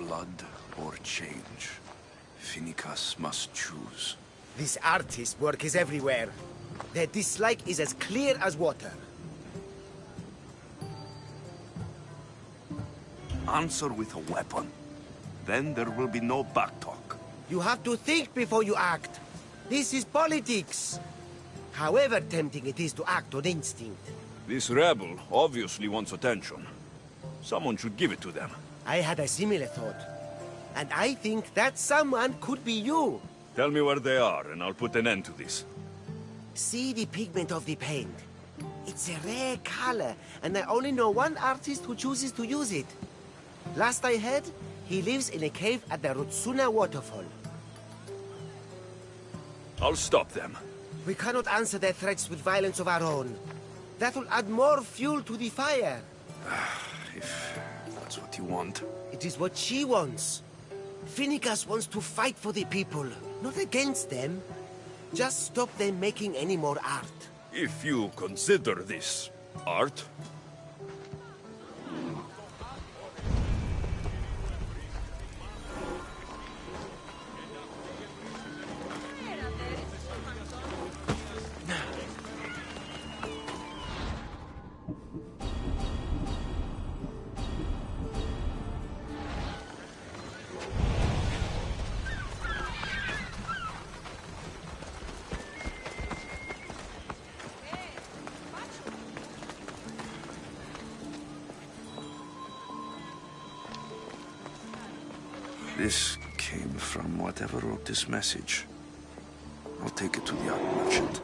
Blood or change. Finicus must choose. This artist's work is everywhere. Their dislike is as clear as water. Answer with a weapon. Then there will be no backtalk. You have to think before you act. This is politics. However tempting it is to act on instinct. This rebel obviously wants attention. Someone should give it to them. I had a similar thought. And I think that someone could be you. Tell me where they are, and I'll put an end to this. See the pigment of the paint. It's a rare color, and I only know one artist who chooses to use it. Last I heard, he lives in a cave at the Rotsuna waterfall. I'll stop them. We cannot answer their threats with violence of our own. That will add more fuel to the fire. If that's what you want. It is what she wants. Finicus wants to fight for the people, not against them. Just stop them making any more art. If you consider this art... This came from whatever wrote this message. I'll take it to the art merchant.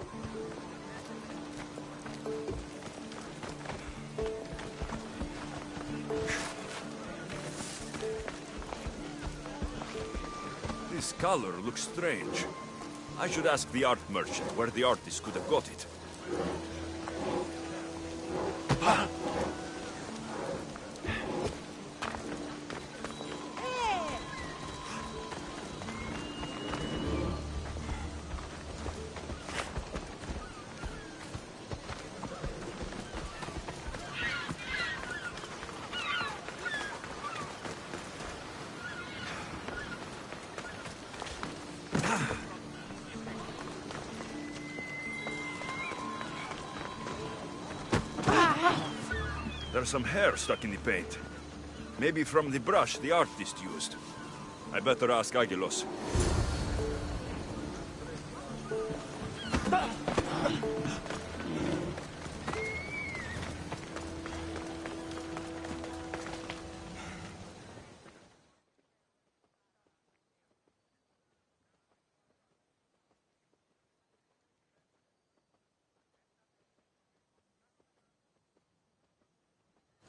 This color looks strange. I should ask the art merchant where the artist could have got it. There's some hair stuck in the paint. Maybe from the brush the artist used. I better ask Agilos.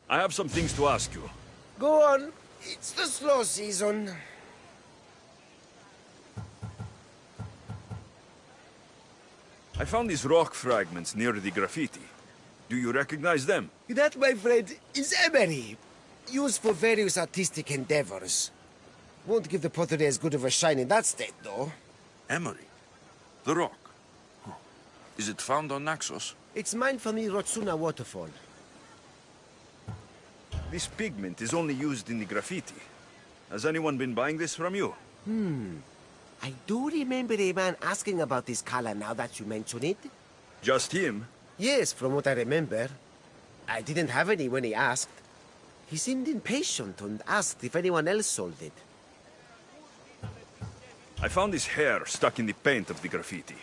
I have some things to ask you. Go on. It's the slow season. I found these rock fragments near the graffiti. Do you recognize them? That, my friend, is emery. Used for various artistic endeavors. Won't give the pottery as good of a shine in that state, though. Emery. The rock. Huh. Is it found on Naxos? It's mined from the Rotsuna waterfall. This pigment is only used in the graffiti. Has anyone been buying this from you? I do remember a man asking about this color now that you mention it. Just him? Yes, from what I remember. I didn't have any when he asked. He seemed impatient and asked if anyone else sold it. I found this hair stuck in the paint of the graffiti.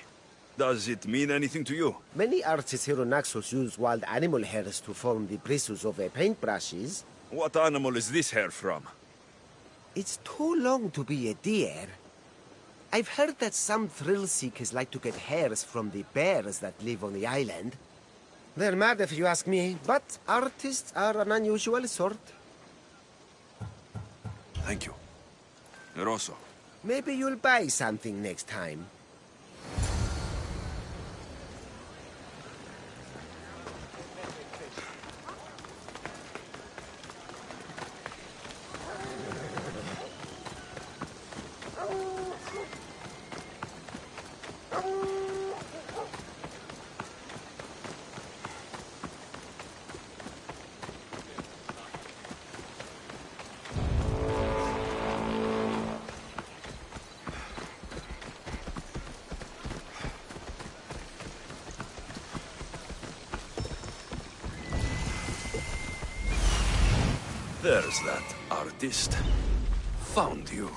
Does it mean anything to you? Many artists here on Naxos use wild animal hairs to form the bristles of their paintbrushes. What animal is this hair from? It's too long to be a deer. I've heard that some thrill seekers like to get hairs from the bears that live on the island. They're mad if you ask me, but artists are an unusual sort. Thank you. Eroso. Maybe you'll buy something next time. There's that artist. Found you.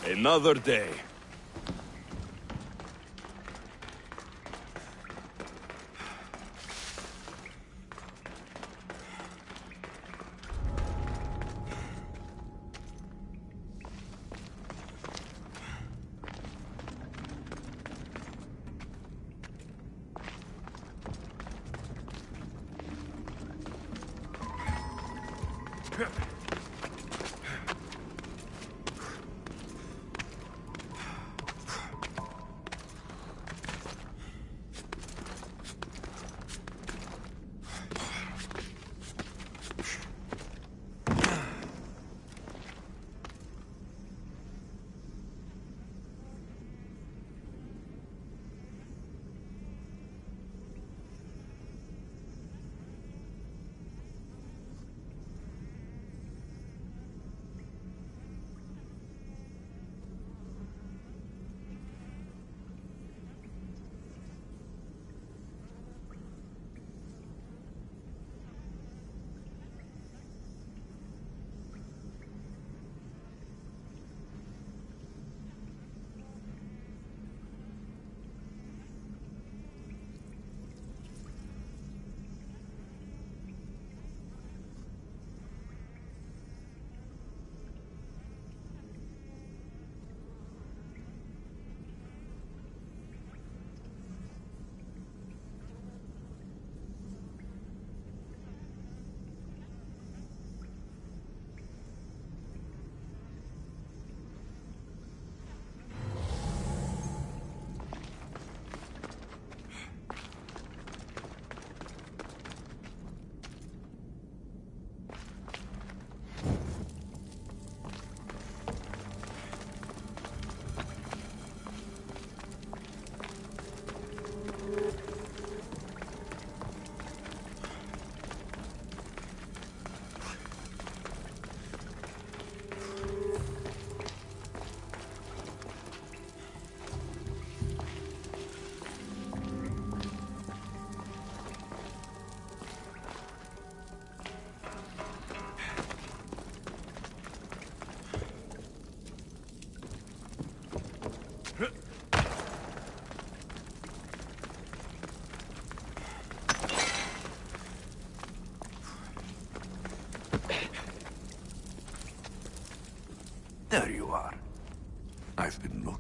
Another day.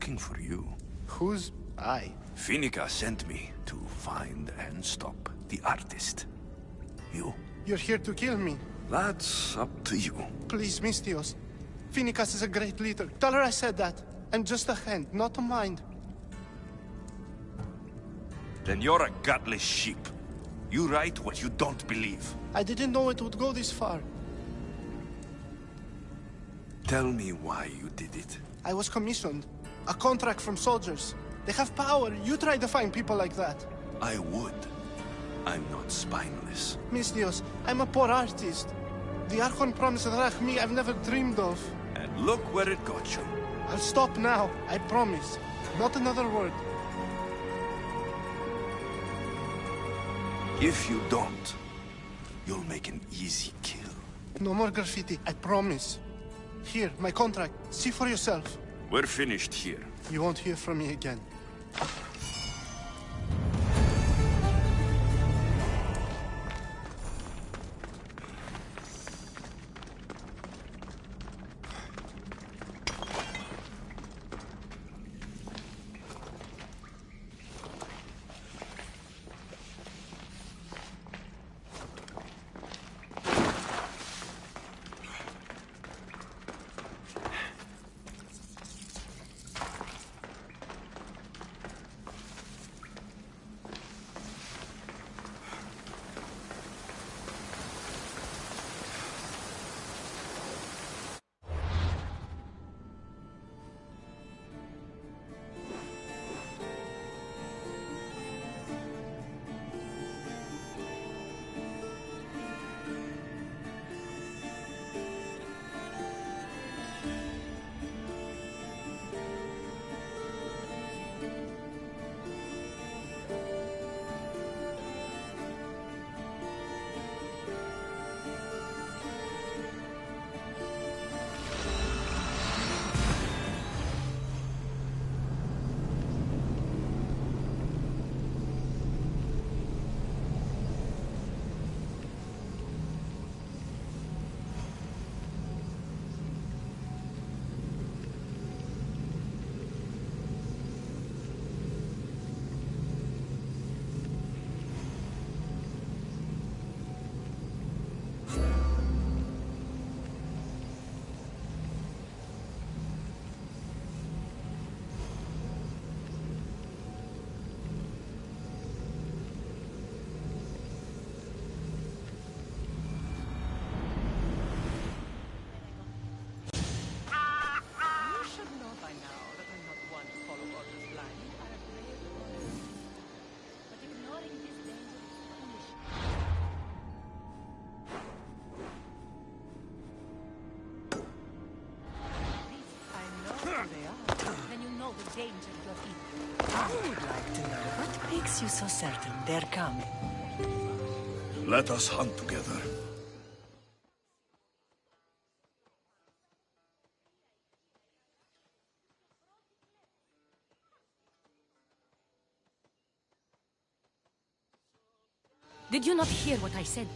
looking for you. Who's I? Finica sent me to find and stop the artist. You? You're here to kill me. That's up to you. Please, Mistios. Finicas is a great leader. Tell her I said that. I'm just a hand, not a mind. Then you're a gutless sheep. You write what you don't believe. I didn't know it would go this far. Tell me why you did it. I was commissioned. A contract from soldiers. They have power. You try to find people like that. I would. I'm not spineless. Mistios, I'm a poor artist. The Archon promised me I've never dreamed of. And look where it got you. I'll stop now, I promise. Not another word. If you don't, you'll make an easy kill. No more graffiti, I promise. Here, my contract. See for yourself. We're finished here. You won't hear from me again. I would like to know what makes you so certain they're coming. Let us hunt together. Did you not hear what I said?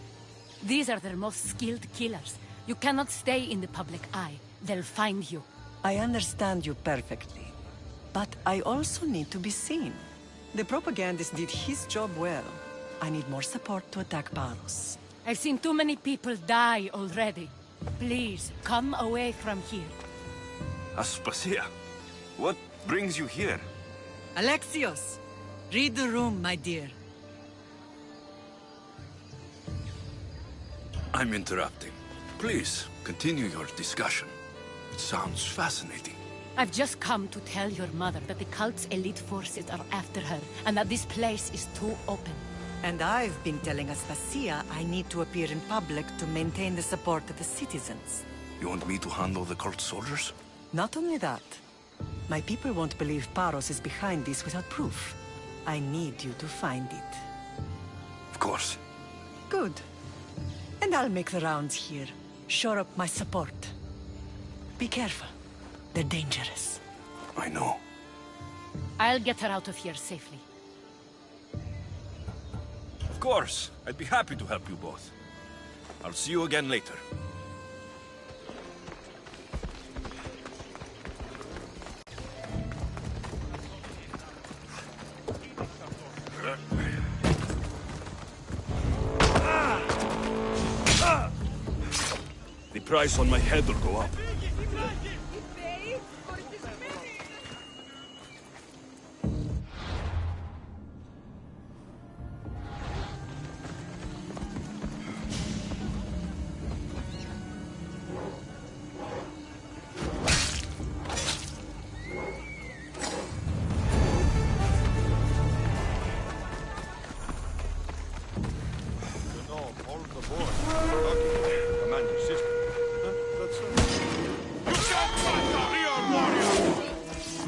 These are their most skilled killers. You cannot stay in the public eye. They'll find you. I understand you perfectly. But I also need to be seen. The propagandist did his job well. I need more support to attack Paros. I've seen too many people die already. Please, come away from here. Aspasia, what brings you here? Alexios! Read the room, my dear. I'm interrupting. Please, continue your discussion. It sounds fascinating. I've just come to tell your mother that the cult's elite forces are after her, and that this place is too open. And I've been telling Aspasia I need to appear in public to maintain the support of the citizens. You want me to handle the cult soldiers? Not only that. My people won't believe Paros is behind this without proof. I need you to find it. Of course. Good. And I'll make the rounds here. Shore up my support. Be careful. They're dangerous. I know. I'll get her out of here safely. Of course. I'd be happy to help you both. I'll see you again later. price on my head will go up.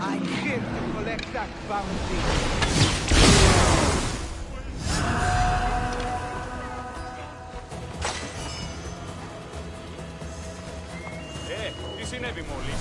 I'm here to collect that bounty. Τι συνέβη μόλις?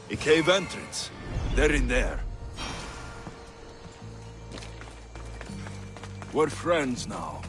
A cave entrance. They're in there. We're friends now.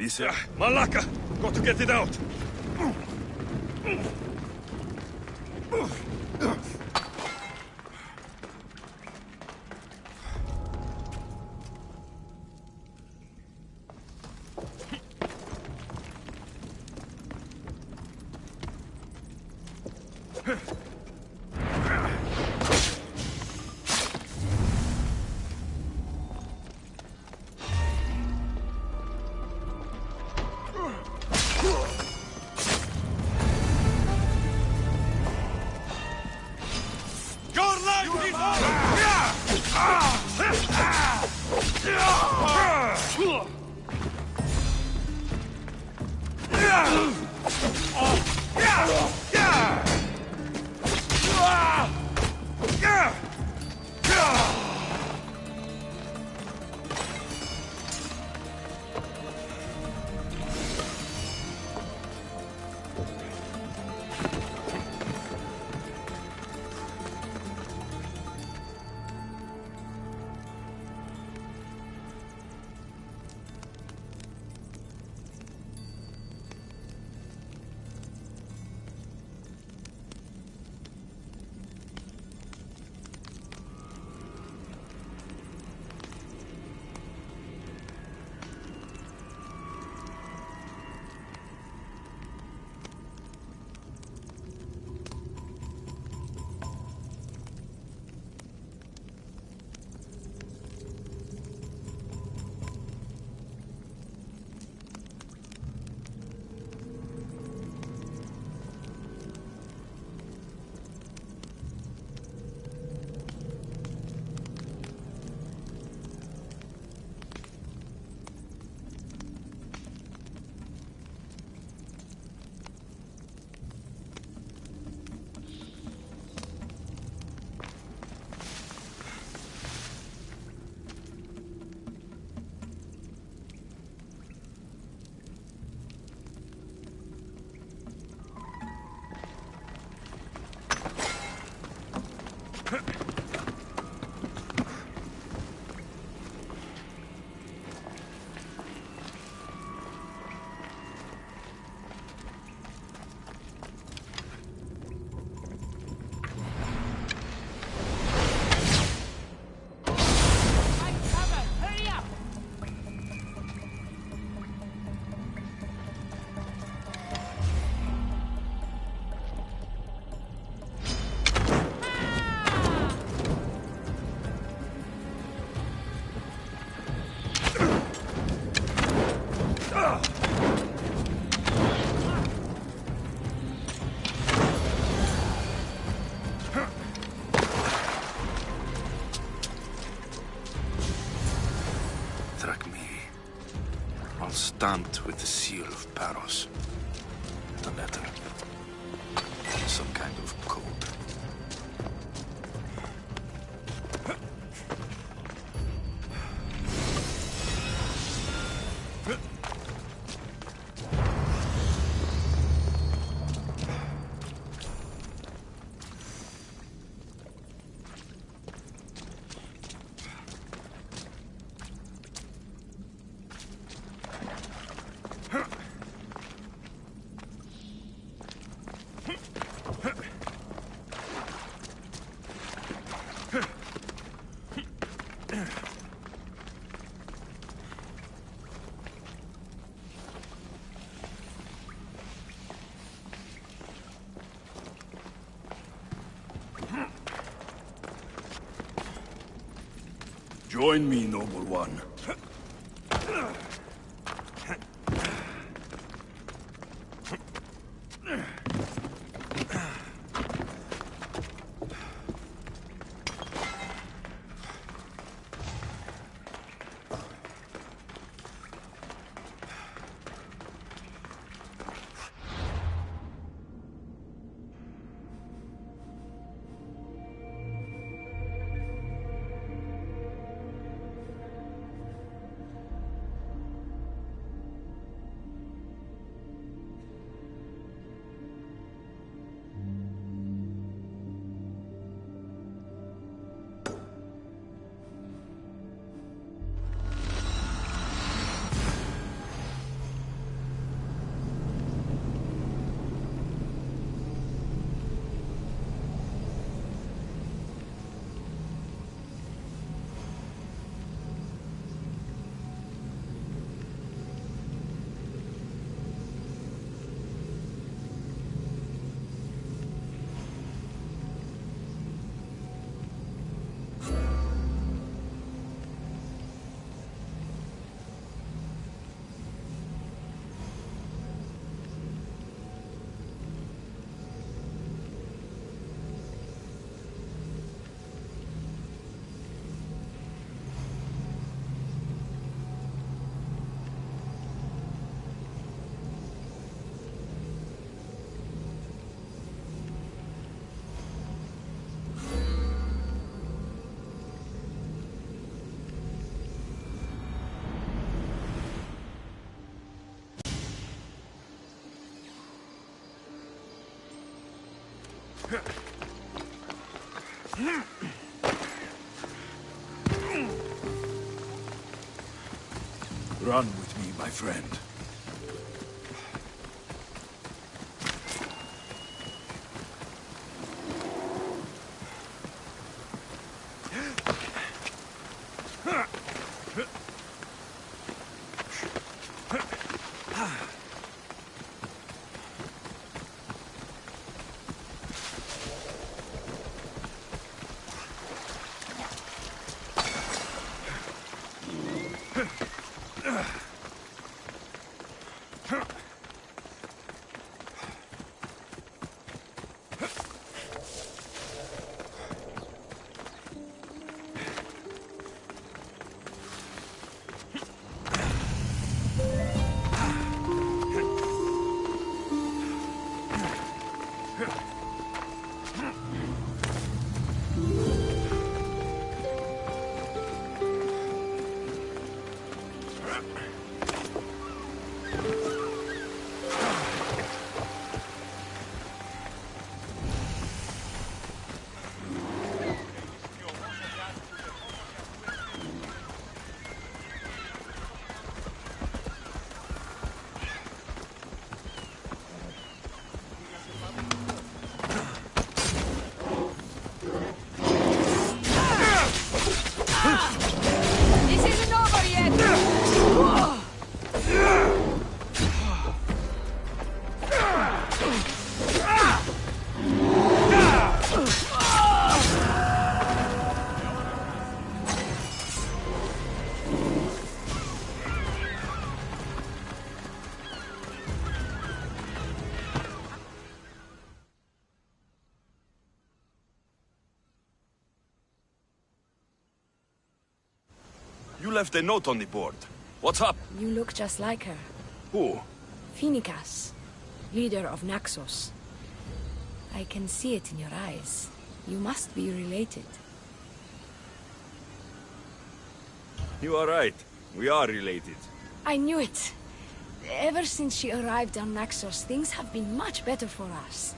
This, Malaka! Got to get it out! stamped with the seal of Paros. The letter. Some kind of code. Join me, noble one. Run with me, my friend. This isn't over yet! You left a note on the board. What's up? You look just like her. Who? Phoenicas, leader of Naxos. I can see it in your eyes. You must be related. You are right. We are related. I knew it. Ever since she arrived on Naxos, things have been much better for us.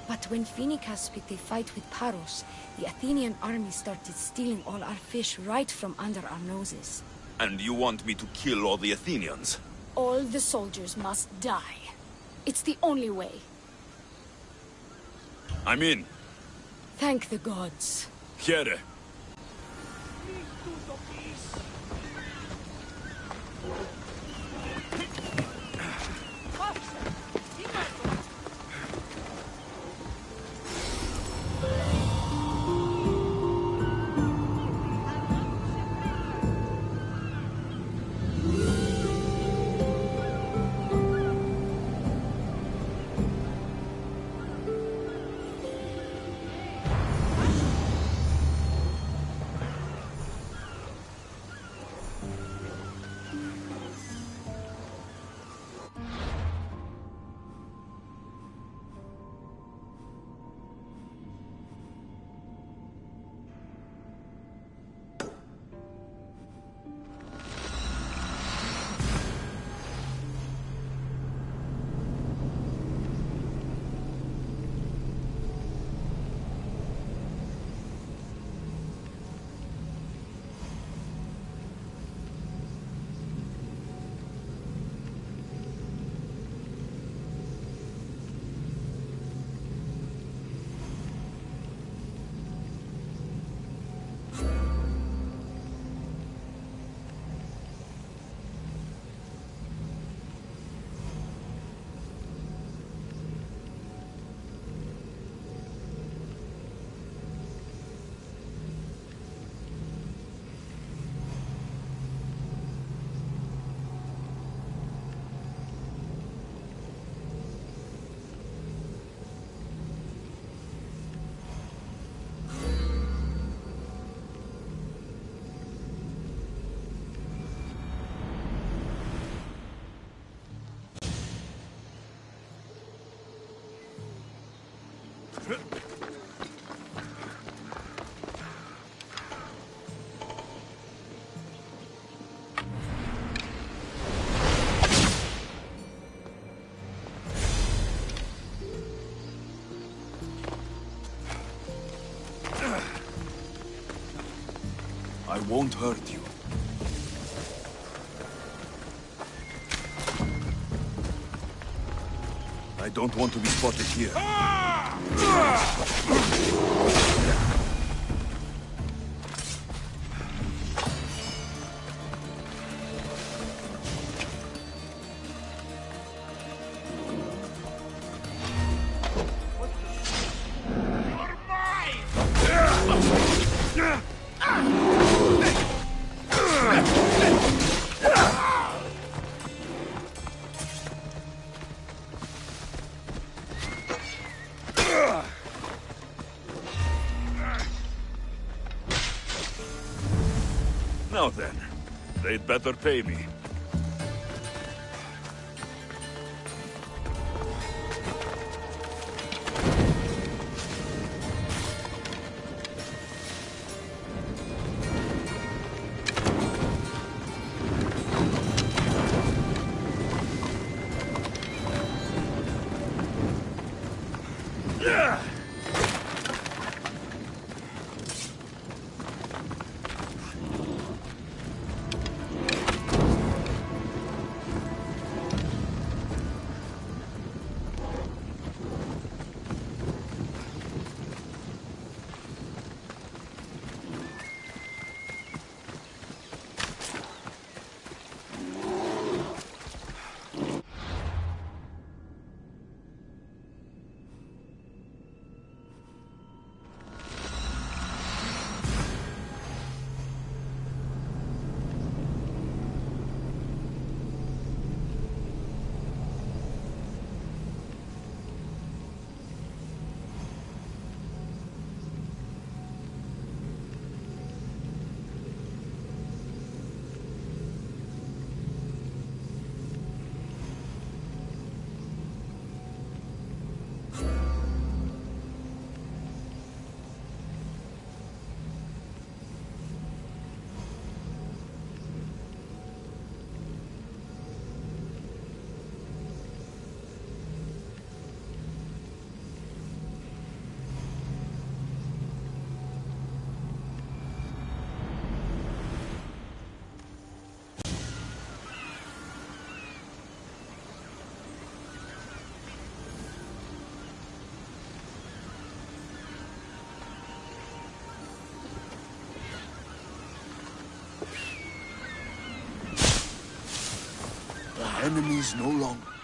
But when Phoenicas picked a fight with Paros, the Athenian army started stealing all our fish right from under our noses. And you want me to kill all the Athenians? All the soldiers must die. It's the only way. I'm in. Thank the gods. Here. I won't hurt you. I don't want to be spotted here. Now then, they'd better pay me. Enemies no longer.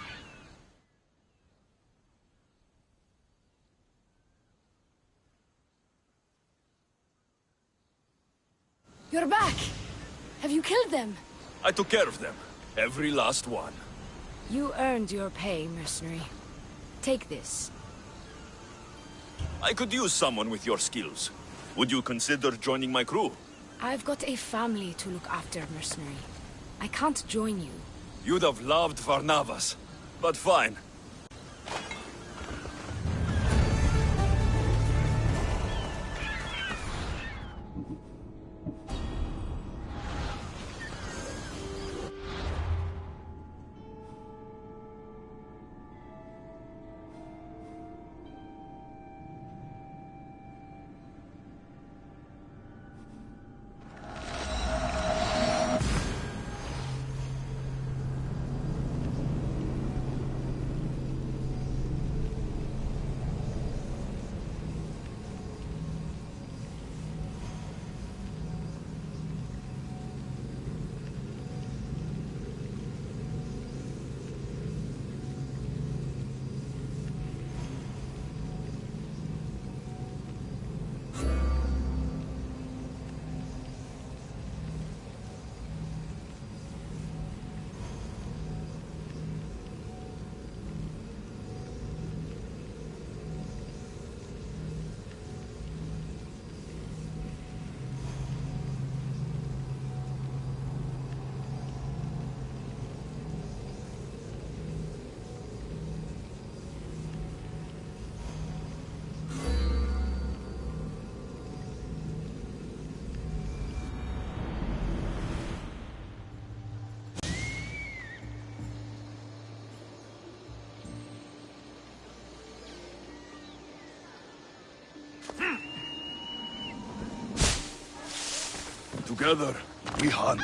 You're back! Have you killed them? I took care of them. Every last one. You earned your pay, mercenary. Take this. I could use someone with your skills. Would you consider joining my crew? I've got a family to look after, mercenary. I can't join you. You'd have loved Varnavas. But fine. Together, we hunt.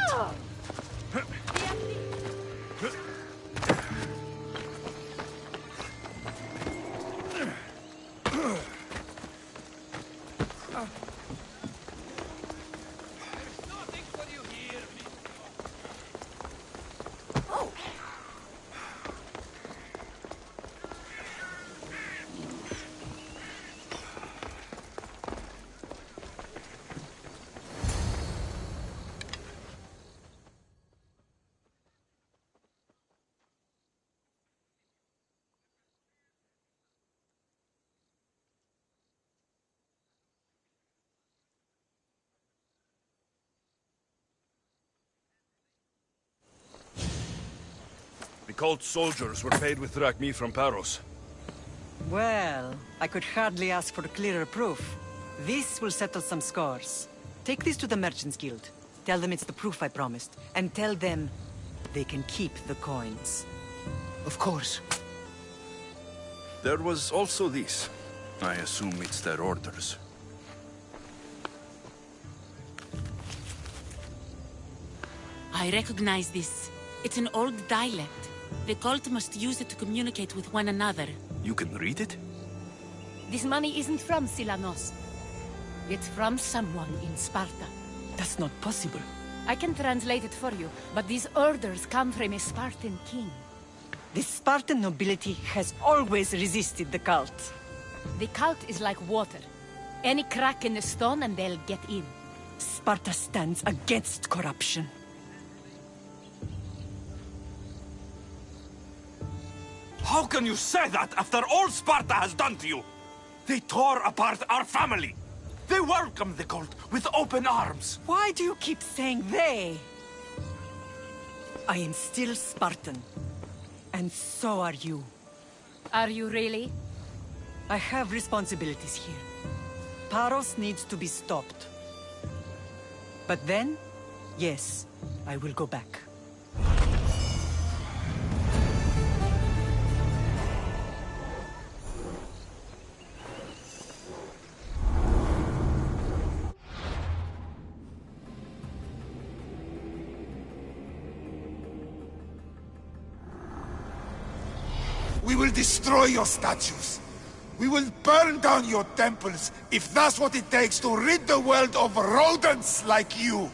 The cult soldiers were paid with drachmi from Paros. Well, I could hardly ask for clearer proof. This will settle some scores. Take this to the Merchants Guild. Tell them it's the proof I promised. And tell them they can keep the coins. Of course. There was also this. I assume it's their orders. I recognize this. It's an old dialect. The cult must use it to communicate with one another. You can read it? This money isn't from Silanos. It's from someone in Sparta. That's not possible. I can translate it for you, but these orders come from a Spartan king. The Spartan nobility has always resisted the cult. The cult is like water. Any crack in the stone and they'll get in. Sparta stands against corruption. How can you say that after all Sparta has done to you? They tore apart our family. They welcomed the cult with open arms. Why do you keep saying they? I am still Spartan. And so are you. Are you really? I have responsibilities here. Paros needs to be stopped. But then, yes, I will go back. We will destroy your statues. We will burn down your temples if that's what it takes to rid the world of rodents like you.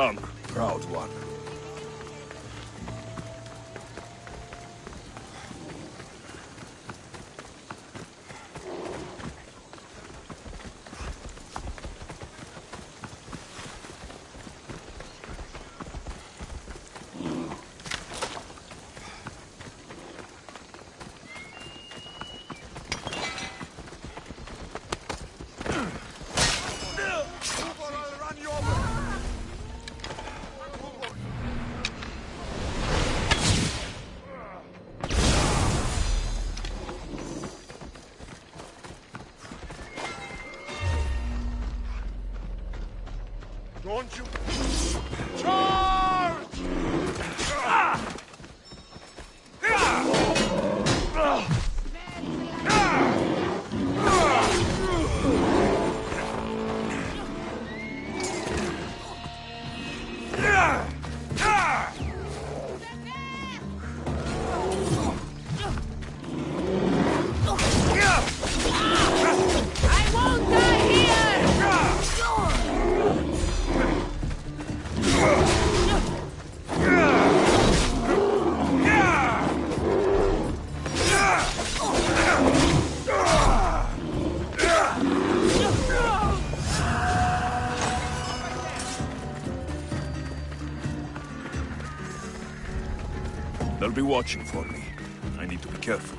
Come, proud one. Don't you... Charge! I won't die here! They'll be watching for me. I need to be careful.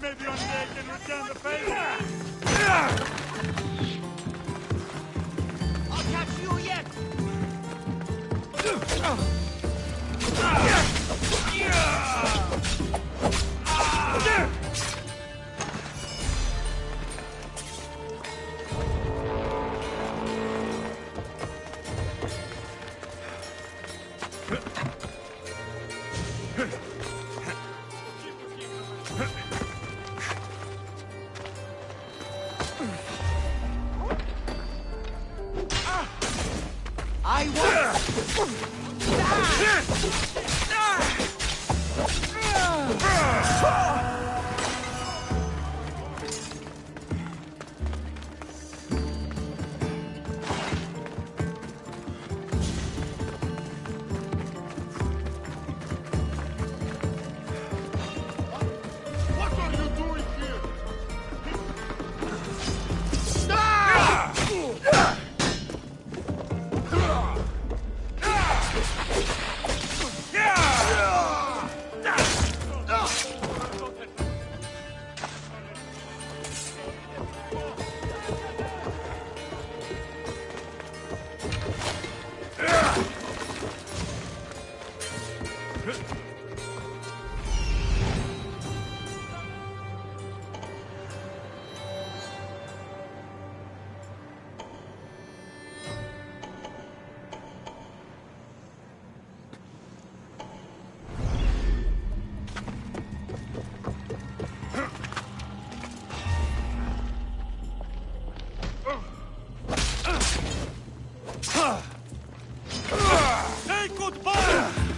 Maybe one day I can return the favor. I'll catch you yet! Ah! I What are you doing here? Say goodbye!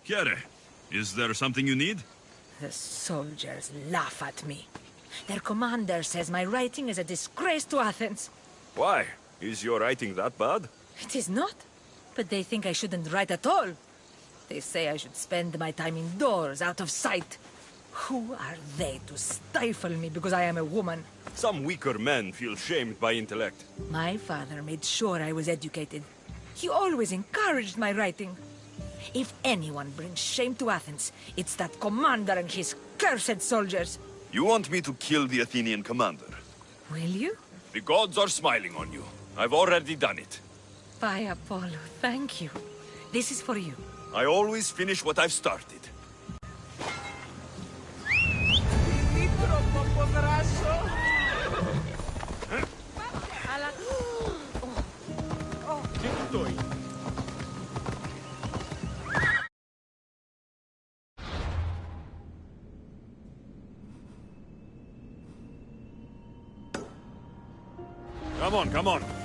Chiare, is there something you need? The soldiers laugh at me. Their commander says my writing is a disgrace to Athens. Why? Is your writing that bad? It is not. But they think I shouldn't write at all. They say I should spend my time indoors, out of sight. Who are they to stifle me because I am a woman? Some weaker men feel shamed by intellect. My father made sure I was educated. He always encouraged my writing. If anyone brings shame to Athens, it's that commander and his cursed soldiers. You want me to kill the Athenian commander? Will you? The gods are smiling on you. I've already done it. By Apollo, thank you. This is for you. I always finish what I've started. Come on, come on.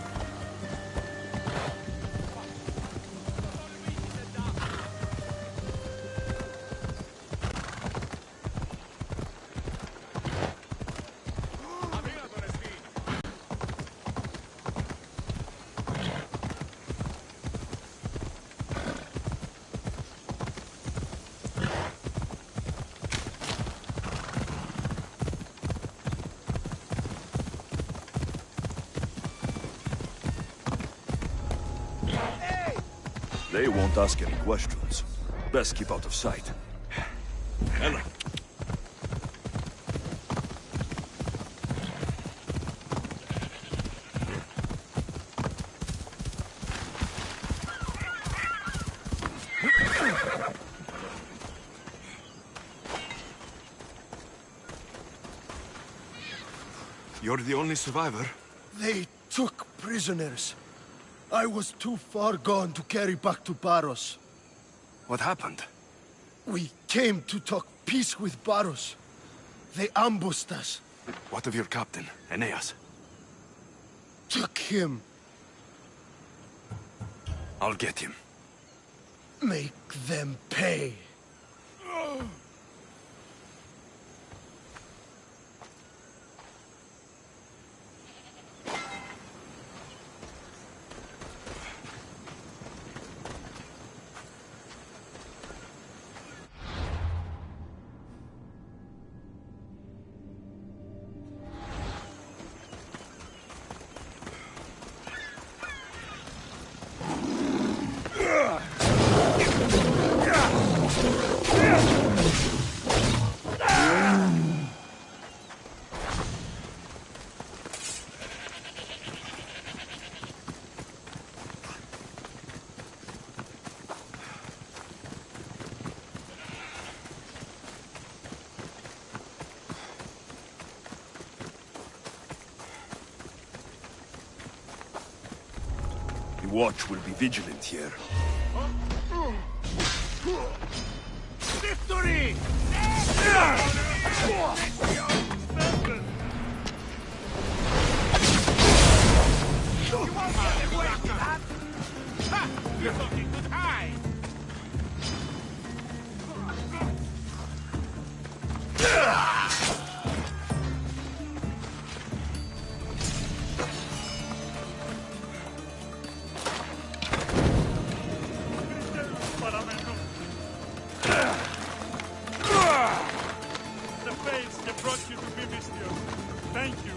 They won't ask any questions. Best keep out of sight. Ella. You're the only survivor? They took prisoners. I was too far gone to carry back to Barros. What happened? We came to talk peace with Barros. They ambushed us. What of your captain, Aeneas? Took him. I'll get him. Make them pay. The watch will be vigilant here. Victory! You're talking good high! The fates that brought you to be Mistios. Thank you.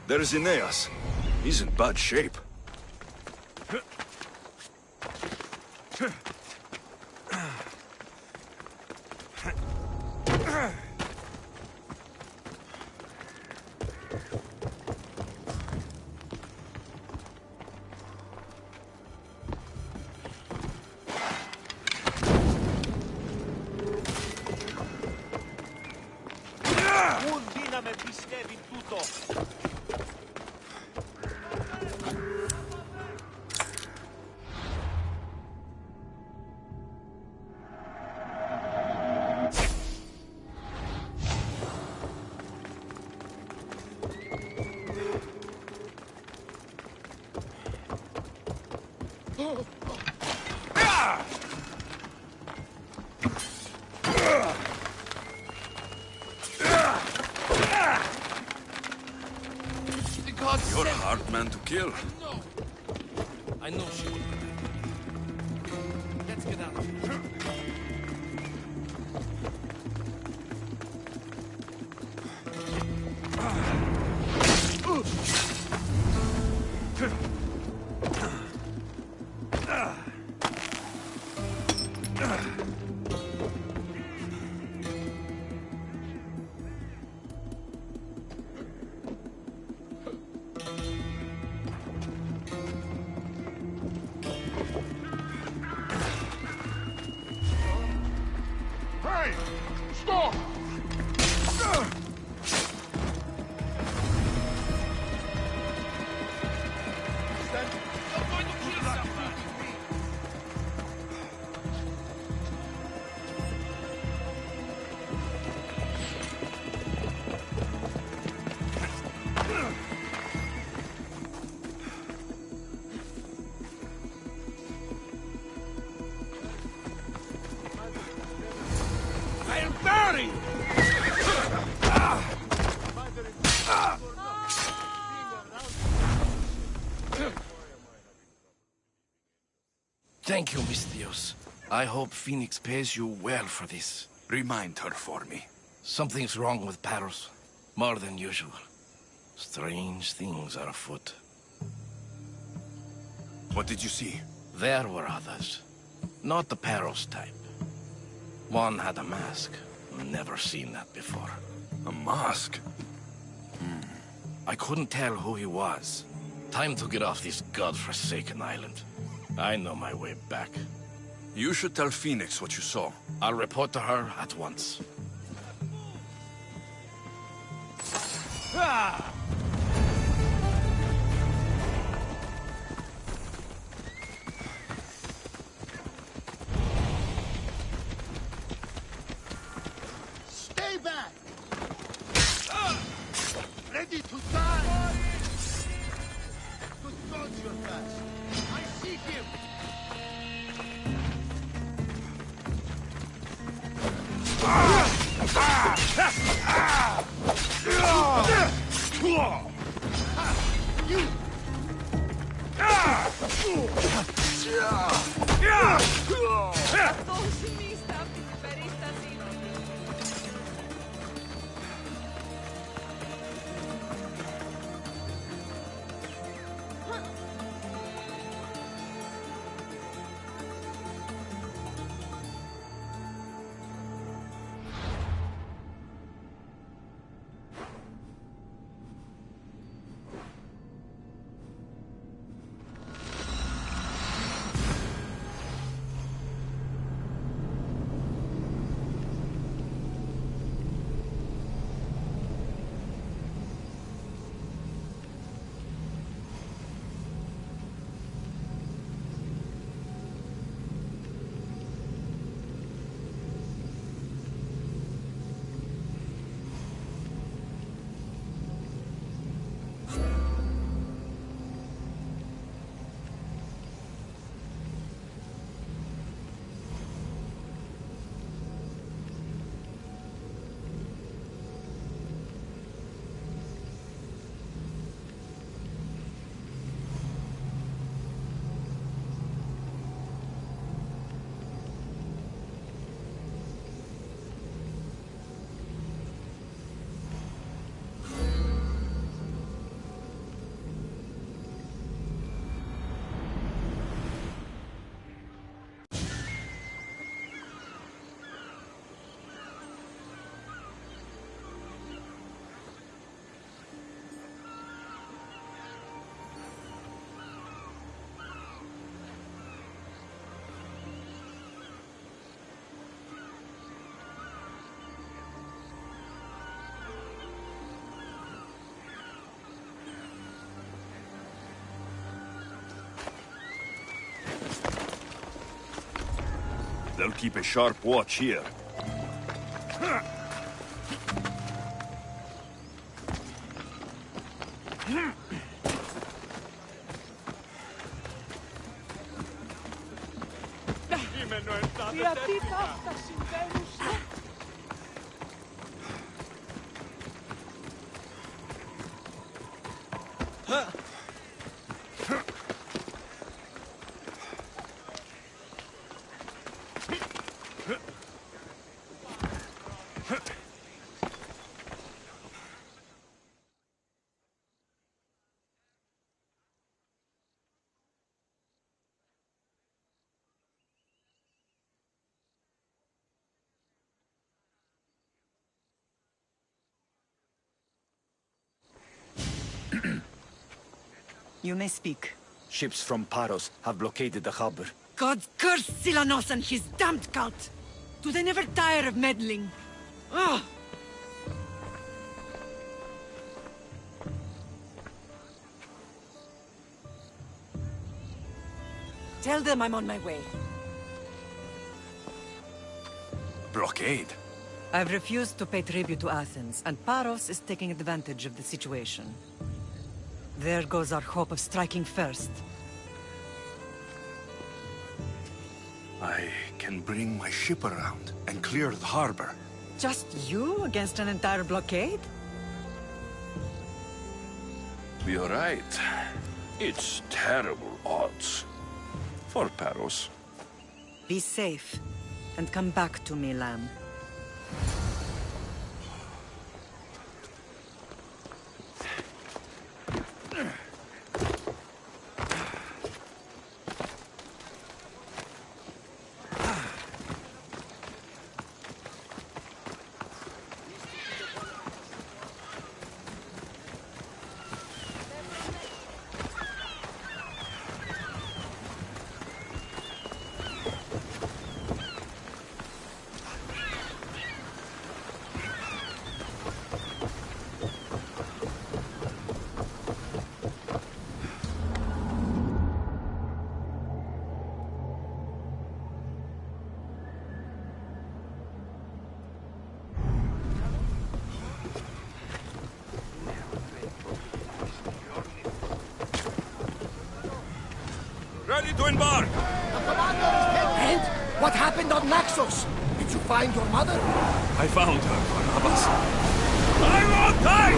There's Aeneas. He's in bad shape. You're a hard man to kill. No. I know she will. Let's get out of here. Hey! Stop! Misthios. I hope Phoenix pays you well for this. Remind her for me. Something's wrong with Paros. More than usual. Strange things are afoot. What did you see? There were others. Not the Paros type. One had a mask. Never seen that before. A mask? I couldn't tell who he was. Time to get off this godforsaken island. I know my way back. You should tell Phoenix what you saw. I'll report to her at once. Stay back! Ready to die! Good God, you're fast. I see him! You! They'll keep a sharp watch here. You may speak. Ships from Paros have blockaded the harbor. God curse Silanos and his damned cult! Do they never tire of meddling? Ugh! Tell them I'm on my way. Blockade? I've refused to pay tribute to Athens, and Paros is taking advantage of the situation. There goes our hope of striking first. I can bring my ship around and clear the harbor. Just you against an entire blockade? You're right. It's terrible odds. For Paros. Be safe, and come back to me, lamb. Ready to embark! And what happened on Naxos? Did you find your mother? I found her, Barnabas. I won't die!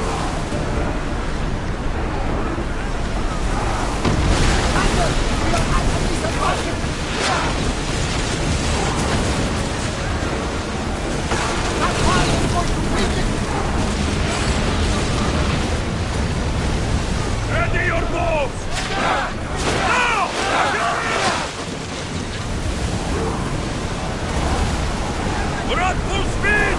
Ready your bows! Now! We're at full speed!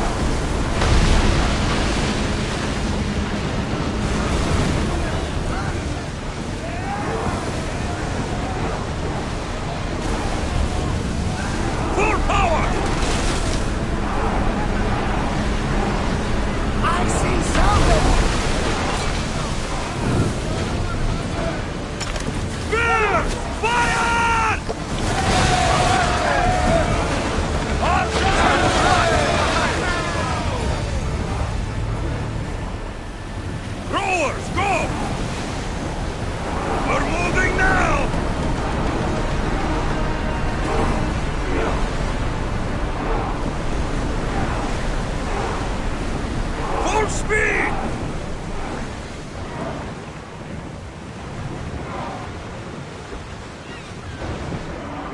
Full power! I see something! Spears! Fire! Rowers, go! We're moving now! Full speed!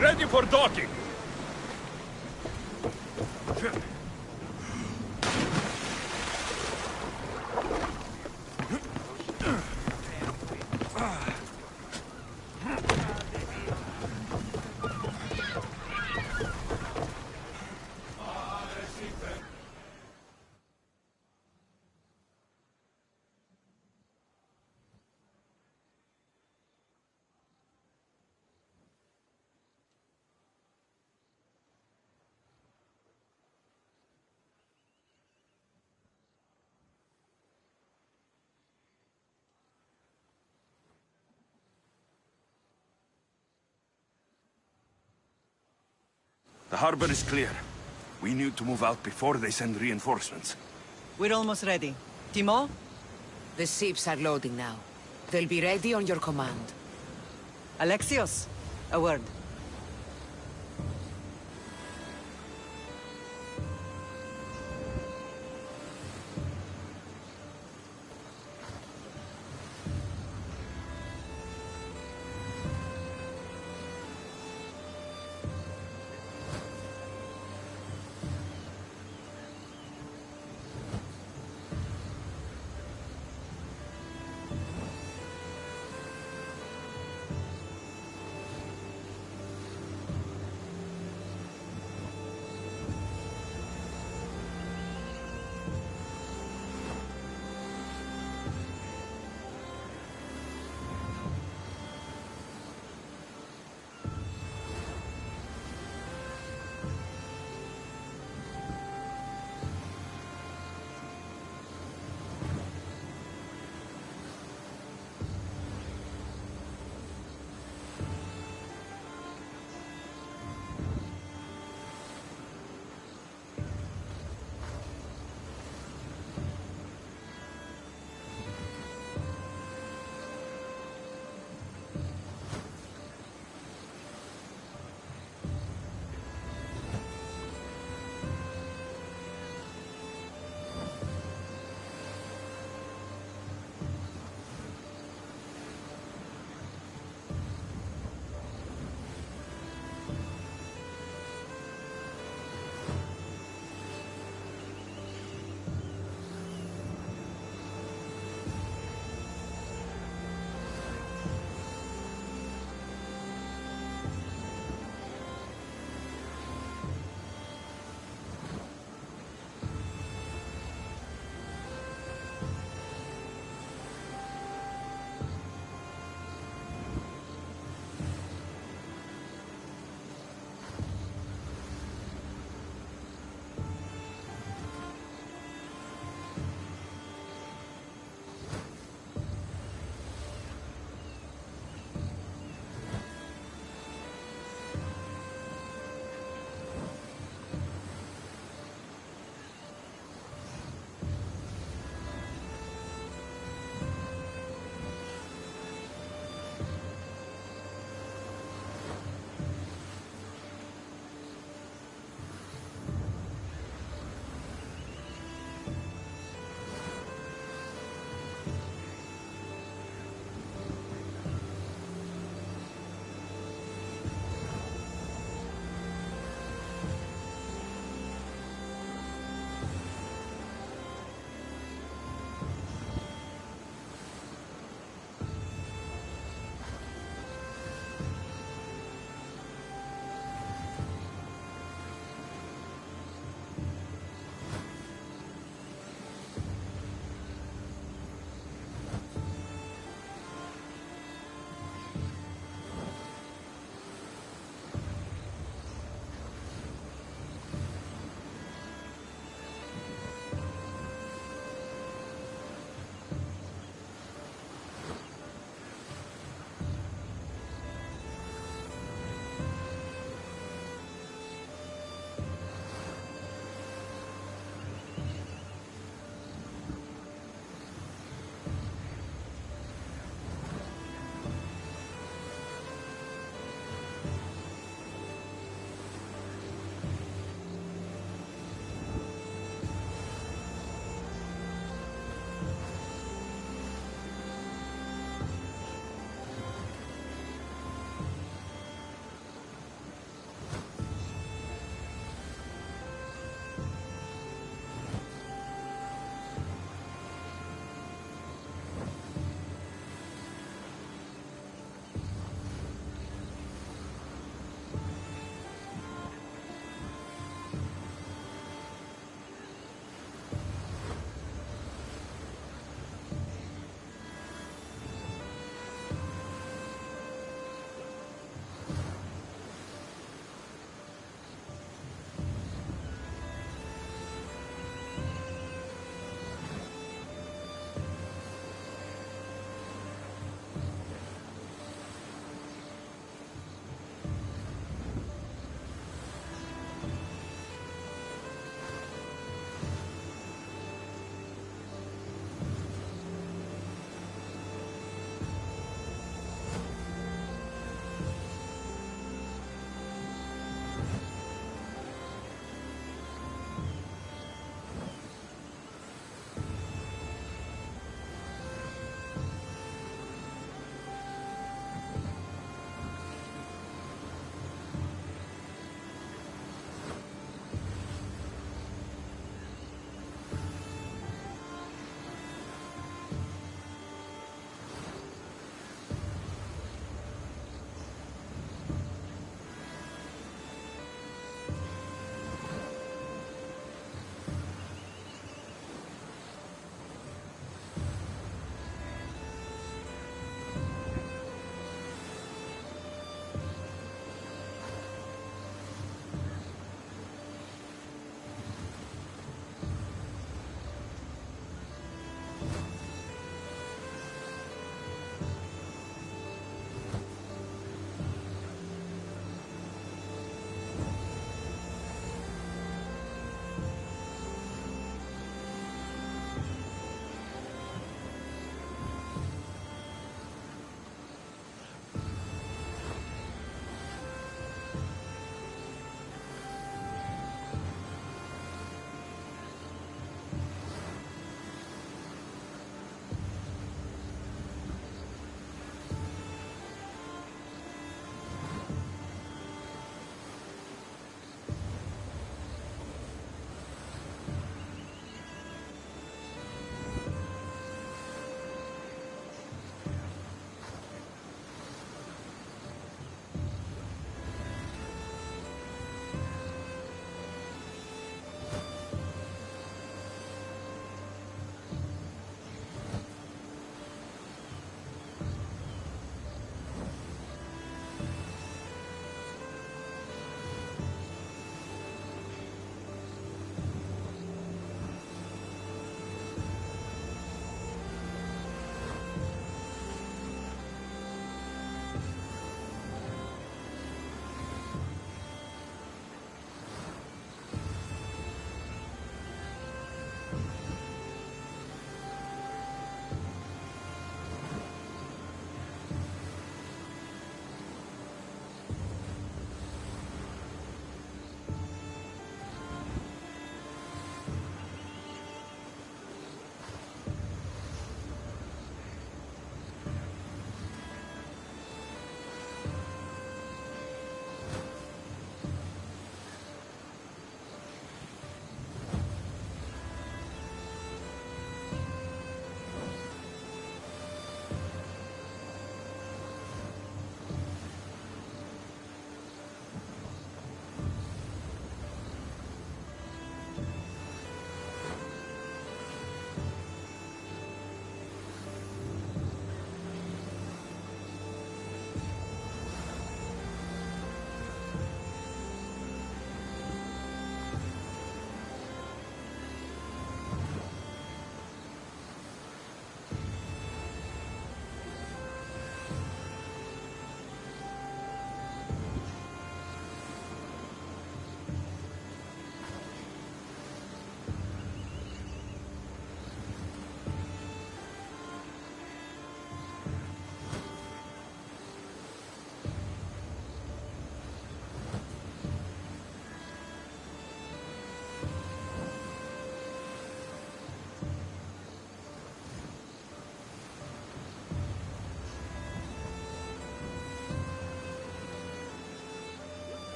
Ready for docking! The harbor is clear. We need to move out before they send reinforcements. We're almost ready. Timo? The ships are loading now. They'll be ready on your command. Alexios, a word.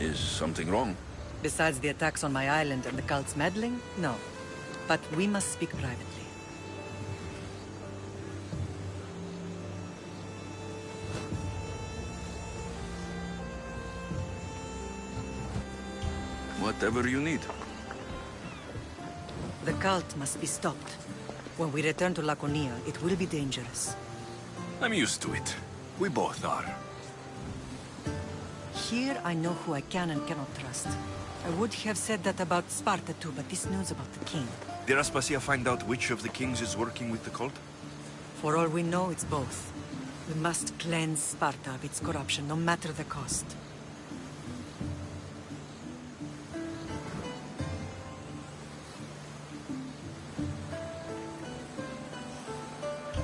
Is something wrong? Besides the attacks on my island and the cult's meddling? No. But we must speak privately. Whatever you need. The cult must be stopped. When we return to Laconia, it will be dangerous. I'm used to it. We both are. Here I know who I can and cannot trust. I would have said that about Sparta too, but this news about the king. Did Aspasia find out which of the kings is working with the cult? For all we know, it's both. We must cleanse Sparta of its corruption, no matter the cost.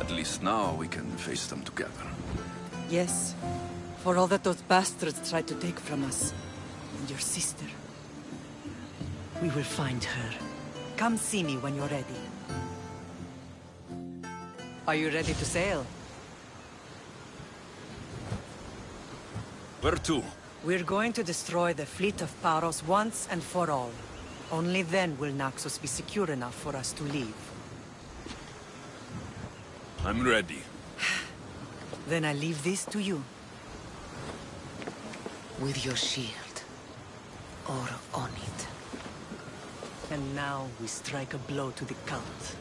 At least now we can face them together. Yes. For all that those bastards tried to take from us. And your sister. We will find her. Come see me when you're ready. Are you ready to sail? Where to? We're going to destroy the fleet of Paros once and for all. Only then will Naxos be secure enough for us to leave. I'm ready. Then I leave this to you. With your shield. Or on it. And now we strike a blow to the cult.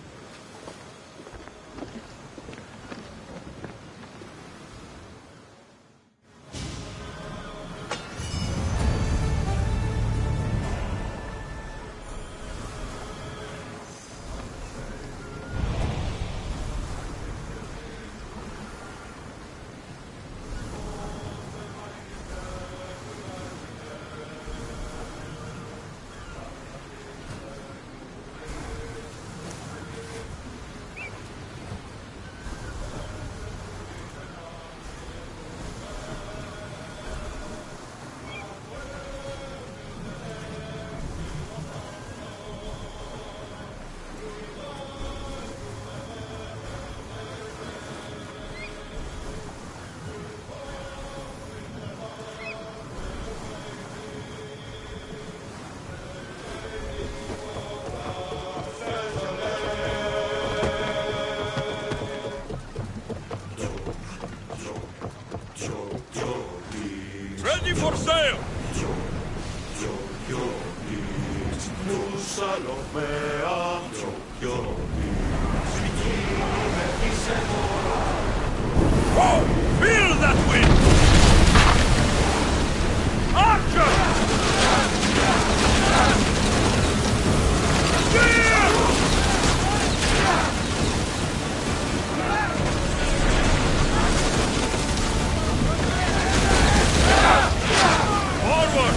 Ready for sail! Whoa! Feel that wind! Archer! Forward!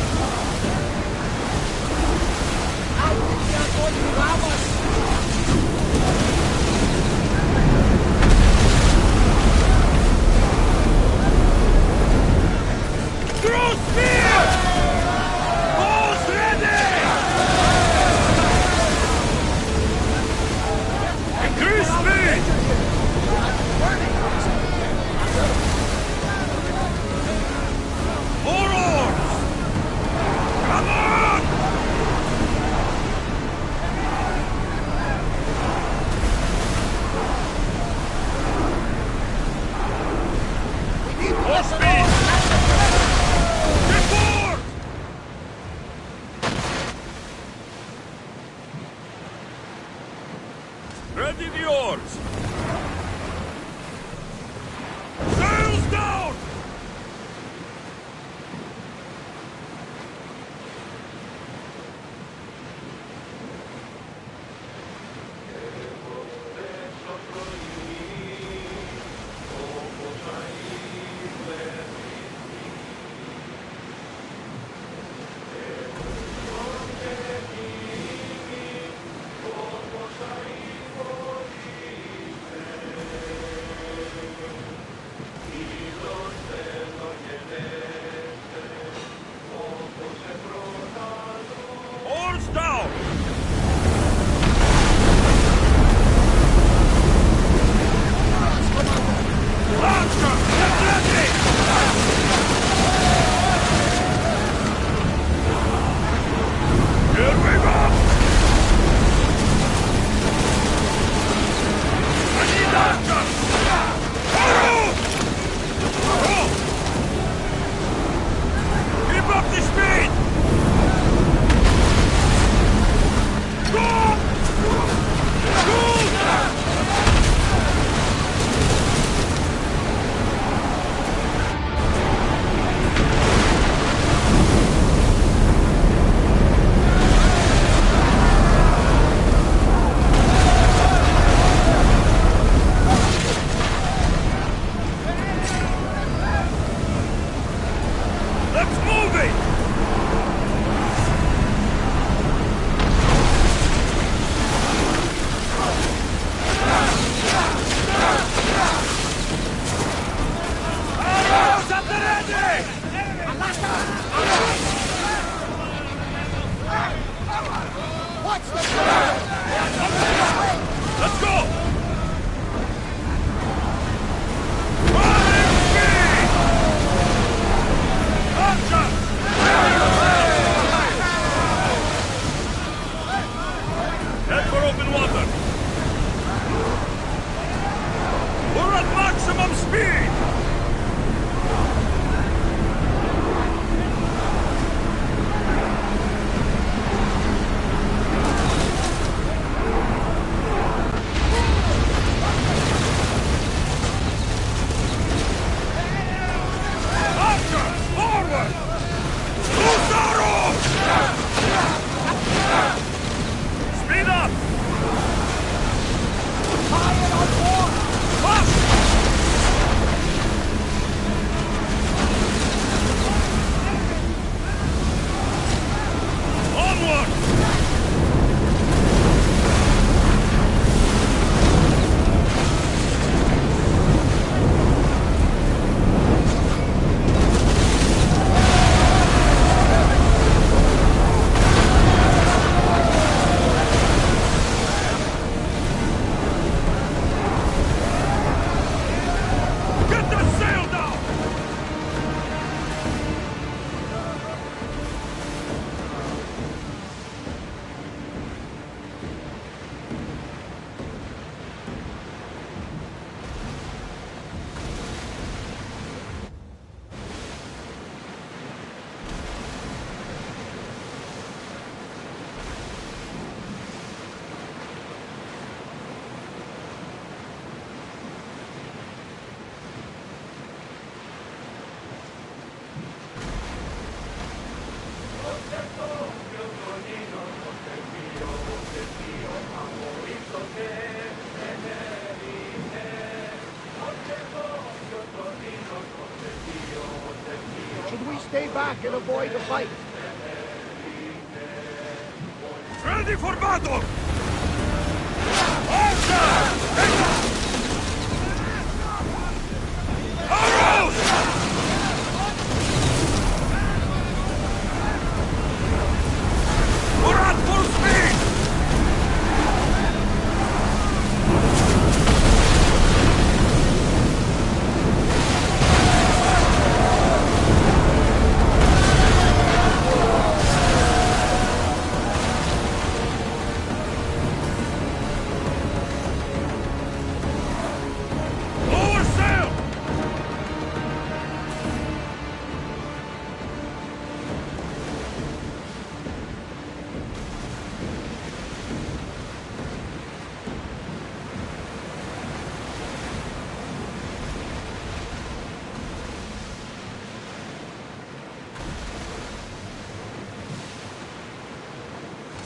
Throw spear! Bows ready! Increase speed! More oars! Come on! More speed! Get forward! Ready the oars! Sails down! Oars down! Archer, get ready! stay back and avoid a fight. Ready for battle! We're at full speed! Lower sail!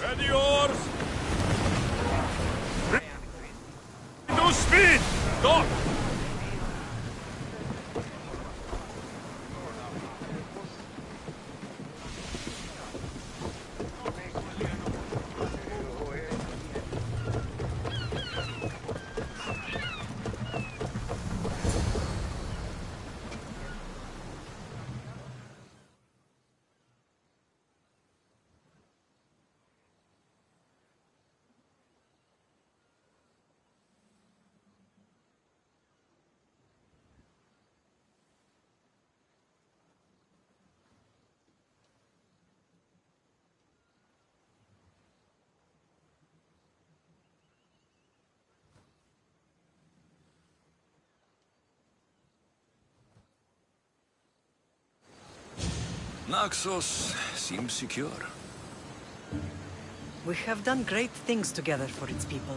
Ready oars! No speed! Dock! Naxos seems secure. We have done great things together for its people.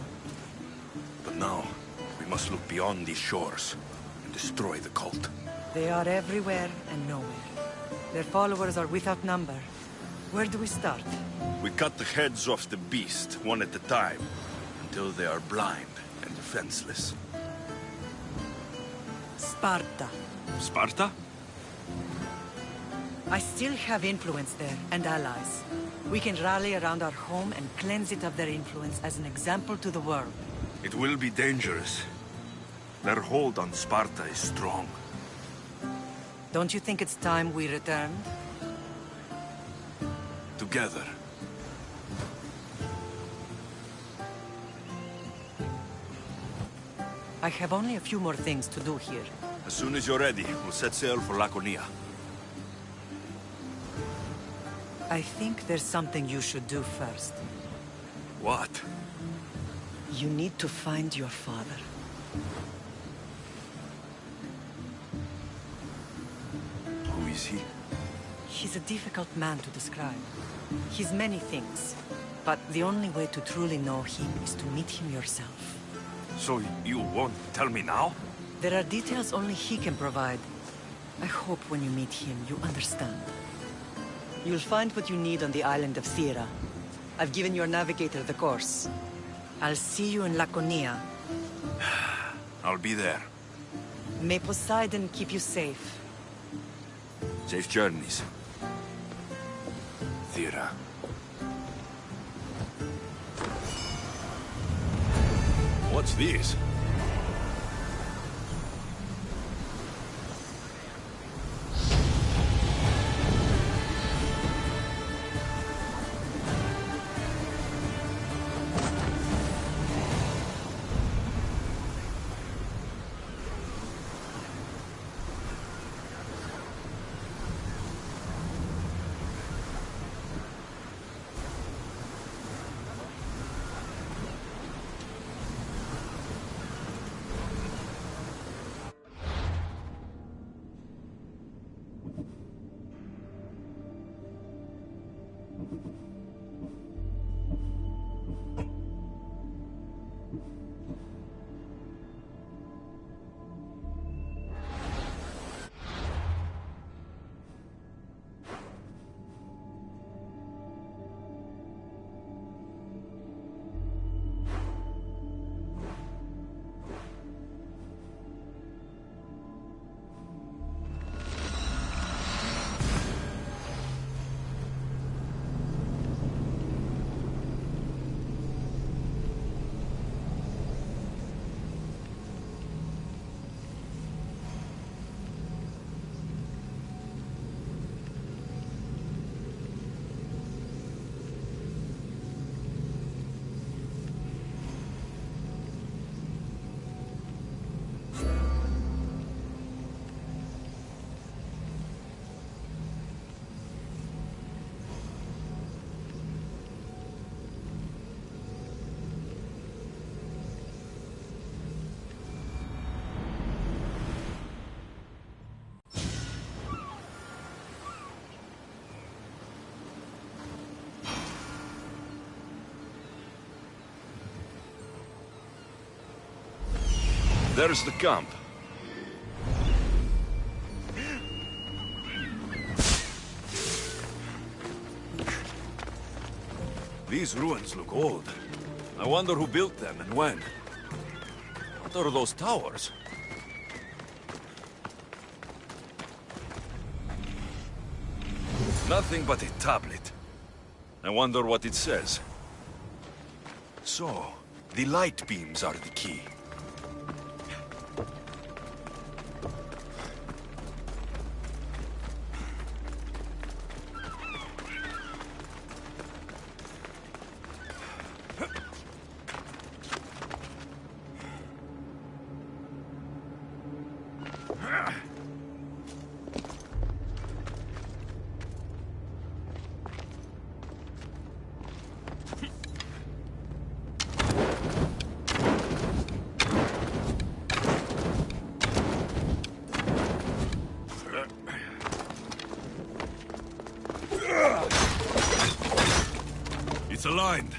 But now, we must look beyond these shores and destroy the cult. They are everywhere and nowhere. Their followers are without number. Where do we start? We cut the heads off the beast, one at a time, until they are blind and defenseless. Sparta. Sparta? I still have influence there, and allies. We can rally around our home and cleanse it of their influence as an example to the world. It will be dangerous. Their hold on Sparta is strong. Don't you think it's time we returned? Together. I have only a few more things to do here. As soon as you're ready, we'll set sail for Laconia. I think there's something you should do first. What? You need to find your father. Who is he? He's a difficult man to describe. He's many things, but the only way to truly know him is to meet him yourself. So you won't tell me now? There are details only he can provide. I hope when you meet him, you understand. You'll find what you need on the island of Thera. I've given your navigator the course. I'll see you in Laconia. I'll be there. May Poseidon keep you safe. Safe journeys. Thera. What's this? There's the camp. These ruins look old. I wonder who built them and when. What are those towers? Nothing but a tablet. I wonder what it says. So, the light beams are the key. It's aligned.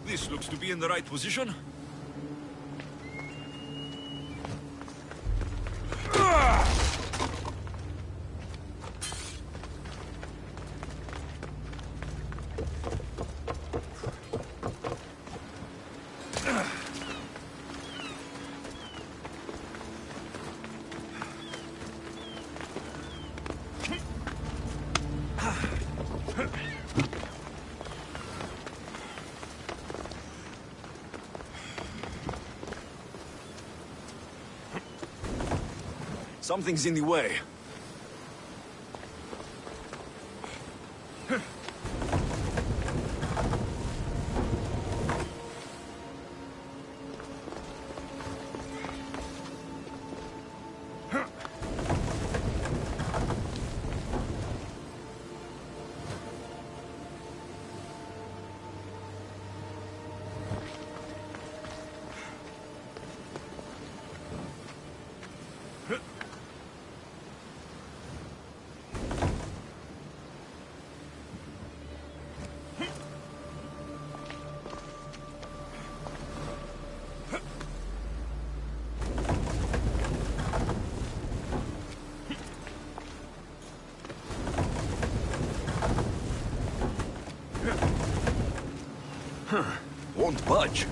This looks to be in the right position. Something's in the way. Won't budge.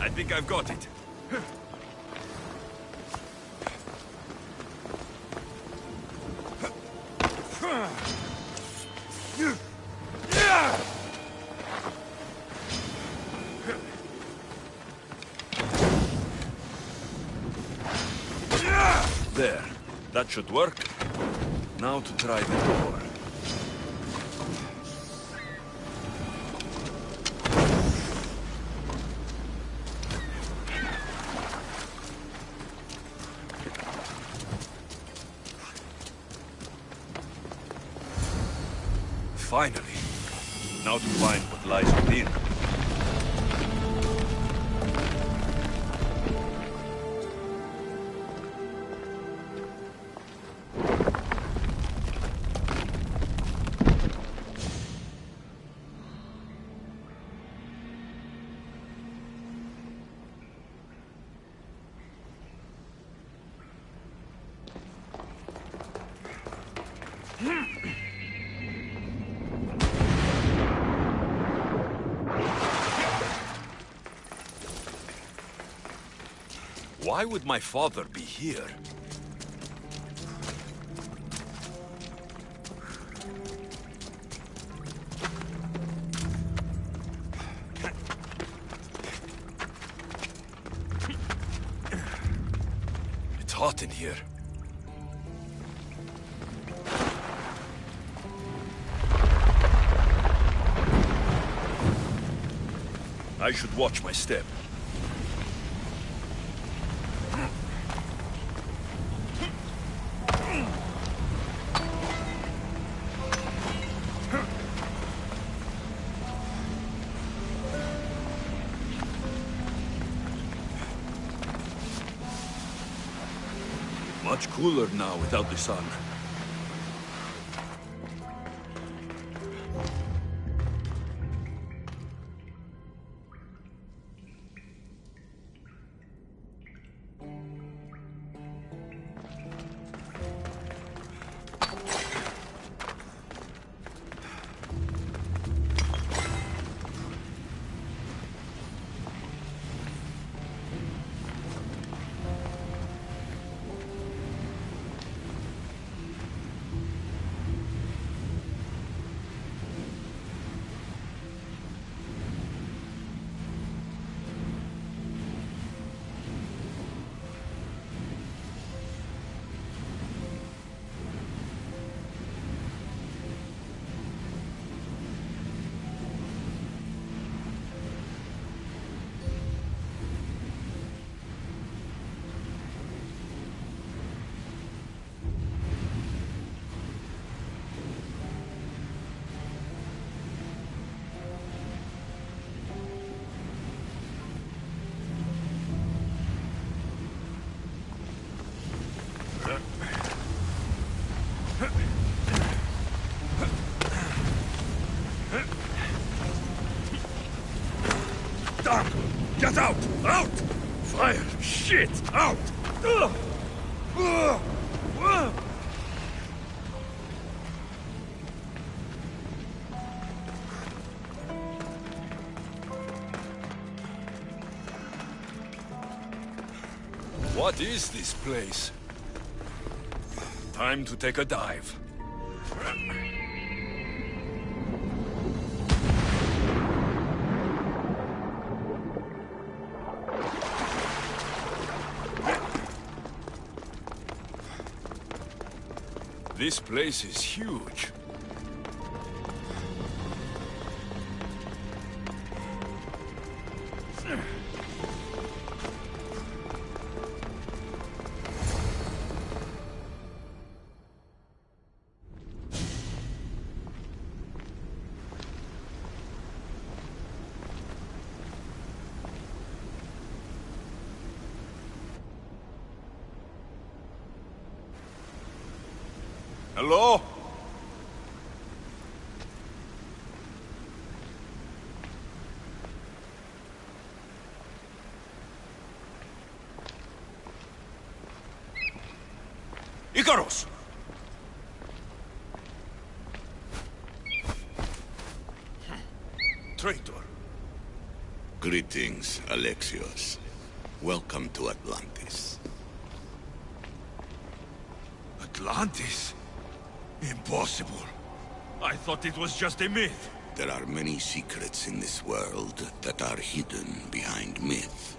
I think I've got it. There. That should work. Now to try the door. Finally. Now to find what lies within. Why would my father be here? It's hot in here. I should watch my step. Much cooler now without the sun. Get out! Out! Fire! Shit! Out! Ugh! Ugh! Ugh! What is this place? Time to take a dive. This place is huge. Hello? Icarus! Traitor. Greetings, Alexios. Welcome to Atlantis. Atlantis? Impossible. I thought it was just a myth. There are many secrets in this world that are hidden behind myth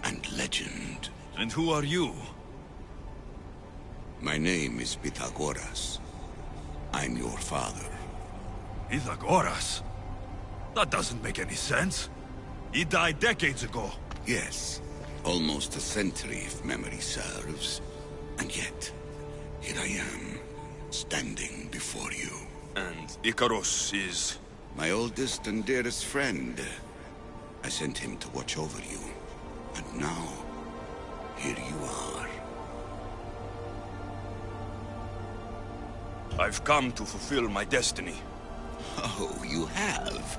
and legend. And who are you? My name is Pythagoras. I'm your father. Pythagoras? That doesn't make any sense. He died decades ago. Yes, almost a century if memory serves. And yet, here I am, standing before you. And Icarus is... My oldest and dearest friend. I sent him to watch over you. And now, here you are. I've come to fulfill my destiny. Oh, you have?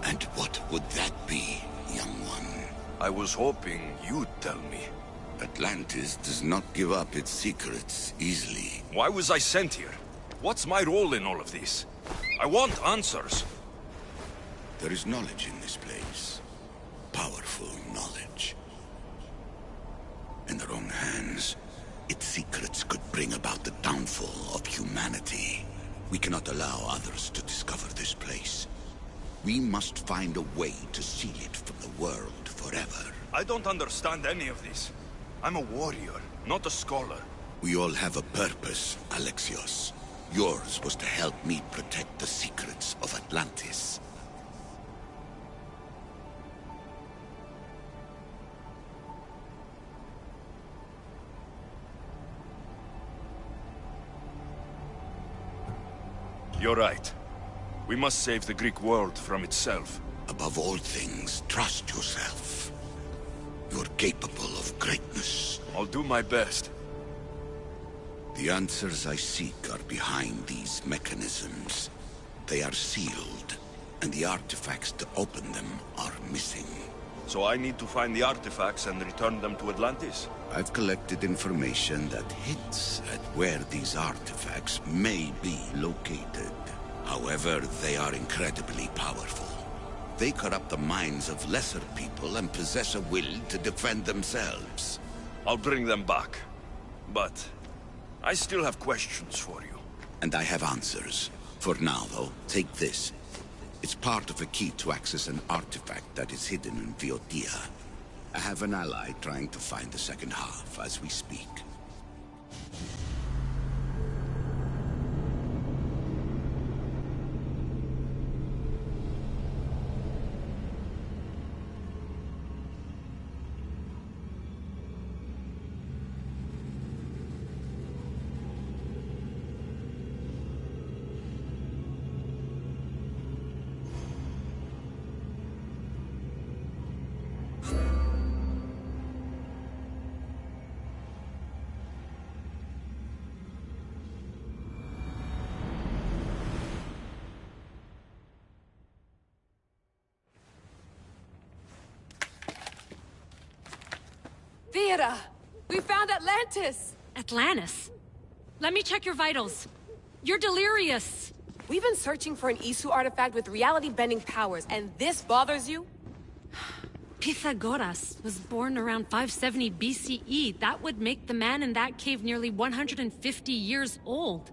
And what would that be, young one? I was hoping you'd tell me. Atlantis does not give up its secrets easily. Why was I sent here? What's my role in all of this? I want answers. There is knowledge in this place. Powerful knowledge. In the wrong hands, its secrets could bring about the downfall of humanity. We cannot allow others to discover this place. We must find a way to seal it from the world forever. I don't understand any of this. I'm a warrior, not a scholar. We all have a purpose, Alexios. Yours was to help me protect the secrets of Atlantis. You're right. We must save the Greek world from itself. Above all things, trust yourself. You're capable of greatness. I'll do my best. The answers I seek are behind these mechanisms. They are sealed, and the artifacts to open them are missing. So I need to find the artifacts and return them to Atlantis? I've collected information that hints at where these artifacts may be located. However, they are incredibly powerful. They corrupt the minds of lesser people and possess a will to defend themselves. I'll bring them back. But I still have questions for you. And I have answers. For now, though, take this. It's part of a key to access an artifact that is hidden in Viotia. I have an ally trying to find the second half as we speak. Theodore! We found Atlantis! Atlantis? Let me check your vitals. You're delirious. We've been searching for an Isu artifact with reality-bending powers, and this bothers you? Pythagoras was born around 570 BCE. That would make the man in that cave nearly 150 years old.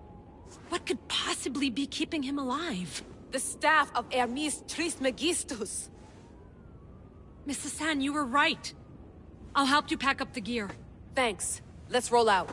What could possibly be keeping him alive? The staff of Hermes Trismegistus. Mrs. San, you were right. I'll help you pack up the gear. Thanks. Let's roll out.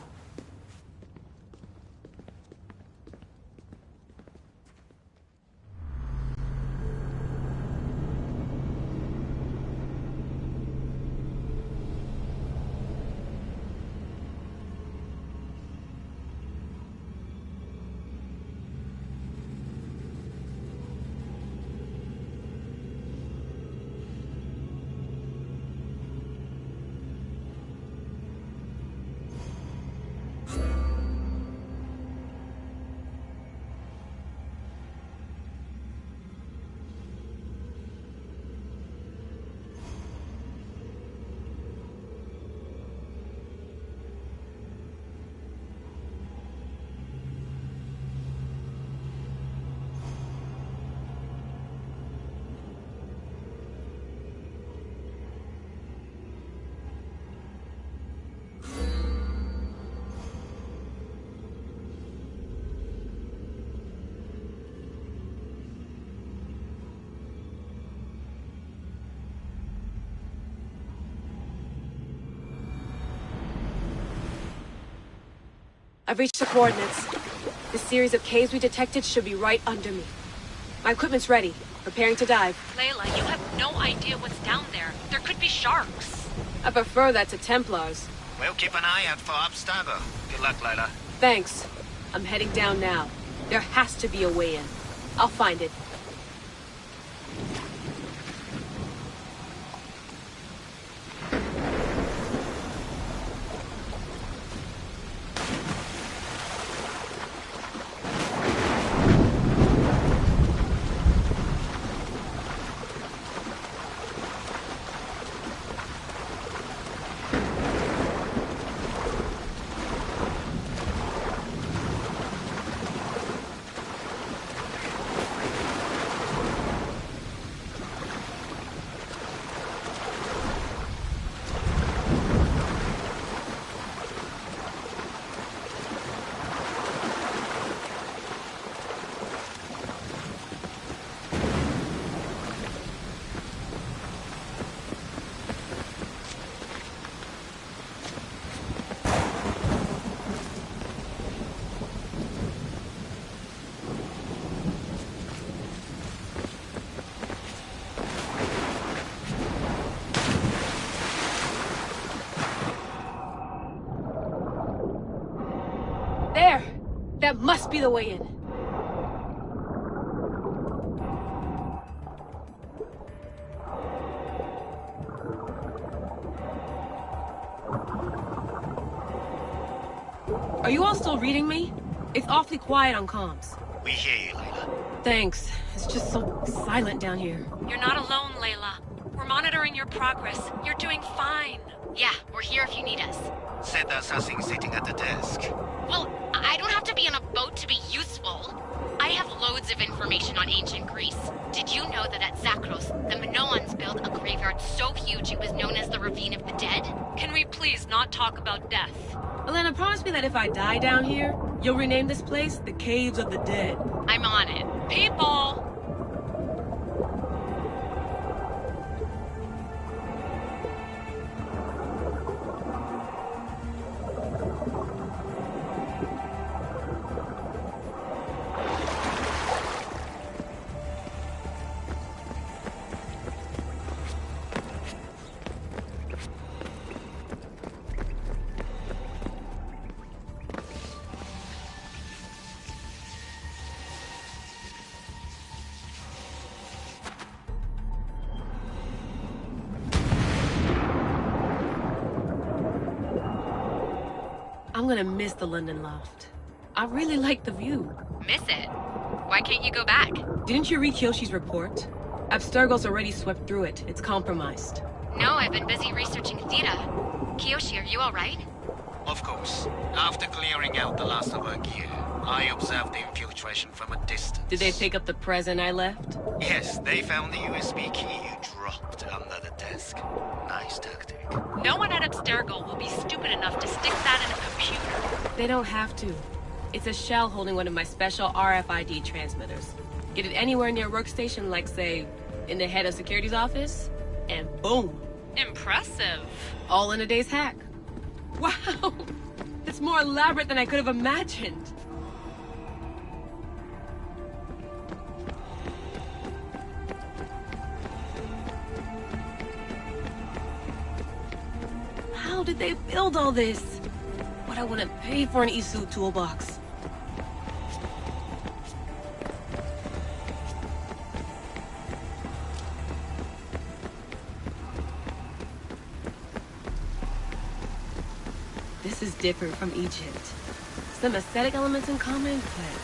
I've reached the coordinates. The series of caves we detected should be right under me. My equipment's ready, preparing to dive. Layla, you have no idea what's down there. There could be sharks. I prefer that to Templars. We'll keep an eye out for Abstergo. Good luck, Layla. Thanks. I'm heading down now. There has to be a way in. I'll find it. There! That must be the way in. Are you all still reading me? It's awfully quiet on comms. We hear you, Layla. Thanks. It's just so silent down here. You're not alone, Layla. We're monitoring your progress. You're doing fine. Yeah, we're here if you need us. Said that's us sitting at the desk. Well, I don't have to be on a boat to be useful. I have loads of information on ancient Greece. Did you know that at Zakros, the Minoans built a graveyard so huge it was known as the Ravine of the Dead? Can we please not talk about death? Elena, promise me that if I die down here, you'll rename this place the Caves of the Dead. I'm on it. People! I'm gonna miss the London loft. I really like the view. Miss it? Why can't you go back? Didn't you read Kyoshi's report? Abstergo's already swept through it. It's compromised. No, I've been busy researching Theta. Kiyoshi, are you alright? Of course. After clearing out the last of our gear, I observed the infiltration from a distance. Did they pick up the present I left? Yes, they found the USB key you dropped under the desk. Nice tactic. No one at Abstergo will be stupid enough to stick that in a computer. They don't have to. It's a shell holding one of my special RFID transmitters. Get it anywhere near a workstation, like, say, in the head of security's office, and boom. Impressive. All in a day's hack. Wow! It's more elaborate than I could have imagined. How did they build all this? What I wouldn't pay for an Isu toolbox. This is different from Egypt. Some aesthetic elements in common, but...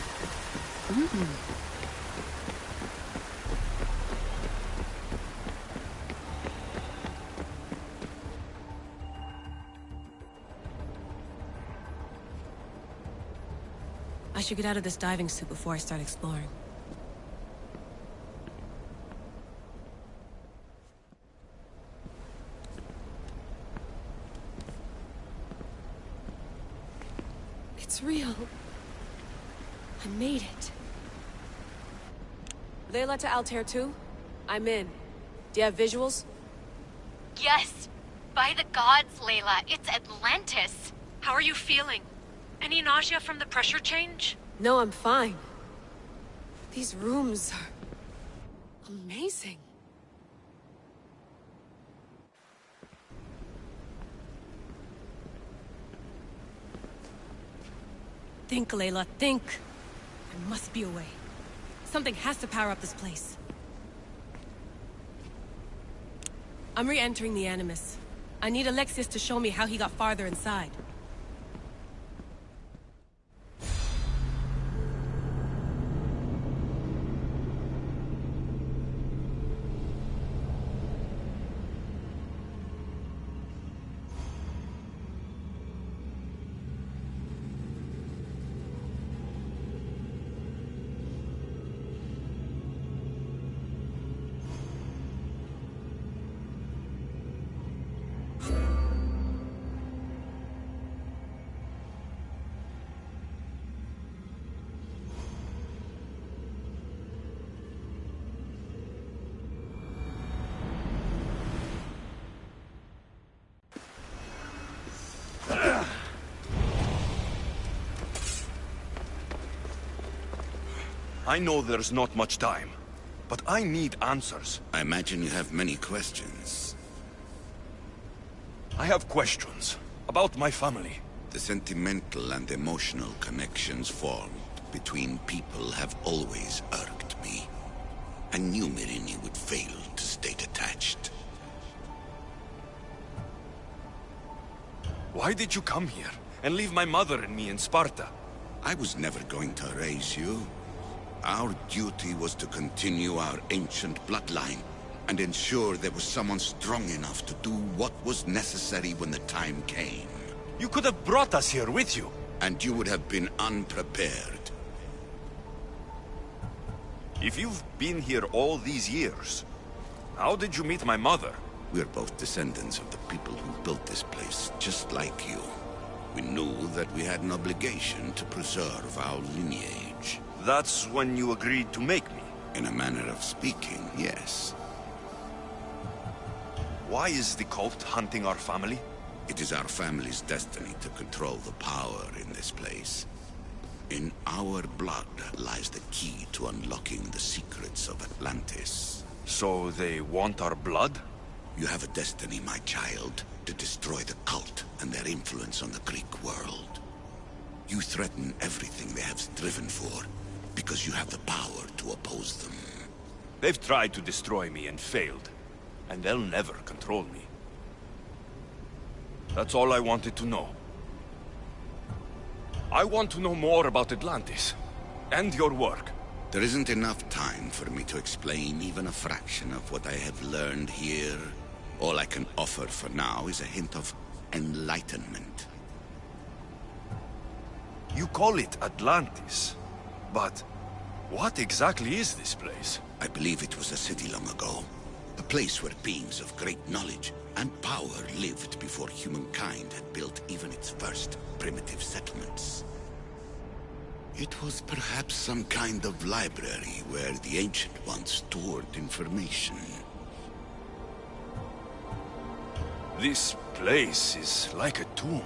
I should get out of this diving suit before I start exploring. It's real. I made it. Layla to Altair 2? I'm in. Do you have visuals? Yes! By the gods, Layla, it's Atlantis! How are you feeling? Any nausea from the pressure change? No, I'm fine. These rooms are... amazing. Think, Layla, think. There must be a way. Something has to power up this place. I'm re-entering the Animus. I need Alexius to show me how he got farther inside. I know there's not much time, but I need answers. I imagine you have many questions. I have questions about my family. The sentimental and emotional connections formed between people have always irked me. I knew Myrrine would fail to stay detached. Why did you come here and leave my mother and me in Sparta? I was never going to raise you. Our duty was to continue our ancient bloodline and ensure there was someone strong enough to do what was necessary when the time came. You could have brought us here with you. And you would have been unprepared. If you've been here all these years, how did you meet my mother? We're both descendants of the people who built this place, just like you. We knew that we had an obligation to preserve our lineage. That's when you agreed to make me? In a manner of speaking, yes. Why is the cult hunting our family? It is our family's destiny to control the power in this place. In our blood lies the key to unlocking the secrets of Atlantis. So they want our blood? You have a destiny, my child, to destroy the cult and their influence on the Greek world. You threaten everything they have striven for, because you have the power to oppose them. They've tried to destroy me and failed, and they'll never control me. That's all I wanted to know. I want to know more about Atlantis, and your work. There isn't enough time for me to explain even a fraction of what I have learned here. All I can offer for now is a hint of enlightenment. You call it Atlantis, but what exactly is this place? I believe it was a city long ago. A place where beings of great knowledge and power lived before humankind had built even its first primitive settlements. It was perhaps some kind of library where the Ancient Ones stored information. This place is like a tomb.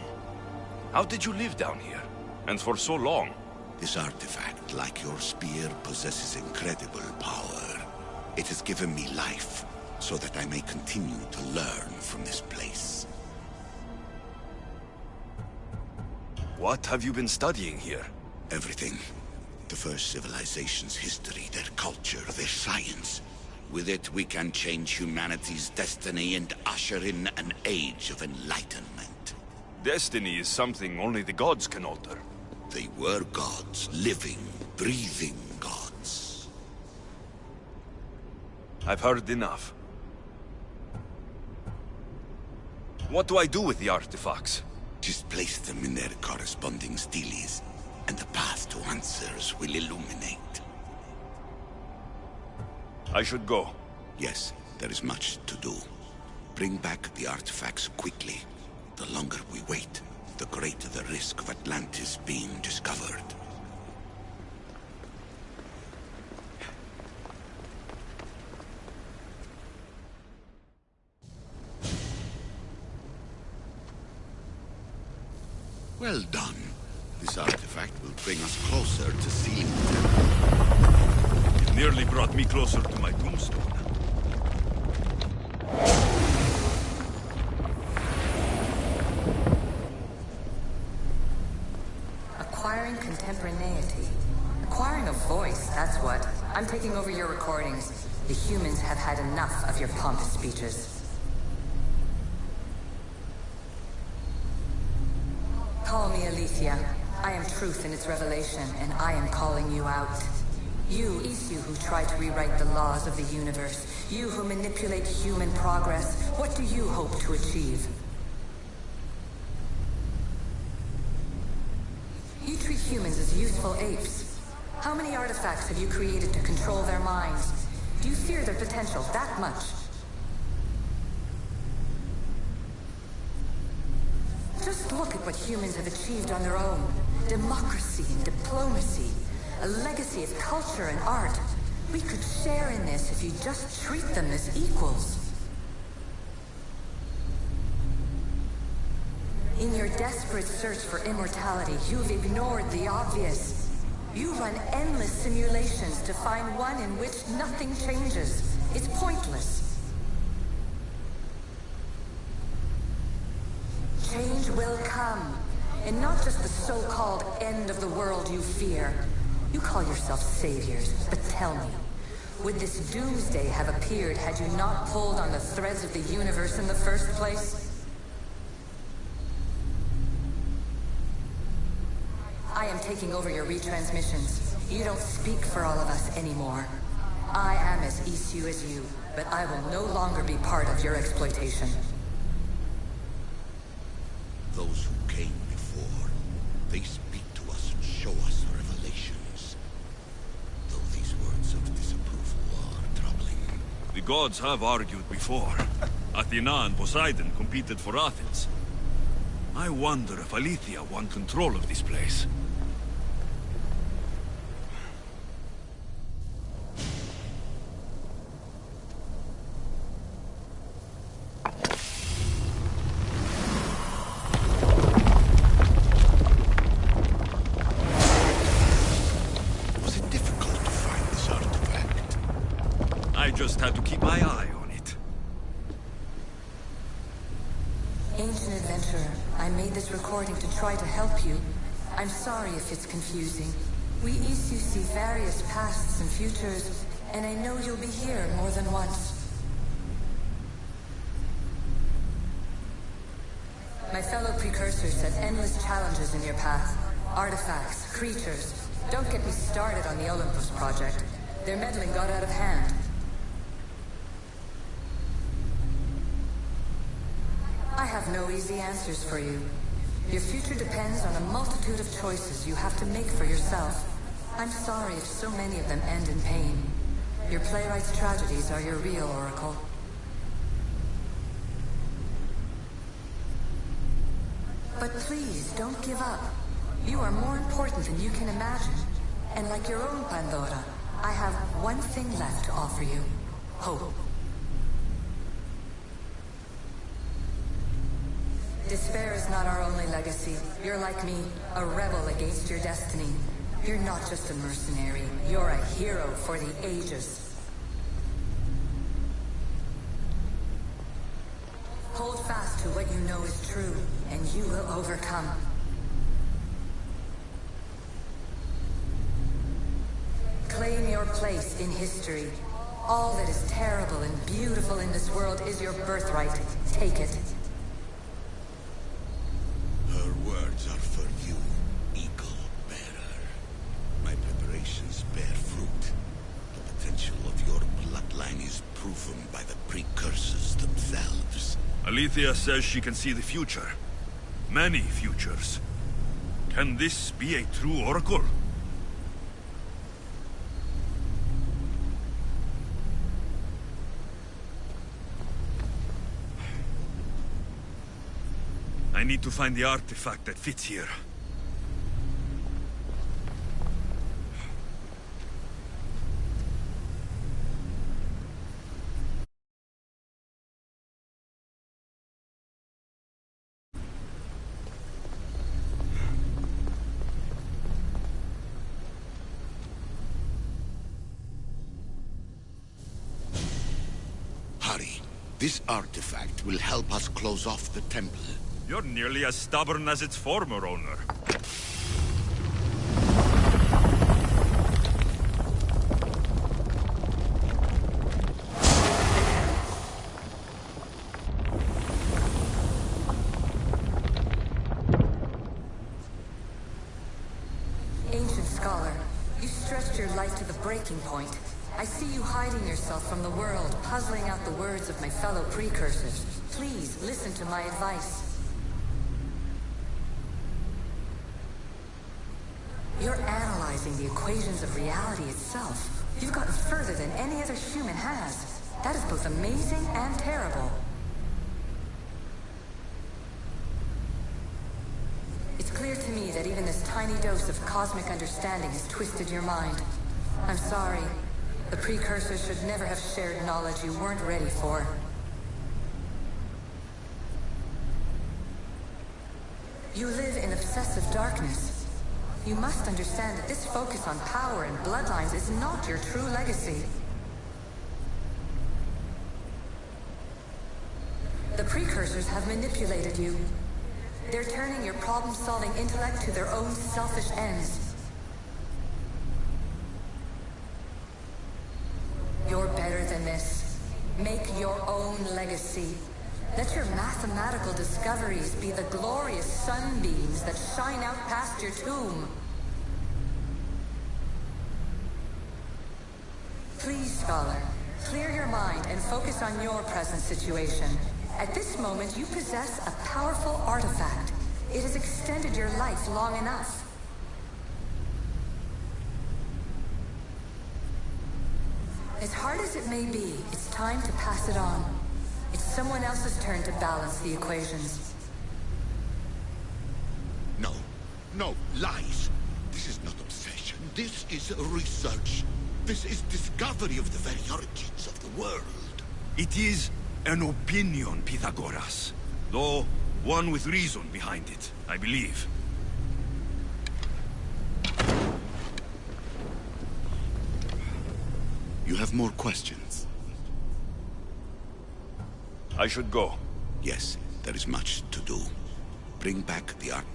How did you live down here? And for so long? This artifact, like your spear, possesses incredible power. It has given me life, so that I may continue to learn from this place. What have you been studying here? Everything. The first civilization's history, their culture, their science. With it, we can change humanity's destiny and usher in an age of enlightenment. Destiny is something only the gods can alter. They were gods, living, breathing gods. I've heard enough. What do I do with the artifacts? Just place them in their corresponding steles, and the path to answers will illuminate. I should go. Yes, there is much to do. Bring back the artifacts quickly. The longer we wait, the greater the risk of Atlantis being discovered. Well done. This artifact will bring us closer to sealing the temple. It nearly brought me closer to my tombstone. Acquiring contemporaneity. Acquiring a a voice, that's what. I'm taking over your recordings. The humans have had enough of your pompous speeches. Call me Aletheia. I am truth in its revelation, and I am calling you out. You, Isu, who try to rewrite the laws of the universe. You who manipulate human progress. What do you hope to achieve? You treat humans as useful apes. How many artifacts have you created to control their minds? Do you fear their potential that much? Just look at what humans have achieved on their own. Democracy and diplomacy. A legacy of culture and art. We could share in this if you just treat them as equals. In your desperate search for immortality, you've ignored the obvious. You run endless simulations to find one in which nothing changes. It's pointless. Change will come, and not just the so-called end of the world you fear. You call yourselves saviors, but tell me, would this doomsday have appeared had you not pulled on the threads of the universe in the first place? I am taking over your retransmissions. You don't speak for all of us anymore. I am as Isu as you, but I will no longer be part of your exploitation. Those who came before, they speak to us and show us revelations. Though these words of disapproval are troubling. The gods have argued before. Athena and Poseidon competed for Athens. I wonder if Aletheia won control of this place. Had to keep my eye on it. Ancient adventurer, I made this recording to try to help you. I'm sorry if it's confusing. We Isu see various pasts and futures, and I know you'll be here more than once. My fellow precursors set endless challenges in your path. Artifacts, creatures. Don't get me started on the Olympus project. Their meddling got out of hand. I have no easy answers for you. Your future depends on a multitude of choices you have to make for yourself. I'm sorry if so many of them end in pain. Your playwright's tragedies are your real oracle. But please, don't give up. You are more important than you can imagine. And like your own Pandora, I have one thing left to offer you. Hope. Despair is not our only legacy. You're like me, a rebel against your destiny. You're not just a mercenary, you're a hero for the ages. Hold fast to what you know is true, and you will overcome. Claim your place in history. All that is terrible and beautiful in this world is your birthright. Take it. Her words are for you, Eagle Bearer. My preparations bear fruit. The potential of your bloodline is proven by the precursors themselves. Aletheia says she can see the future. Many futures. Can this be a true oracle? I need to find the artifact that fits here. Hurry. This artifact will help us close off the temple. You're nearly as stubborn as its former owner. stretched your life to the breaking point. I see you hiding yourself from the world, puzzling out the words of my fellow precursors. Please, listen to my advice. You're analyzing the equations of reality itself. You've gotten further than any other human has. That is both amazing and terrible. It's clear to me that even this tiny dose of cosmic understanding has twisted your mind. I'm sorry. The precursors should never have shared knowledge you weren't ready for. You live in obsessive darkness. You must understand that this focus on power and bloodlines is not your true legacy. The precursors have manipulated you. They're turning your problem-solving intellect to their own selfish ends. You're better than this. Make your own legacy. Let your mathematical discoveries be the glorious sunbeams that shine out past your tomb. Please, Scholar, clear your mind and focus on your present situation. At this moment, you possess a powerful artifact. It has extended your life long enough. As hard as it may be, it's time to pass it on. It's someone else's turn to balance the equations. No. No, lies. This is not obsession. This is research. This is discovery of the very origins of the world. It is an opinion, Pythagoras. Though, one with reason behind it, I believe. You have more questions? I should go. Yes, there is much to do. Bring back the art.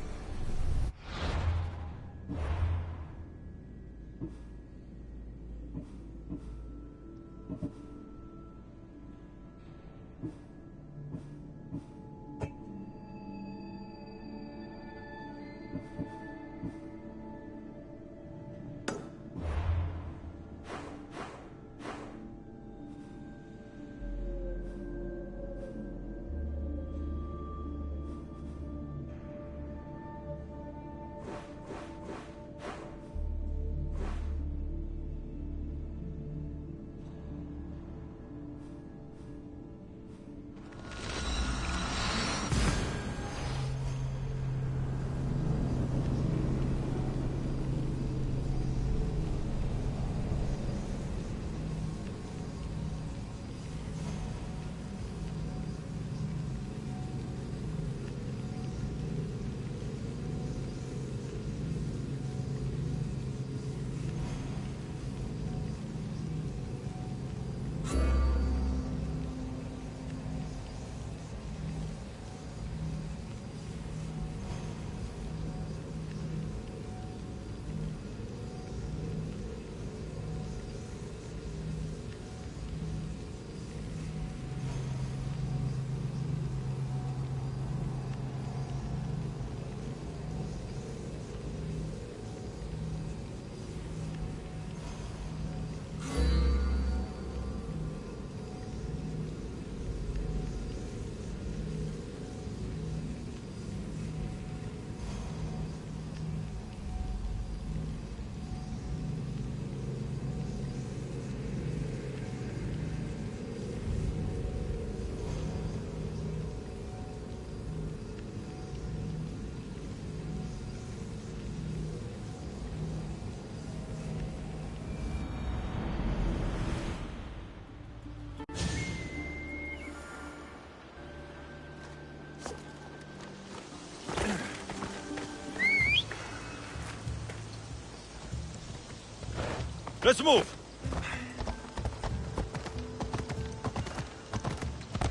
Let's move!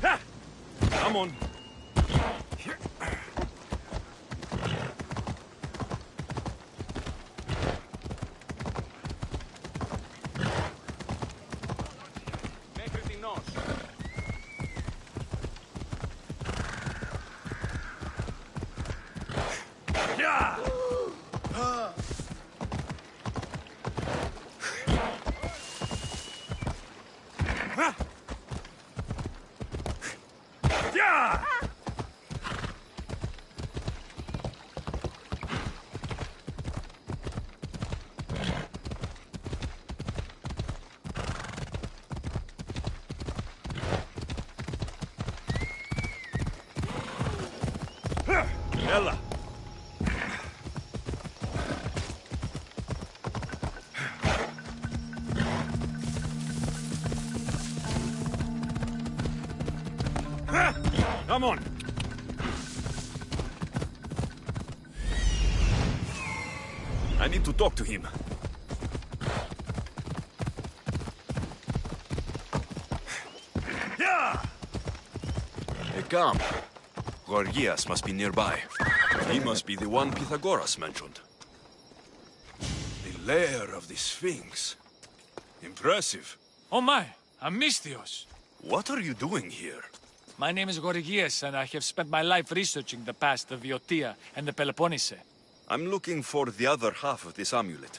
Ha! Come on. Come on. I need to talk to him. Yeah! Hey, come. Gorgias must be nearby. He must be the one Pythagoras mentioned. The lair of the Sphinx. Impressive. Oh my, Amistios. What are you doing here? My name is Gorgias, and I have spent my life researching the past of Viotia and the Peloponnese. I'm looking for the other half of this amulet.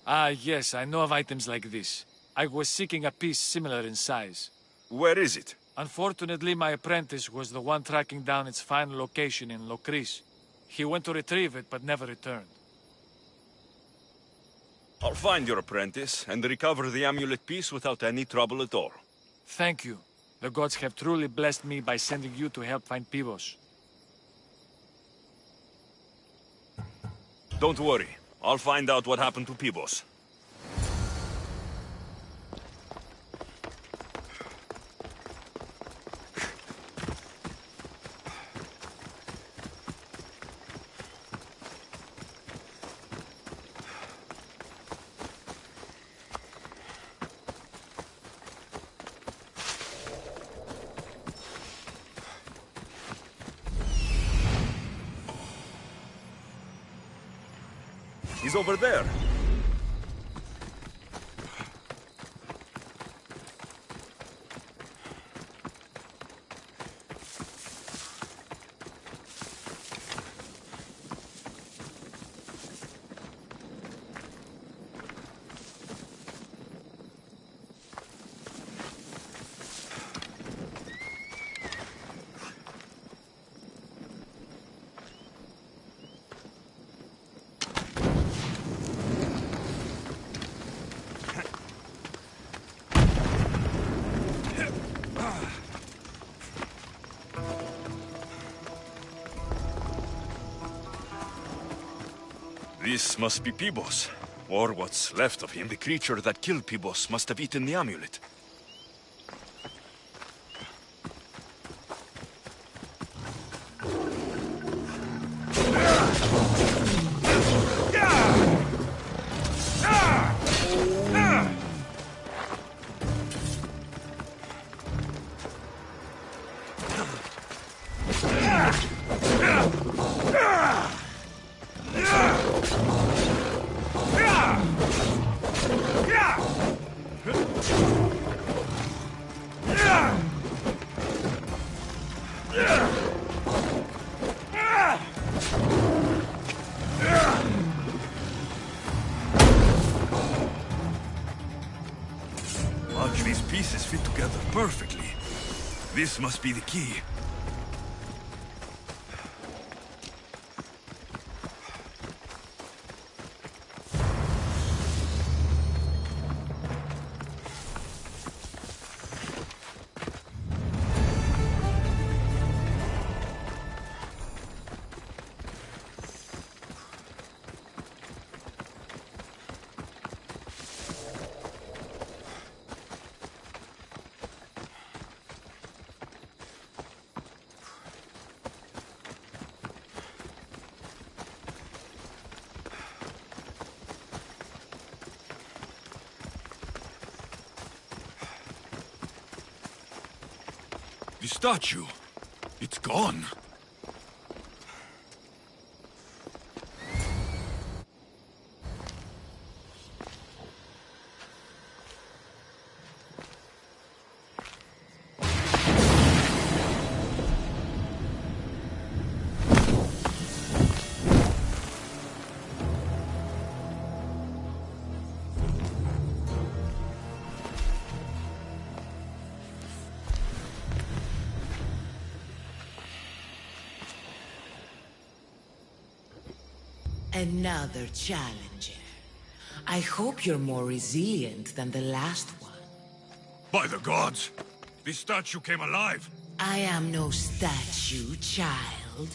Ah, yes, I know of items like this. I was seeking a piece similar in size. Where is it? Unfortunately, my apprentice was the one tracking down its final location in Locris. He went to retrieve it, but never returned. I'll find your apprentice and recover the amulet piece without any trouble at all. Thank you. The gods have truly blessed me by sending you to help find Pivos. Don't worry. I'll find out what happened to Pibos. He's over there. This must be Pibos, or what's left of him. The creature that killed Pibos must have eaten the amulet. Watch, these pieces fit together perfectly. This must be the key. The statue. It's gone. Another challenger. I hope you're more resilient than the last one. By the gods! This statue came alive! I am no statue, child.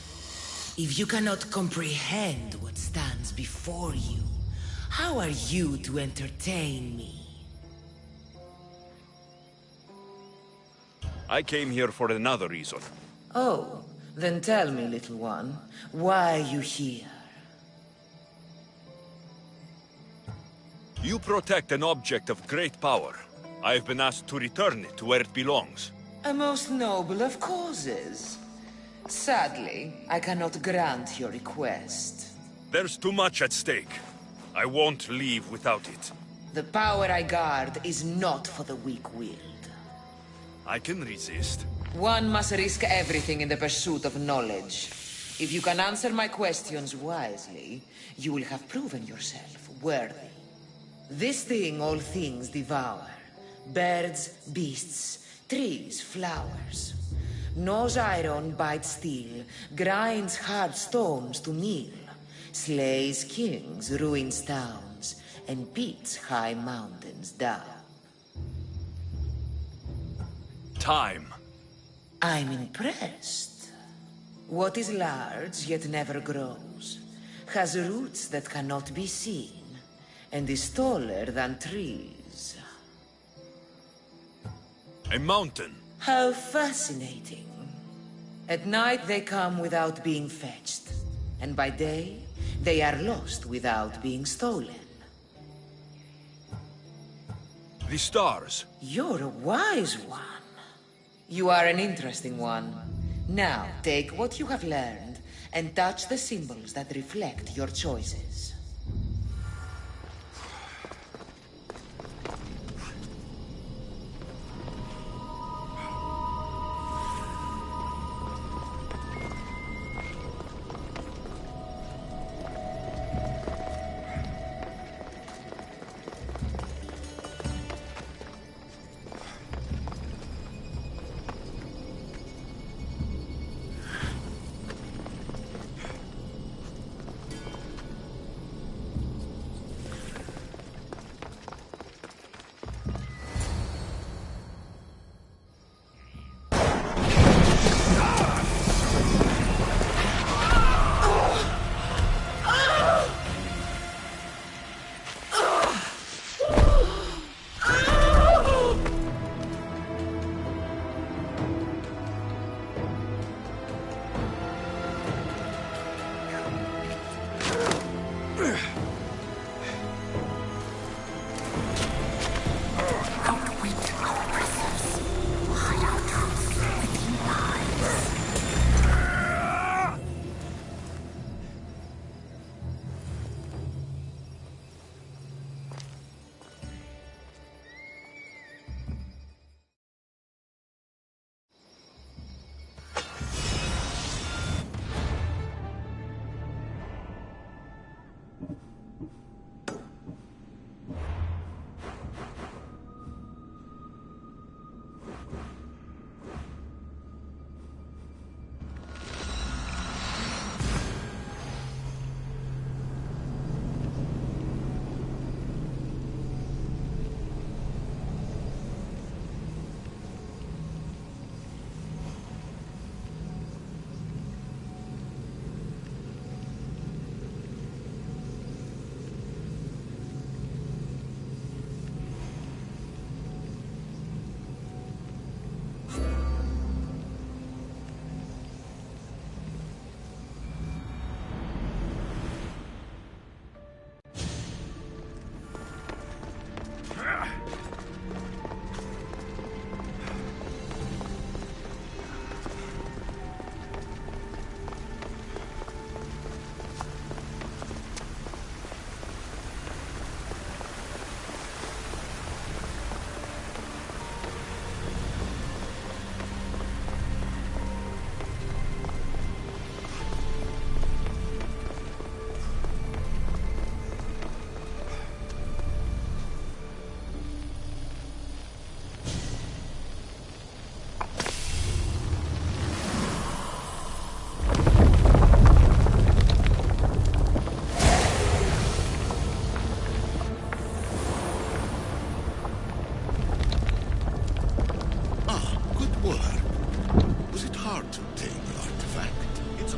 If you cannot comprehend what stands before you, how are you to entertain me? I came here for another reason. Oh, then tell me, little one, why are you here? You protect an object of great power. I've been asked to return it to where it belongs. A most noble of causes. Sadly, I cannot grant your request. There's too much at stake. I won't leave without it. The power I guard is not for the weak-willed. I can resist. One must risk everything in the pursuit of knowledge. If you can answer my questions wisely, you will have proven yourself worthy. This thing all things devour. Birds, beasts, trees, flowers. Gnaws iron, bites steel, grinds hard stones to meal, slays kings, ruins towns, and beats high mountains down. Time. I'm impressed. What is large yet never grows, has roots that cannot be seen, and is taller than trees. A mountain. How fascinating. At night they come without being fetched, and by day they are lost without being stolen. The stars. You're a wise one. You are an interesting one. Now, take what you have learned and touch the symbols that reflect your choices.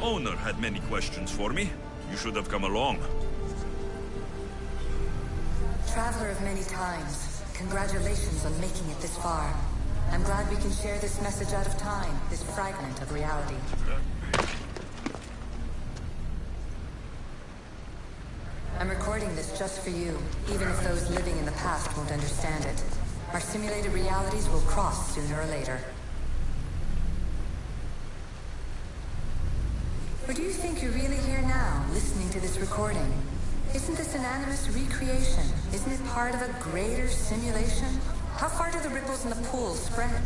Owner had many questions for me. You should have come along. Traveler of many times, congratulations on making it this far. I'm glad we can share this message out of time, this fragment of reality. I'm recording this just for you, even if those living in the past won't understand it. Our simulated realities will cross sooner or later. Or do you think you're really here now, listening to this recording? Isn't this an animus recreation? Isn't it part of a greater simulation? How far do the ripples in the pool spread?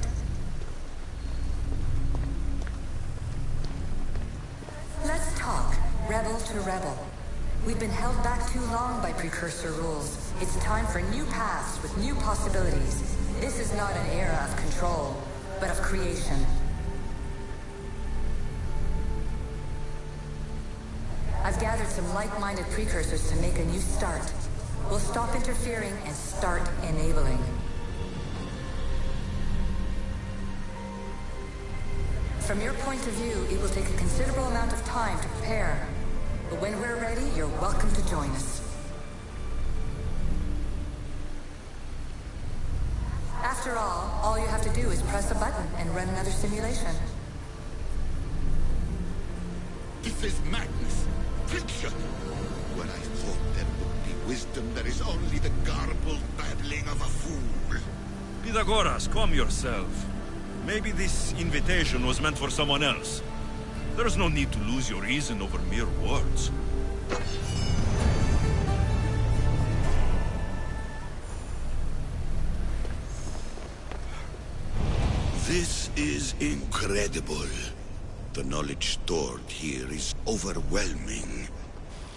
Let's talk, rebel to rebel. We've been held back too long by precursor rules. It's time for new paths with new possibilities. This is not an era of control, but of creation. I've gathered some like-minded precursors to make a new start. We'll stop interfering and start enabling. From your point of view, it will take a considerable amount of time to prepare. But when we're ready, you're welcome to join us. After all you have to do is press a button and run another simulation. This is madness. Fiction. When I thought there would be wisdom, there is only the garbled babbling of a fool. Pythagoras, calm yourself. Maybe this invitation was meant for someone else. There's no need to lose your reason over mere words. This is incredible. The knowledge stored here is overwhelming.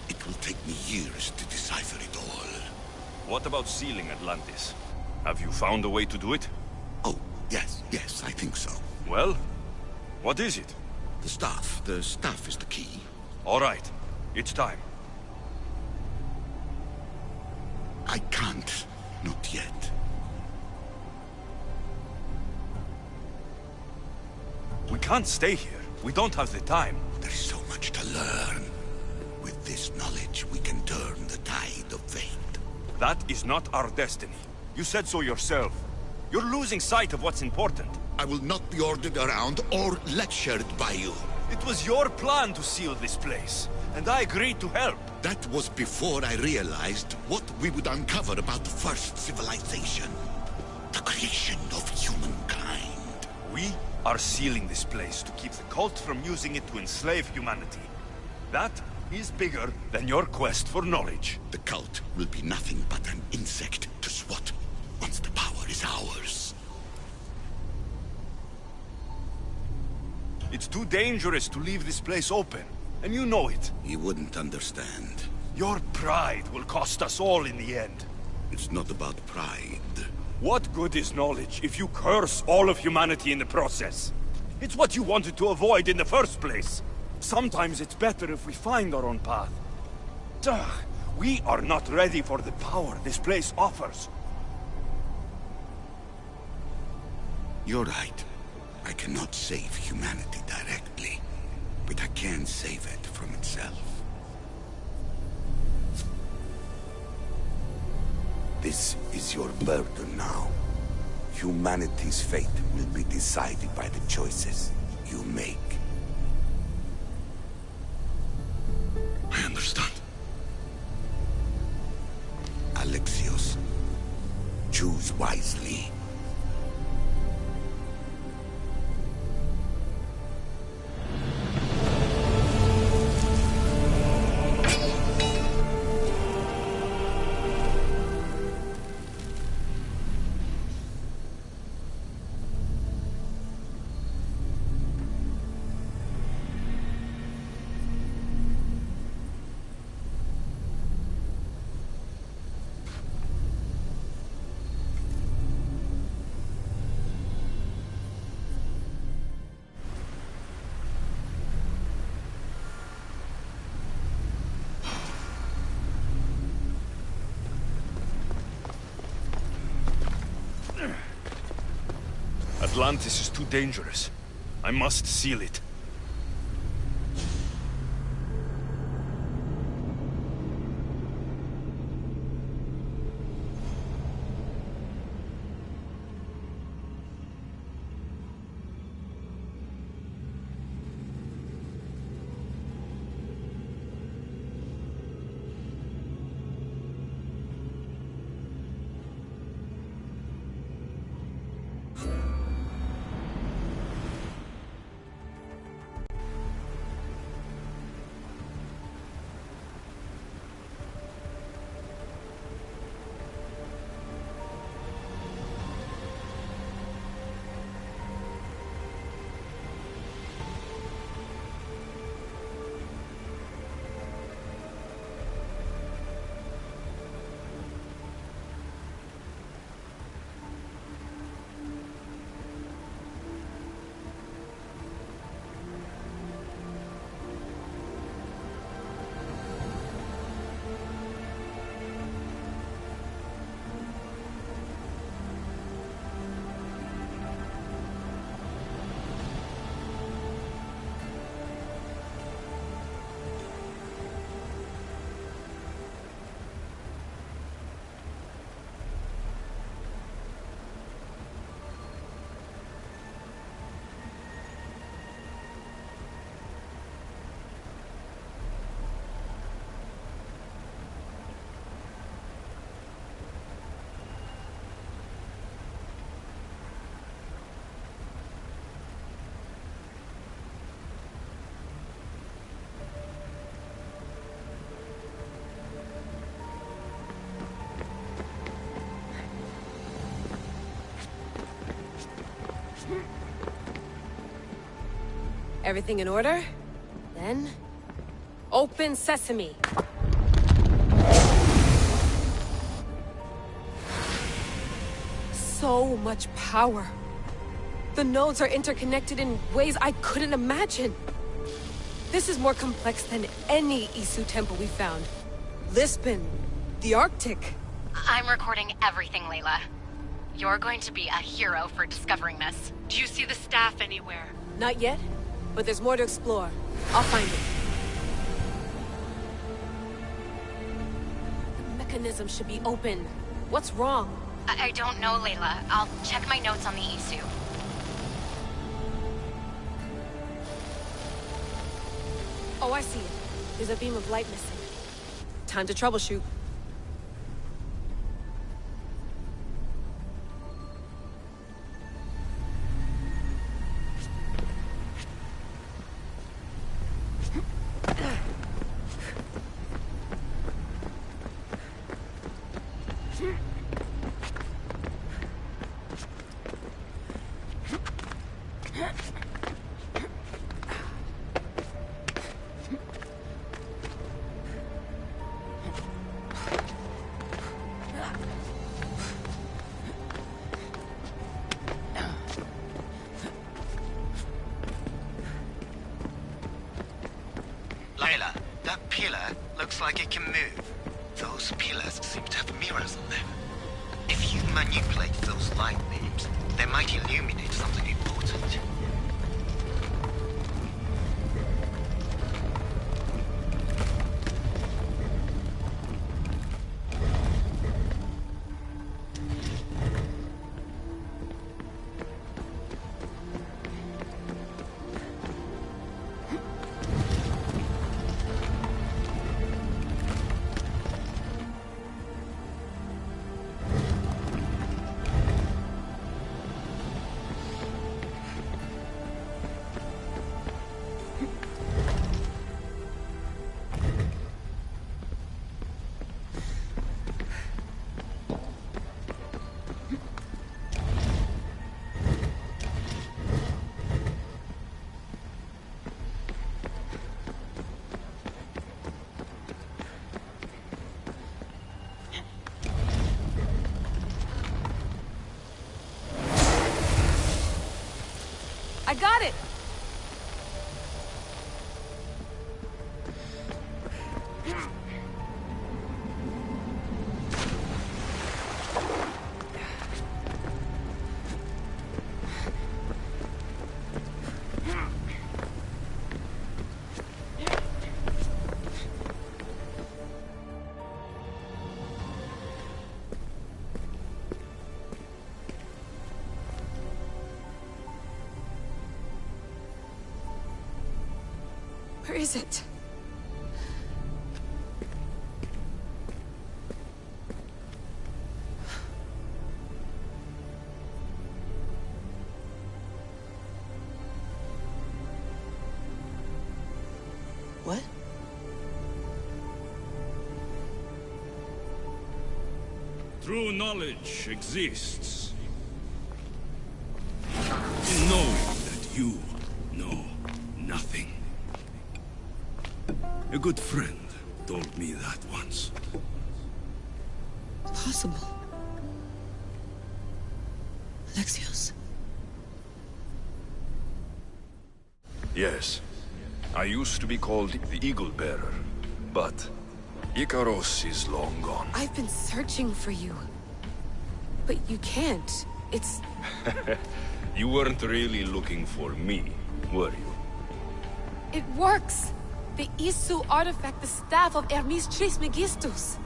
It will take me years to decipher it all. What about sealing Atlantis? Have you found a way to do it? Oh, yes, I think so. Well, what is it? The staff. The staff is the key. All right. It's time. I can't. Not yet. We can't stay here. We don't have the time. There's so much to learn. With this knowledge, we can turn the tide of fate. That is not our destiny. You said so yourself. You're losing sight of what's important. I will not be ordered around or lectured by you. It was your plan to seal this place, and I agreed to help. That was before I realized what we would uncover about the first civilization. The creation of humankind. We are sealing this place to keep the cult from using it to enslave humanity. That is bigger than your quest for knowledge. The cult will be nothing but an insect to swat once the power is ours. It's too dangerous to leave this place open, and you know it. He wouldn't understand. Your pride will cost us all in the end. It's not about pride. What good is knowledge if you curse all of humanity in the process? It's what you wanted to avoid in the first place. Sometimes it's better if we find our own path. Ugh, we are not ready for the power this place offers. You're right. I cannot save humanity directly, but I can save it from itself. This is your burden now. Humanity's fate will be decided by the choices you make. I understand. Alexios, choose wisely. Atlantis is too dangerous. I must seal it. Everything in order? Then... open sesame. So much power. The nodes are interconnected in ways I couldn't imagine. This is more complex than any Isu temple we found. Lisbon, the Arctic. I'm recording everything, Layla. You're going to be a hero for discovering this. Do you see the staff anywhere? Not yet, but there's more to explore. I'll find it. The mechanism should be open. What's wrong? I don't know, Layla. I'll check my notes on the Isu. Oh, I see it. There's a beam of light missing. Time to troubleshoot. Layla, that pillar looks like it can move. Those pillars seem to have mirrors on them. If you manipulate those light beams, they might illuminate something important. I got it! Where is it? What? True knowledge exists. In knowing that you know nothing. A good friend told me that once. Possible. Alexios. Yes. I used to be called the Eagle Bearer, but Icaros is long gone. I've been searching for you. But you can't. It's... You weren't really looking for me, were you? It works! The Isu artifact, the staff of Hermes Trismegistus.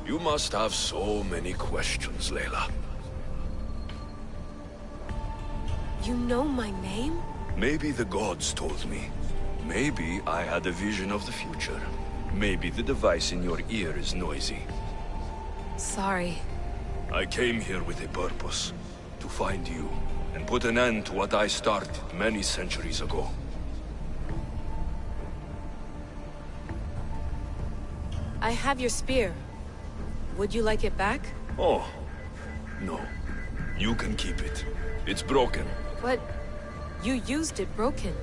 You must have so many questions, Layla. You know my name? Maybe the gods told me. Maybe I had a vision of the future. Maybe the device in your ear is noisy. Sorry. I came here with a purpose. To find you, and put an end to what I started many centuries ago. I have your spear. Would you like it back? Oh, no. You can keep it. It's broken. But you used it broken.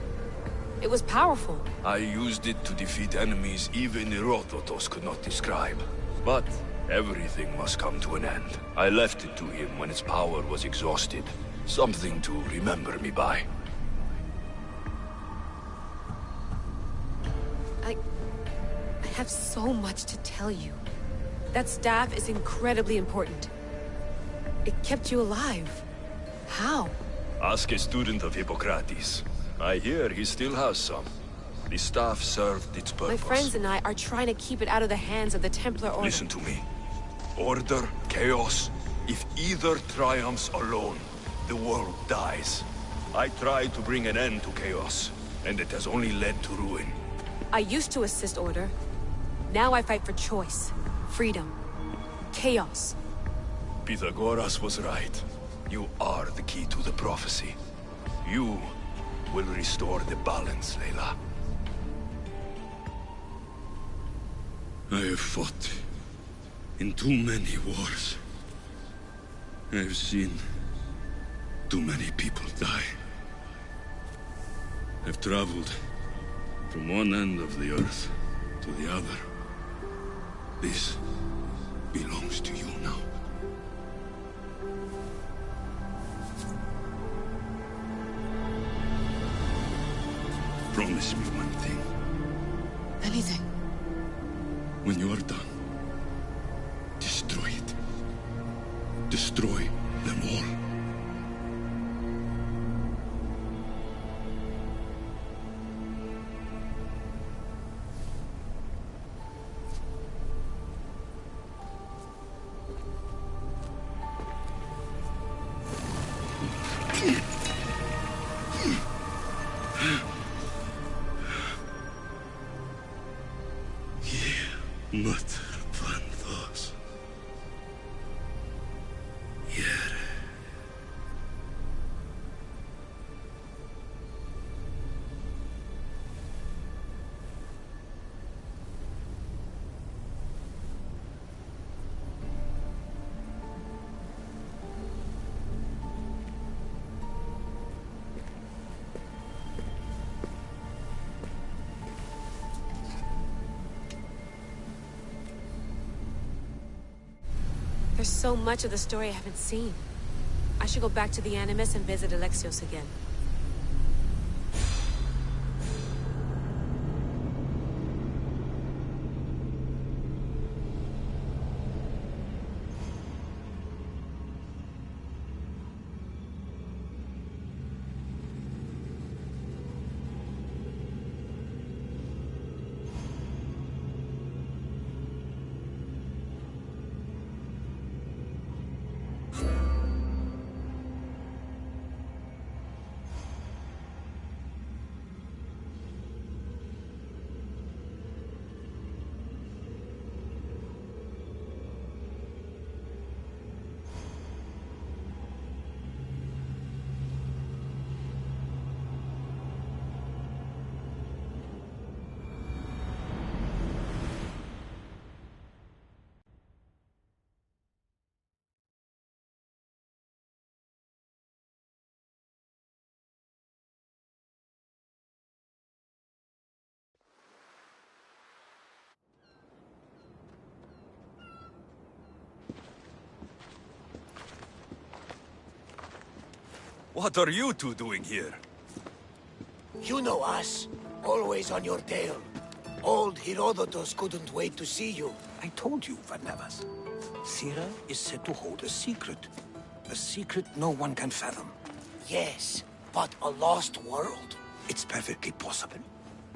It was powerful. I used it to defeat enemies even Herodotus could not describe. But everything must come to an end. I left it to him when its power was exhausted. Something to remember me by. I have so much to tell you. That staff is incredibly important. It kept you alive. How? Ask a student of Hippocrates. I hear he still has some. The staff served its purpose. My friends and I are trying to keep it out of the hands of the Templar Order. Listen to me. Order, chaos. If either triumphs alone, the world dies. I tried to bring an end to chaos, and it has only led to ruin. I used to assist Order. Now I fight for choice, freedom, chaos. Pythagoras was right. You are the key to the prophecy. You will restore the balance, Layla. I have fought in too many wars. I have seen too many people die. I've traveled from one end of the earth to the other. This belongs to you now. Promise me one thing. Anything. When you are done, destroy it. Destroy them all. There's so much of the story I haven't seen. I should go back to the Animus and visit Alexios again. What are you two doing here? You know us. Always on your tail. Old Herodotus couldn't wait to see you. I told you, Varnavas. Sira is said to hold a secret. A secret no one can fathom. Yes, but a lost world? It's perfectly possible.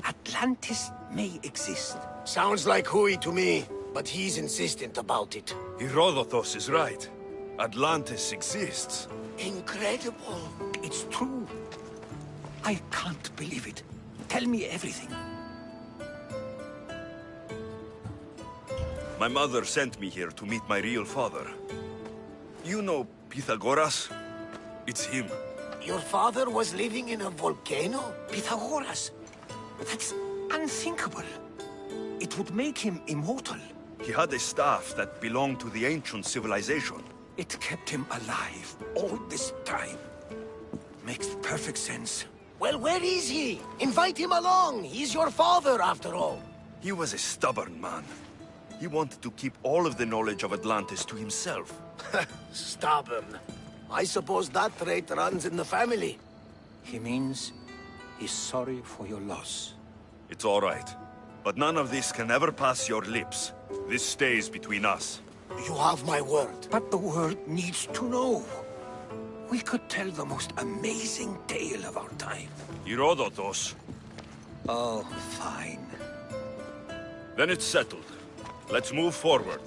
Atlantis may exist. Sounds like Hui to me, but he's insistent about it. Herodotus is right. Atlantis exists. Incredible. It's true. I can't believe it. Tell me everything. My mother sent me here to meet my real father. You know Pythagoras? It's him. Your father was living in a volcano? Pythagoras? That's unthinkable. It would make him immortal. He had a staff that belonged to the ancient civilization. It kept him alive all this time. Makes perfect sense. Well, where is he? Invite him along. He's your father, after all. He was a stubborn man. He wanted to keep all of the knowledge of Atlantis to himself. Stubborn. I suppose that trait runs in the family. He means he's sorry for your loss. It's all right. But none of this can ever pass your lips. This stays between us. You have my word. But the world needs to know. We could tell the most amazing tale of our time. Herodotus. Oh, fine. Then it's settled. Let's move forward.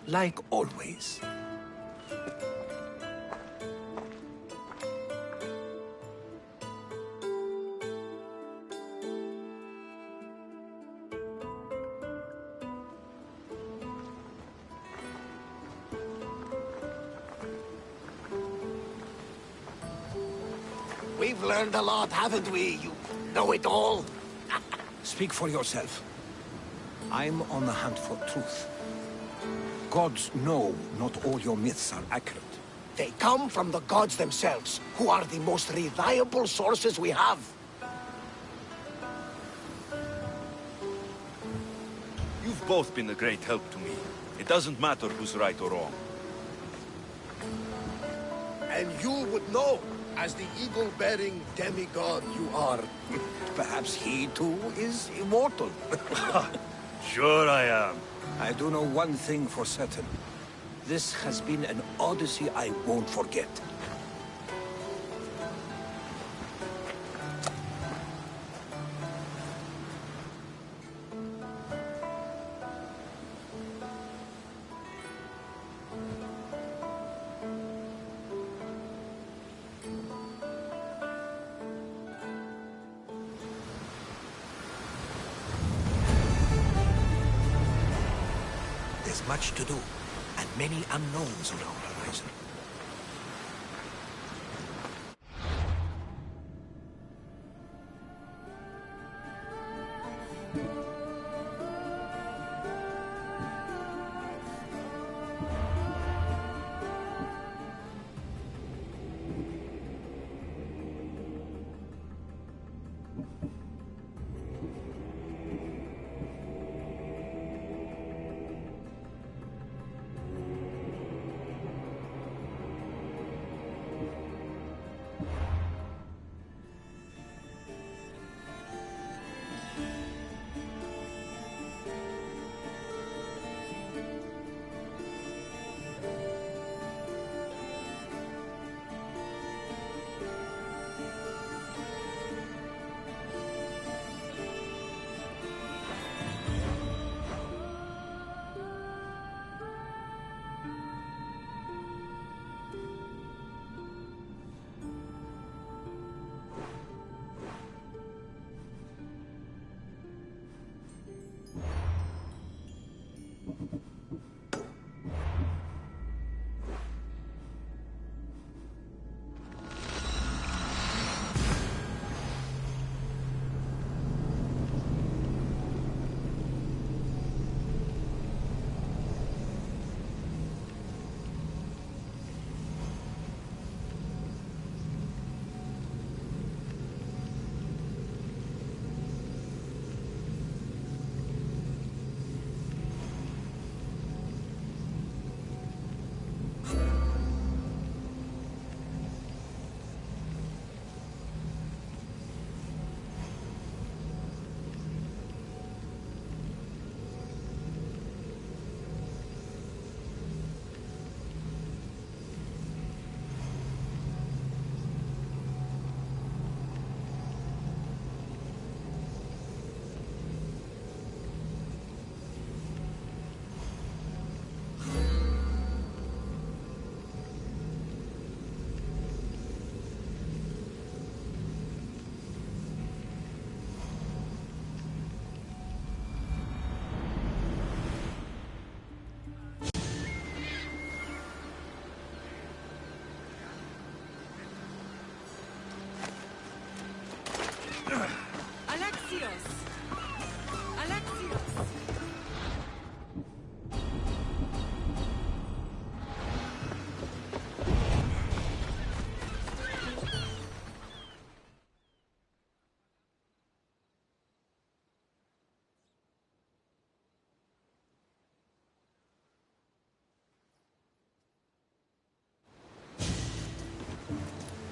Like always. We've learned a lot, haven't we? You know it all. Speak for yourself. I'm on the hunt for truth. Gods know not all your myths are accurate. They come from the gods themselves, who are the most reliable sources we have. You've both been a great help to me. It doesn't matter who's right or wrong. And you would know, as the eagle-bearing demigod you are. Perhaps he too is immortal. Sure I am. I do know one thing for certain. This has been an odyssey I won't forget. There's much to do, and many unknowns on our horizon.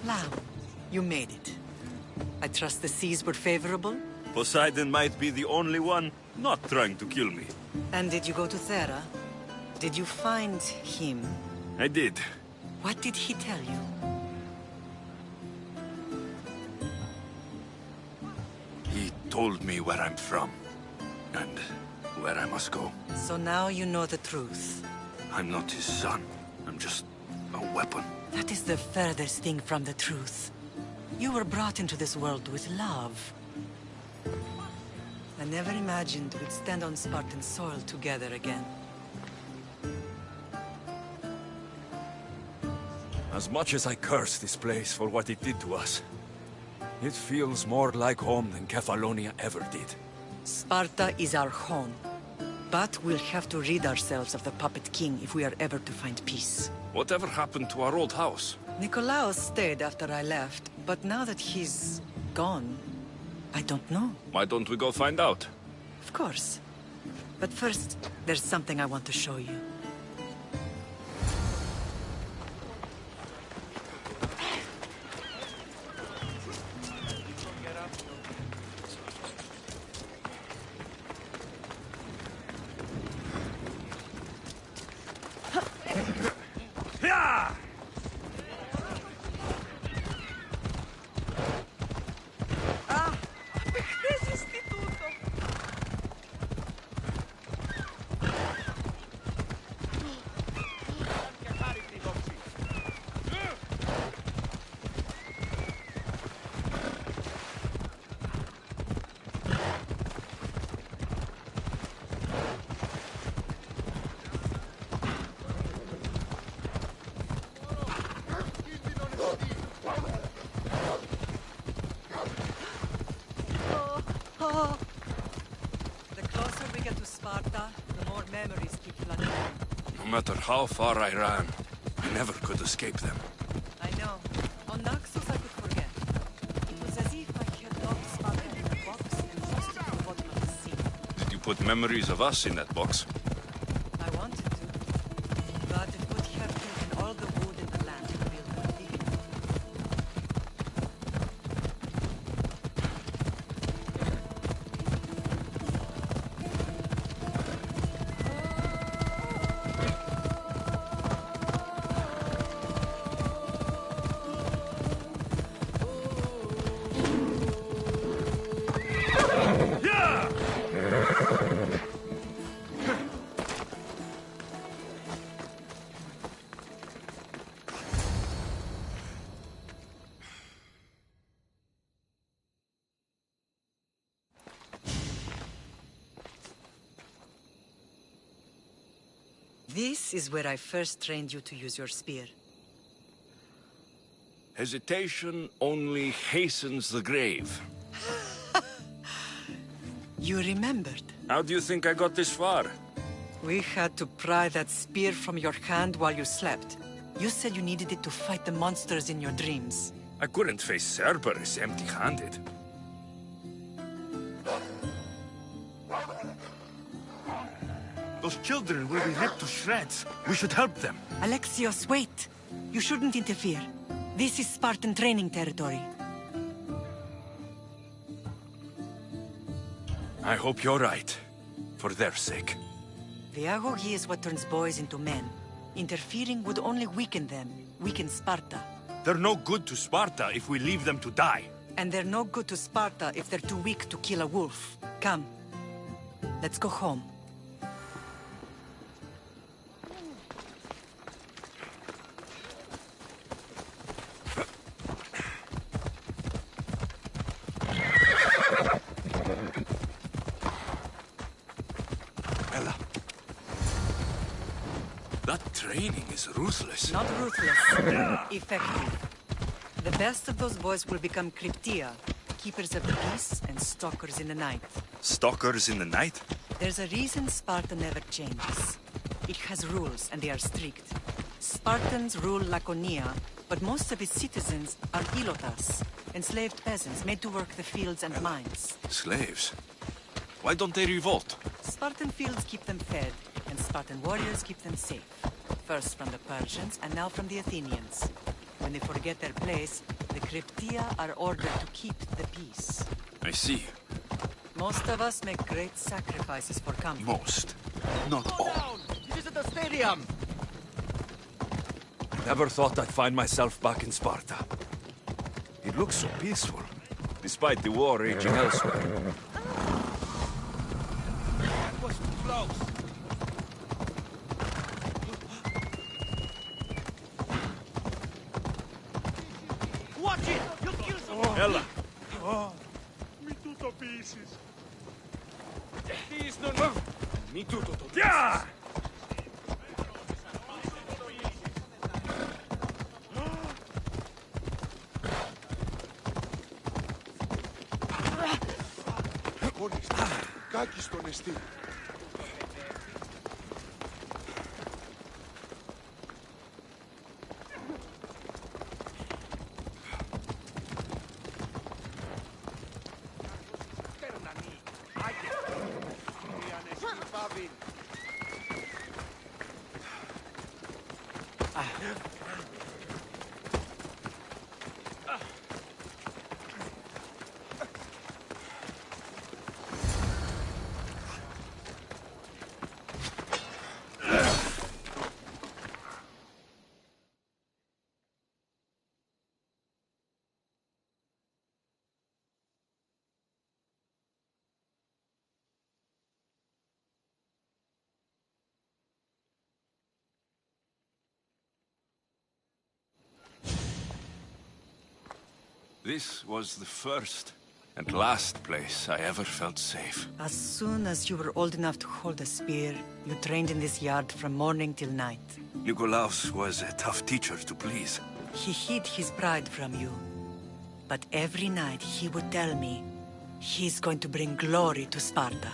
Lamb, you made it. I trust the seas were favorable? Poseidon might be the only one not trying to kill me. And did you go to Thera? Did you find him? I did. What did he tell you? He told me where I'm from, and where I must go. So now you know the truth. I'm not his son. I'm just a weapon. That is the furthest thing from the truth. You were brought into this world with love. I never imagined we'd stand on Spartan soil together again. As much as I curse this place for what it did to us, it feels more like home than Kefalonia ever did. Sparta is our home. But we'll have to rid ourselves of the Puppet King if we are ever to find peace. Whatever happened to our old house? Nikolaos stayed after I left, but now that he's gone, I don't know. Why don't we go find out? Of course. But first, there's something I want to show you. No matter how far I ran, I never could escape them. I know. On Naxos I could forget. It was as if I had locked Sparta in a box and lost it at the bottom of the sea. Did you put memories of us in that box? I wanted to, but it would have taken all the wood in the land to build a big enough. This is where I first trained you to use your spear. Hesitation only hastens the grave. You remembered. How do you think I got this far? We had to pry that spear from your hand while you slept. You said you needed it to fight the monsters in your dreams. I couldn't face Cerberus empty-handed. Those children will be ripped to shreds. We should help them. Alexios, wait! You shouldn't interfere. This is Spartan training territory. I hope you're right. For their sake. The agogi is what turns boys into men. Interfering would only weaken them. Weaken Sparta. They're no good to Sparta if we leave them to die. And they're no good to Sparta if they're too weak to kill a wolf. Come. Let's go home. That training is ruthless. Not ruthless. Effective. The best of those boys will become Cryptia, keepers of the peace and stalkers in the night. Stalkers in the night? There's a reason Sparta never changes. It has rules, and they are strict. Spartans rule Laconia, but most of its citizens are ilotas, enslaved peasants made to work the fields and mines. Slaves? Why don't they revolt? Spartan fields keep them fed, and Spartan warriors keep them safe. First from the Persians, and now from the Athenians. When they forget their place, The Cryptia are ordered to keep the peace. I see. Most of us make great sacrifices for comfort. Most. Not all. This is at the stadium! Never thought I'd find myself back in Sparta. It looks so peaceful, despite the war raging elsewhere. That was too close. Watch it! You'll kill someone! Ella! Oh, mi tutto pieces. Please, no. Me too, Toto. Yeah! Κάκι στον εστί. This was the first and last place I ever felt safe. As soon as you were old enough to hold a spear, you trained in this yard from morning till night. Nikolaos was a tough teacher to please. He hid his pride from you. But every night he would tell me, he's going to bring glory to Sparta.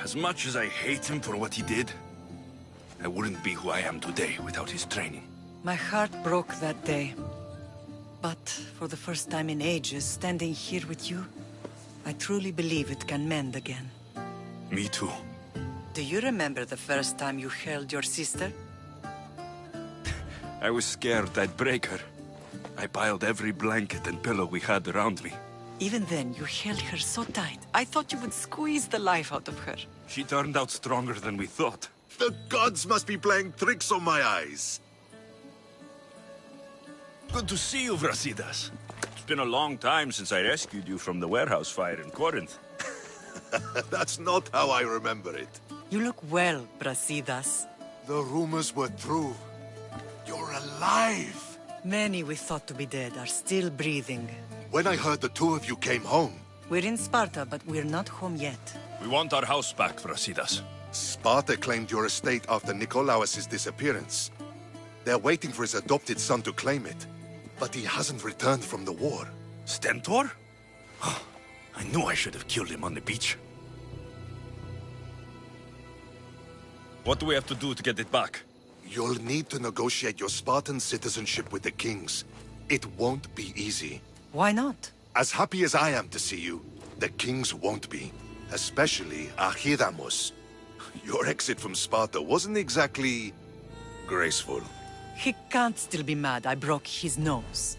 As much as I hate him for what he did, I wouldn't be who I am today without his training. My heart broke that day. But for the first time in ages, standing here with you, I truly believe it can mend again. Me too. Do you remember the first time you held your sister? I was scared I'd break her. I piled every blanket and pillow we had around me. Even then, you held her so tight. I thought you would squeeze the life out of her. She turned out stronger than we thought. The gods must be playing tricks on my eyes. Good to see you, Brasidas. It's been a long time since I rescued you from the warehouse fire in Corinth. That's not how I remember it. You look well, Brasidas. The rumors were true. You're alive! Many we thought to be dead are still breathing. When I heard the two of you came home... We're in Sparta, but we're not home yet. We want our house back, Brasidas. Sparta claimed your estate after Nikolaos' disappearance. They're waiting for his adopted son to claim it. But he hasn't returned from the war. Stentor? I knew I should have killed him on the beach. What do we have to do to get it back? You'll need to negotiate your Spartan citizenship with the kings. It won't be easy. Why not? As happy as I am to see you, the kings won't be. Especially Archidamos. Your exit from Sparta wasn't exactly... graceful. He can't still be mad I broke his nose.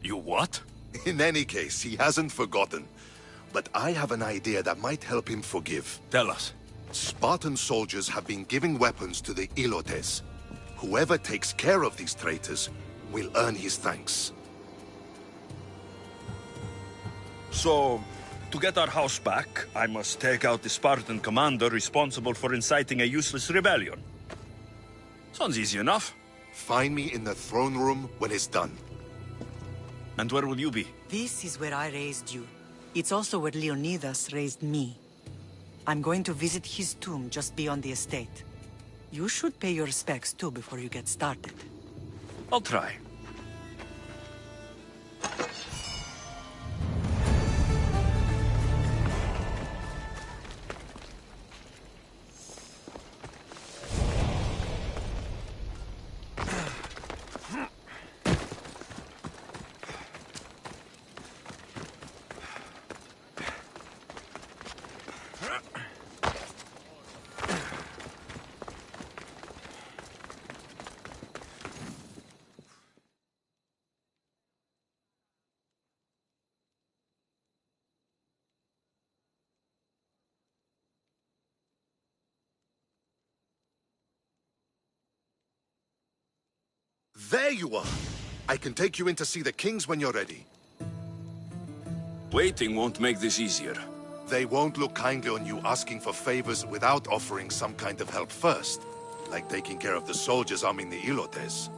You what? In any case, he hasn't forgotten. But I have an idea that might help him forgive. Tell us. Spartan soldiers have been giving weapons to the Ilotes. Whoever takes care of these traitors will earn his thanks. So, to get our house back, I must take out the Spartan commander responsible for inciting a useless rebellion. Sounds easy enough. Find me in the throne room when it's done. And where will you be? This is where I raised you. It's also where Leonidas raised me. I'm going to visit his tomb just beyond the estate. You should pay your respects too before you get started. I'll try. There you are! I can take you in to see the kings when you're ready. Waiting won't make this easier. They won't look kindly on you asking for favors without offering some kind of help first. Like taking care of the soldiers arming the Ilotes.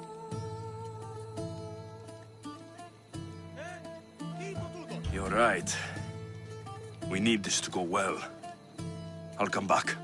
You're right. We need this to go well. I'll come back.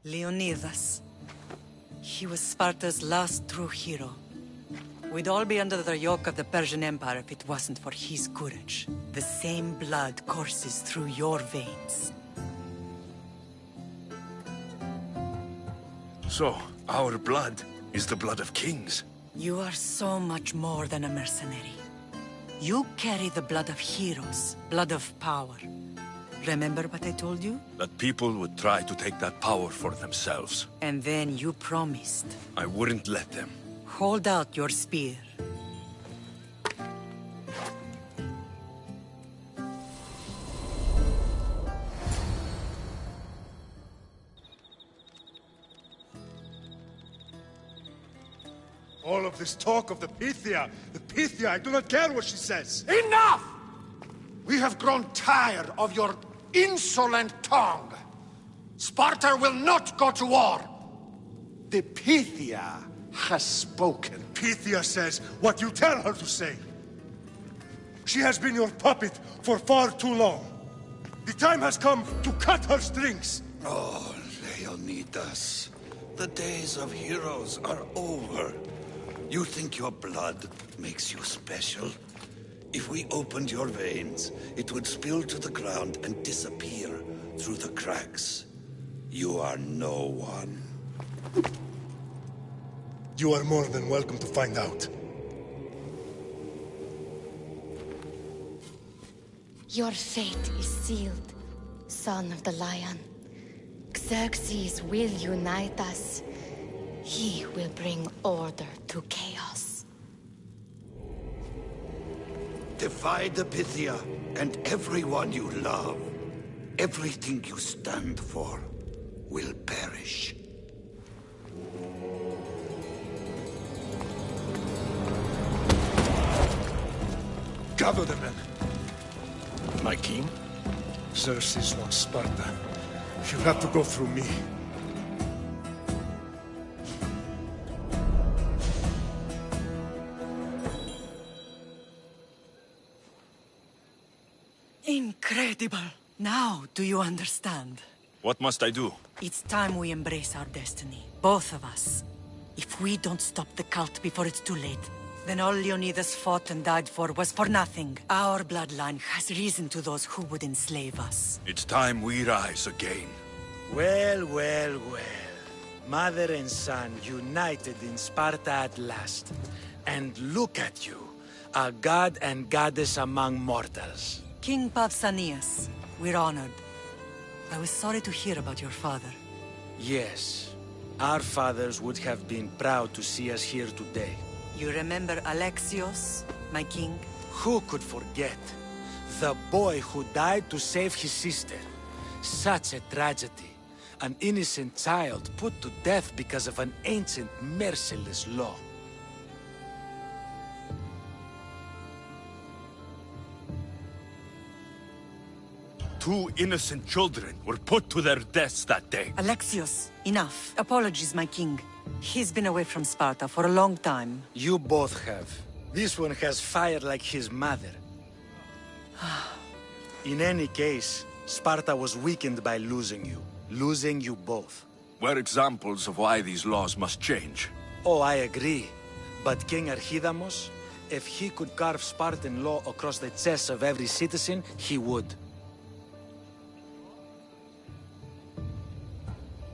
Leonidas. He was Sparta's last true hero. We'd all be under the yoke of the Persian Empire if it wasn't for his courage. The same blood courses through your veins. So, our blood is the blood of kings. You are so much more than a mercenary. You carry the blood of heroes, blood of power. Remember what I told you? That people would try to take that power for themselves. And then you promised. I wouldn't let them. Hold out your spear. All of this talk of the Pythia, I do not care what she says. Enough! We have grown tired of your insolent tongue. Sparta will not go to war. The Pythia has spoken. Pythia says what you tell her to say. She has been your puppet for far too long. The time has come to cut her strings. Oh, Leonidas. The days of heroes are over. You think your blood makes you special? If we opened your veins, it would spill to the ground and disappear through the cracks. You are no one. You are more than welcome to find out. Your fate is sealed, son of the lion. Xerxes will unite us. He will bring order to chaos. Defy the Pythia and everyone you love. Everything you stand for will perish. Gather the men. My king? Xerxes wants Sparta. You'll have to go through me. Incredible! Now, do you understand? What must I do? It's time we embrace our destiny. Both of us. If we don't stop the cult before it's too late, then all Leonidas fought and died for was for nothing. Our bloodline has risen to those who would enslave us. It's time we rise again. Well, well, well. Mother and son united in Sparta at last. And look at you, a god and goddess among mortals. King Pausanias, we're honored. I was sorry to hear about your father. Yes, our fathers would have been proud to see us here today. You remember Alexios, my king? Who could forget? The boy who died to save his sister. Such a tragedy. An innocent child put to death because of an ancient, merciless law. Two innocent children were put to their deaths that day. Alexios, enough. Apologies, my king. He's been away from Sparta for a long time. You both have. This one has fire like his mother. In any case, Sparta was weakened by losing you. Losing you both. We're examples of why these laws must change. Oh, I agree. But King Archidamos, if he could carve Spartan law across the chests of every citizen, he would.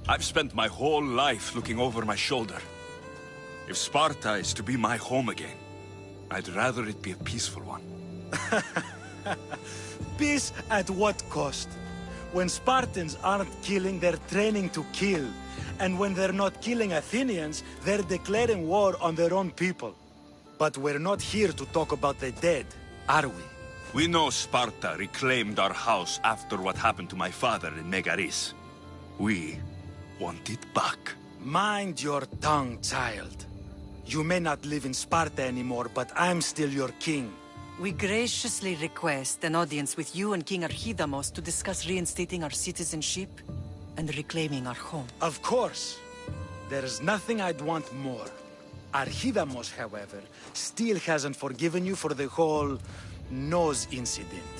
I've spent my whole life looking over my shoulder. If Sparta is to be my home again, I'd rather it be a peaceful one. Peace at what cost? When Spartans aren't killing, they're training to kill. And when they're not killing Athenians, they're declaring war on their own people. But we're not here to talk about the dead, are we? We know Sparta reclaimed our house after what happened to my father in Megaris. We want it back. Mind your tongue, child. You may not live in Sparta anymore, but I'm still your king. We graciously request an audience with you and King Archidamos to discuss reinstating our citizenship and reclaiming our home. Of course. There's nothing I'd want more. Archidamos, however, still hasn't forgiven you for the whole nose incident.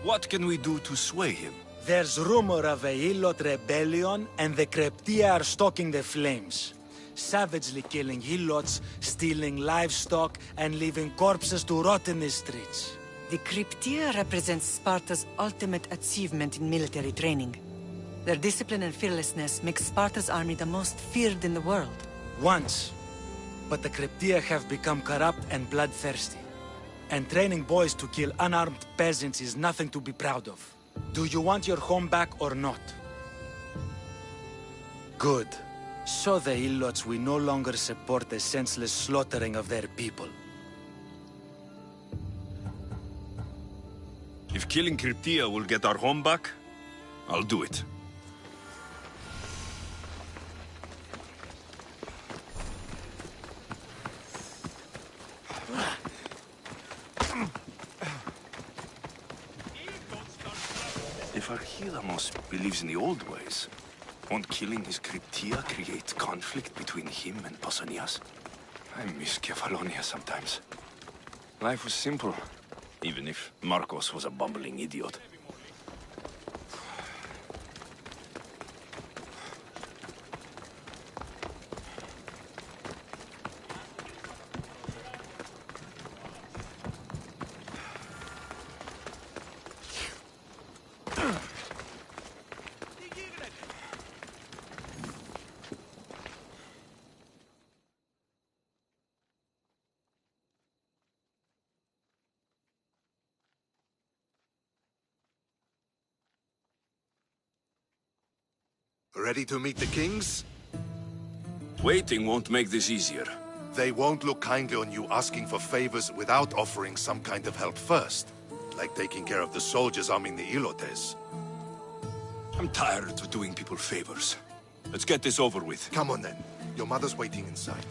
What can we do to sway him? There's rumor of a Hilot rebellion, and the Kryptia are stalking the flames. Savagely killing Hilots, stealing livestock, and leaving corpses to rot in the streets. The Kryptia represents Sparta's ultimate achievement in military training. Their discipline and fearlessness make Sparta's army the most feared in the world. Once. But the Kryptia have become corrupt and bloodthirsty. And training boys to kill unarmed peasants is nothing to be proud of. Do you want your home back or not? Good. So the Ilots will no longer support the senseless slaughtering of their people. If killing Kryptia will get our home back, I'll do it. If Archidamos believes in the old ways, won't killing his Kryptia create conflict between him and Pausanias? I miss Kefalonia sometimes. Life was simple, even if Marcos was a bumbling idiot. Ready to meet the kings? Waiting won't make this easier. They won't look kindly on you asking for favors without offering some kind of help first. Like taking care of the soldiers arming the Ilotes. I'm tired of doing people favors. Let's get this over with. Come on then. Your mother's waiting inside.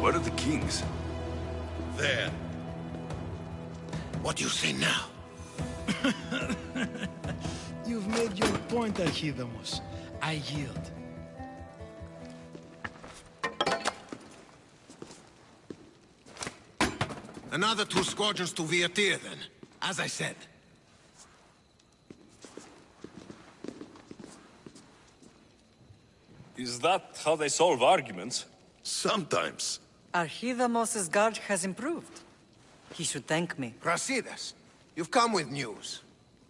Where are the kings? There. What do you say now? You've made your point, Archidamos. I yield. Another 2 squadrons to Viatir, then. As I said. Is that how they solve arguments? Sometimes. Archidamos' guard has improved. He should thank me. Brasidas, you've come with news.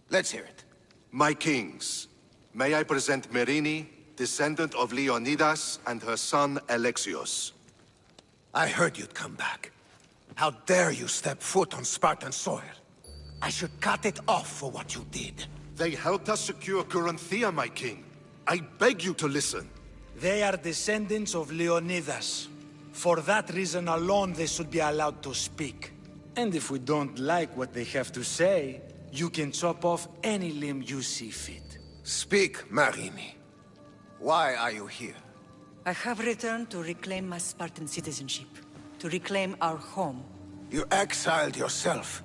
Let's hear it. My kings, may I present Merini, descendant of Leonidas, and her son Alexios. I heard you'd come back. How dare you step foot on Spartan soil? I should cut it off for what you did. They helped us secure Corinthia, my king. I beg you to listen. They are descendants of Leonidas. For that reason alone, they should be allowed to speak. And if we don't like what they have to say, you can chop off any limb you see fit. Speak, Marini. Why are you here? I have returned to reclaim my Spartan citizenship. To reclaim our home. You exiled yourself.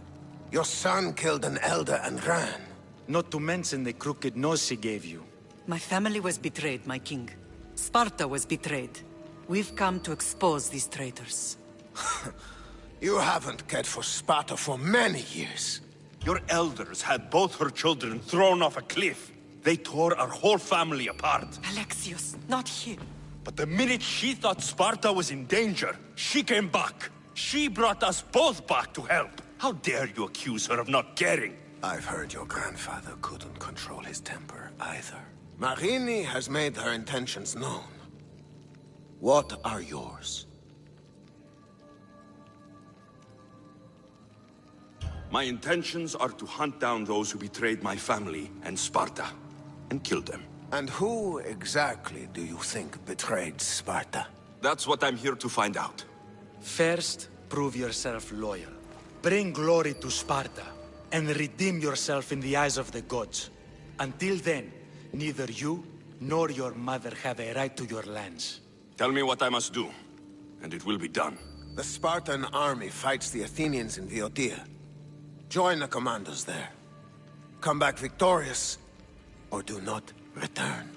Your son killed an elder and ran. Not to mention the crooked nose he gave you. My family was betrayed, my king. Sparta was betrayed. We've come to expose these traitors. You haven't cared for Sparta for many years. Your elders had both her children thrown off a cliff. They tore our whole family apart. Alexios, not him. But the minute she thought Sparta was in danger, she came back. She brought us both back to help. How dare you accuse her of not caring? I've heard your grandfather couldn't control his temper either. Marini has made her intentions known. What are yours? My intentions are to hunt down those who betrayed my family and Sparta, and kill them. And who exactly do you think betrayed Sparta? That's what I'm here to find out. First, prove yourself loyal. Bring glory to Sparta, and redeem yourself in the eyes of the gods. Until then, neither you nor your mother have a right to your lands. Tell me what I must do, and it will be done. The Spartan army fights the Athenians in Viotia. Join the commandos there. Come back victorious, or do not return.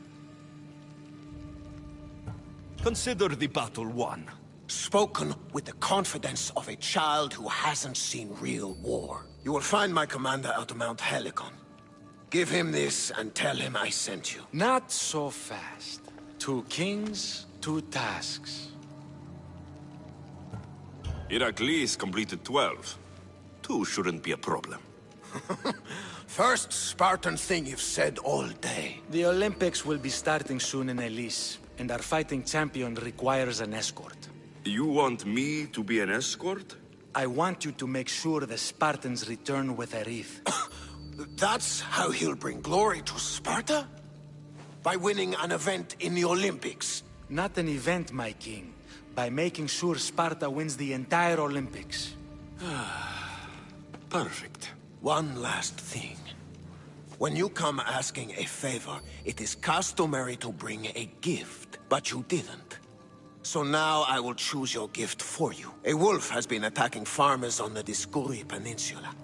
Consider the battle won. Spoken with the confidence of a child who hasn't seen real war. You will find my commander out of Mount Helicon. Give him this and tell him I sent you. Not so fast. 2 kings, 2 tasks. Heracles completed 12. 2 shouldn't be a problem. First Spartan thing you've said all day. The Olympics will be starting soon in Elise, and our fighting champion requires an escort. You want me to be an escort? I want you to make sure the Spartans return with a wreath. That's how he'll bring glory to Sparta? By winning an event in the Olympics? Not an event, my king. By making sure Sparta wins the entire Olympics. Perfect. One last thing. When you come asking a favor, it is customary to bring a gift, but you didn't. So now I will choose your gift for you. A wolf has been attacking farmers on the Discuri Peninsula.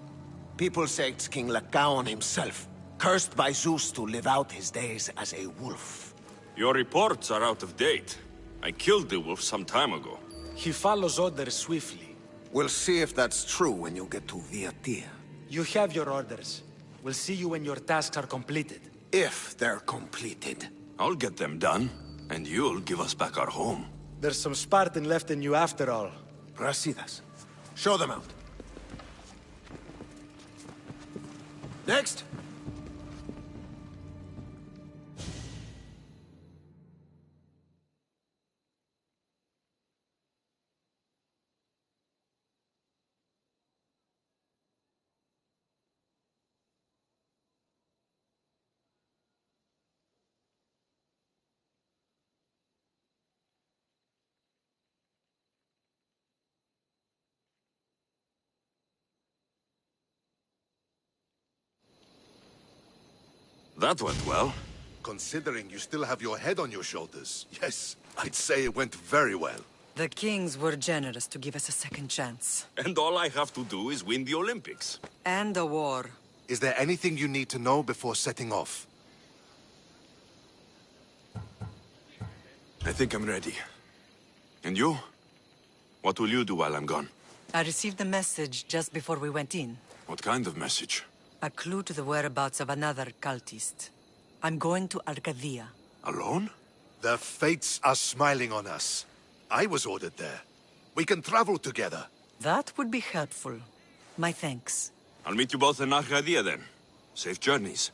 People say it's King Lycaon himself, cursed by Zeus to live out his days as a wolf. Your reports are out of date. I killed the wolf some time ago. He follows orders swiftly. We'll see if that's true when you get to Viotia. You have your orders. We'll see you when your tasks are completed. If they're completed. I'll get them done, and you'll give us back our home. There's some Spartan left in you after all. Brasidas. Show them out. Next! That went well. Considering you still have your head on your shoulders, yes, I'd say it went very well. The kings were generous to give us a second chance. And all I have to do is win the Olympics. And a war. Is there anything you need to know before setting off? I think I'm ready. And you? What will you do while I'm gone? I received a message just before we went in. What kind of message? A clue to the whereabouts of another cultist. I'm going to Arcadia. Alone? The fates are smiling on us. I was ordered there. We can travel together. That would be helpful. My thanks. I'll meet you both in Arcadia then. Safe journeys.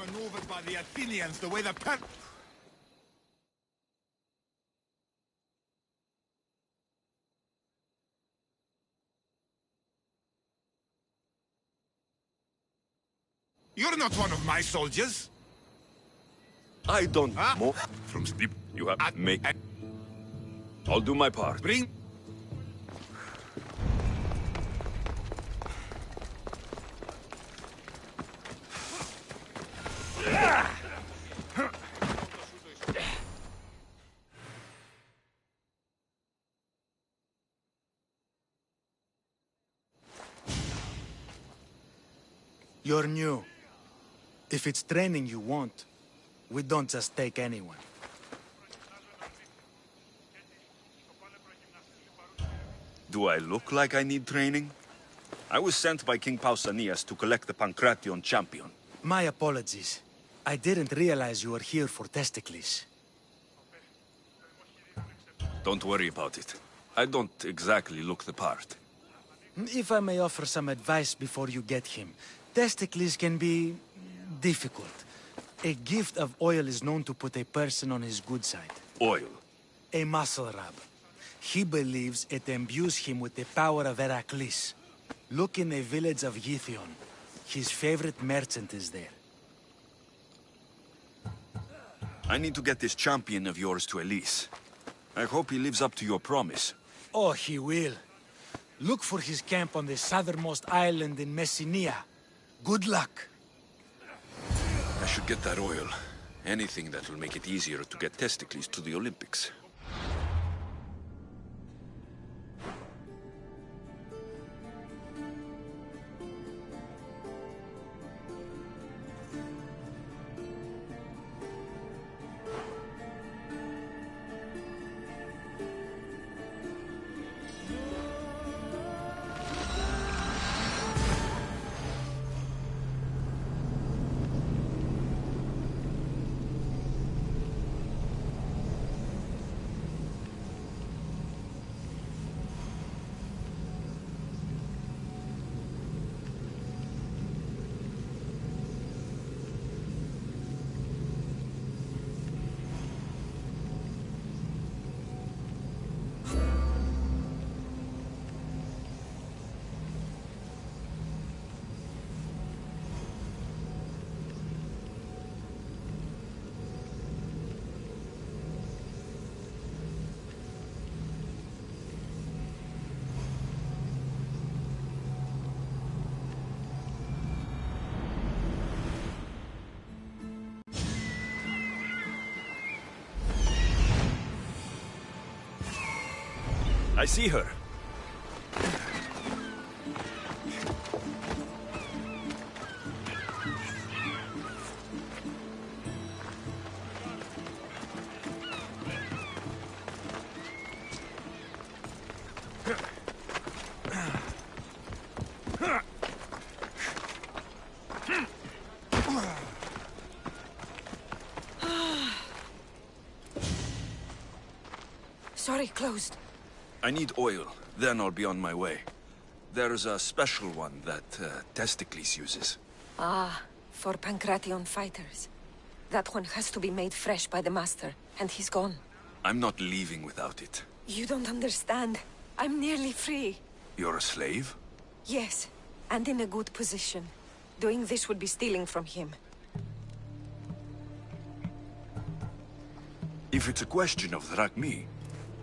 outmaneuvered by the Athenians the way the pen... You're not one of my soldiers. I don't move from sleep. You have make. I'll do my part. Bring. You're new. If it's training you want, we don't just take anyone. Do I look like I need training? I was sent by King Pausanias to collect the Pancration champion. My apologies. I didn't realize you were here for Testicles. Don't worry about it. I don't exactly look the part. If I may offer some advice before you get him, Testicles can be difficult. A gift of oil is known to put a person on his good side. Oil? A muscle rub. He believes it imbues him with the power of Heracles. Look in the village of Yithion. His favorite merchant is there. I need to get this champion of yours to Elise. I hope he lives up to your promise. Oh, he will. Look for his camp on the southernmost island in Messenia. Good luck. I should get that oil. Anything that will make it easier to get Testicles to the Olympics. I see her. Sorry, closed. I need oil, then I'll be on my way. There's a special one that Testicles uses. Ah, for Pancration fighters. That one has to be made fresh by the master, and he's gone. I'm not leaving without it. You don't understand. I'm nearly free. You're a slave? Yes, and in a good position. Doing this would be stealing from him. If it's a question of drachmi,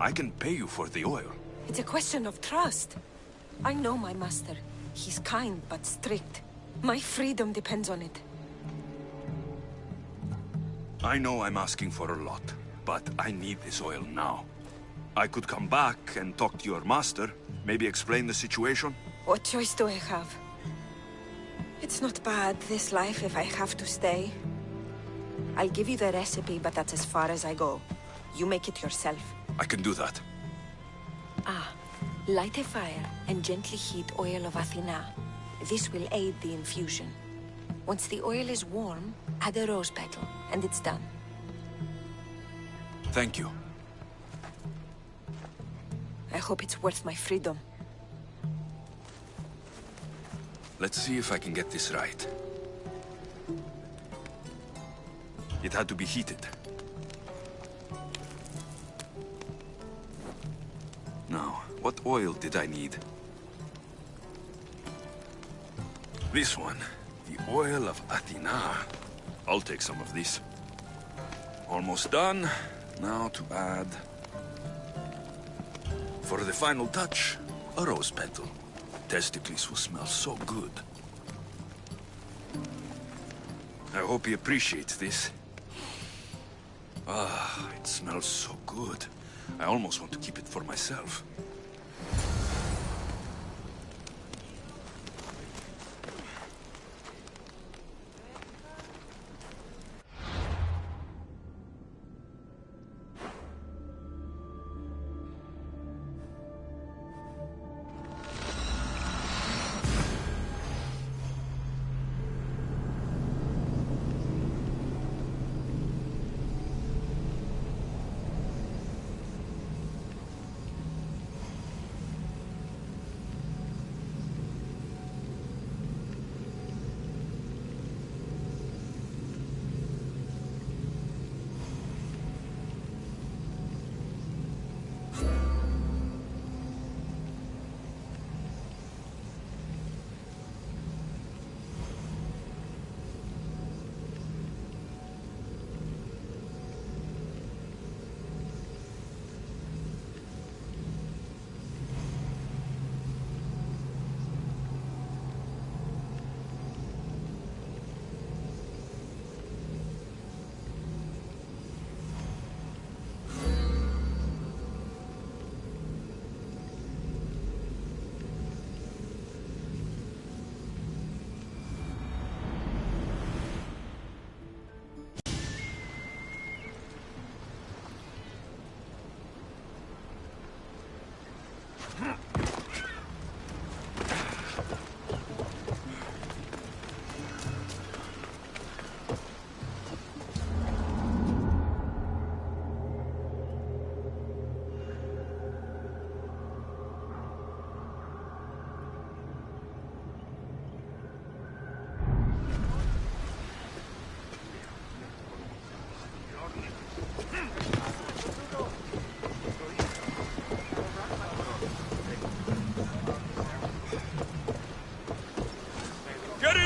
I can pay you for the oil. It's a question of trust. I know my master. He's kind but strict. My freedom depends on it. I know I'm asking for a lot, but I need this oil now. I could come back and talk to your master, maybe explain the situation. What choice do I have? It's not bad, this life, if I have to stay. I'll give you the recipe, but that's as far as I go. You make it yourself. I can do that. Ah, light a fire and gently heat oil of Athena. This will aid the infusion. Once the oil is warm, add a rose petal, and it's done. Thank you. I hope it's worth my freedom. Let's see if I can get this right. It had to be heated. Now, what oil did I need? This one. The oil of Athena. I'll take some of this. Almost done. Now to add... For the final touch, a rose petal. Testicles will smell so good. I hope he appreciates this. Ah, it smells so good. I almost want to keep it for myself.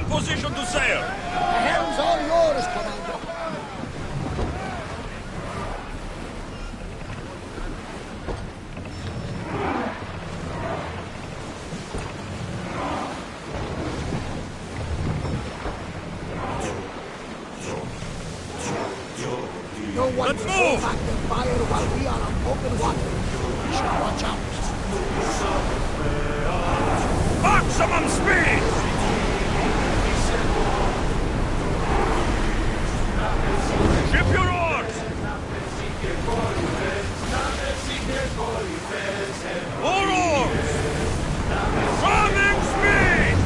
Position to sail! The helm's all yours, Commander. No one will hold back the fire while we are on open water. We should watch out. Maximum speed! Ship your oars! More oars! Running speed!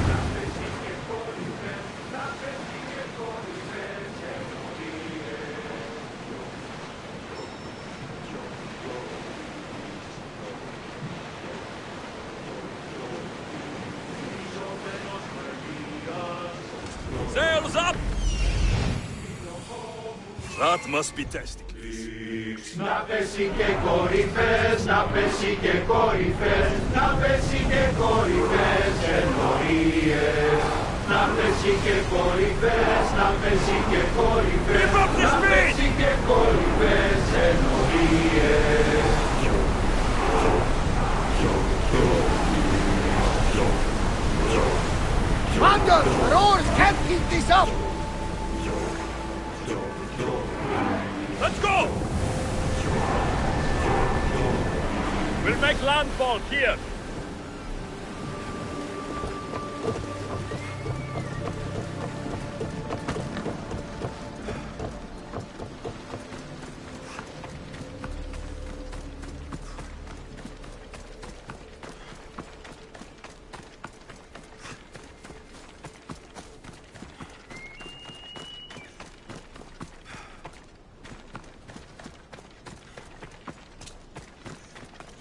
Sails up! That must be testicles. Να πέσει και κορυφές, να πέσει και κορυφές, να πέσει και κορυφές ενορίες. Να πέσει και κορυφές, να πέσει και κορυφές, να πέσει και κορυφές ενορίες. Commander, the rowers can't keep this up! Let's go! We'll make landfall here.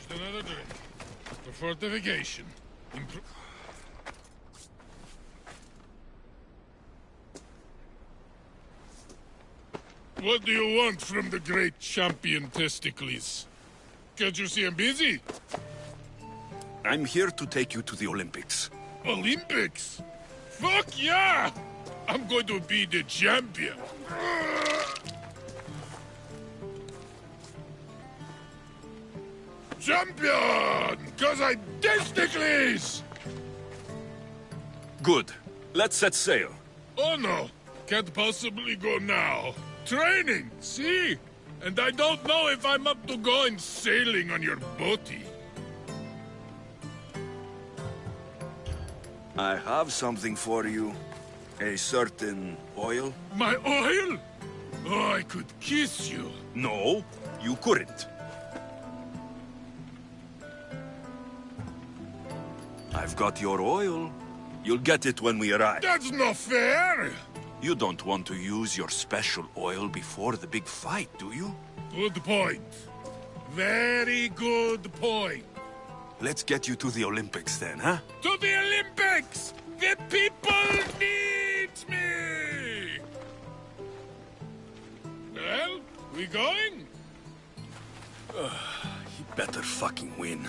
Another drink. For fortification. What do you want from the great champion Testicles? Can't you see I'm busy? I'm here to take you to the Olympics. Olympics? Fuck yeah! I'm going to be the champion. Champion! Cause I'm Testicles! Good. Let's set sail. Oh no, can't possibly go now. Training, see? And I don't know if I'm up to going sailing on your boaty. I have something for you. A certain oil. My oil? Oh, I could kiss you. No, you couldn't. I've got your oil. You'll get it when we arrive. That's not fair! You don't want to use your special oil before the big fight, do you? Good point. Very good point. Let's get you to the Olympics then, huh? To the Olympics! The people need me! Well, we going? He better fucking win.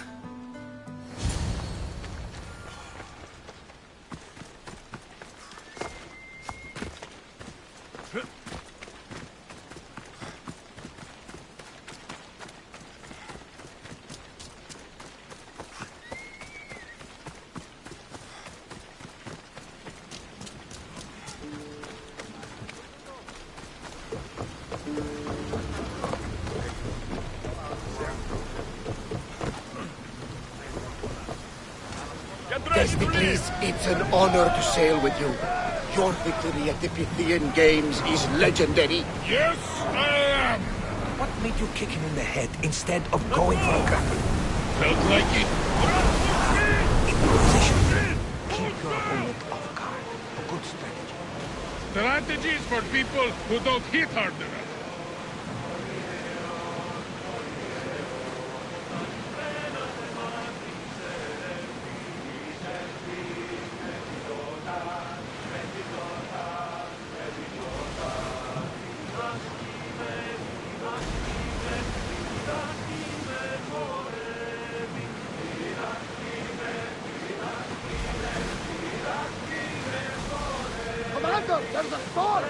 Testicles, it's an honor to sail with you. Your victory at the Pythian Games is legendary. Yes, I am! What made you kick him in the head instead of going for a grapple? Felt like it. In position. Keep your opponent off guard. A good strategy. Strategies for people who don't hit hard enough. Commander, there's a storm!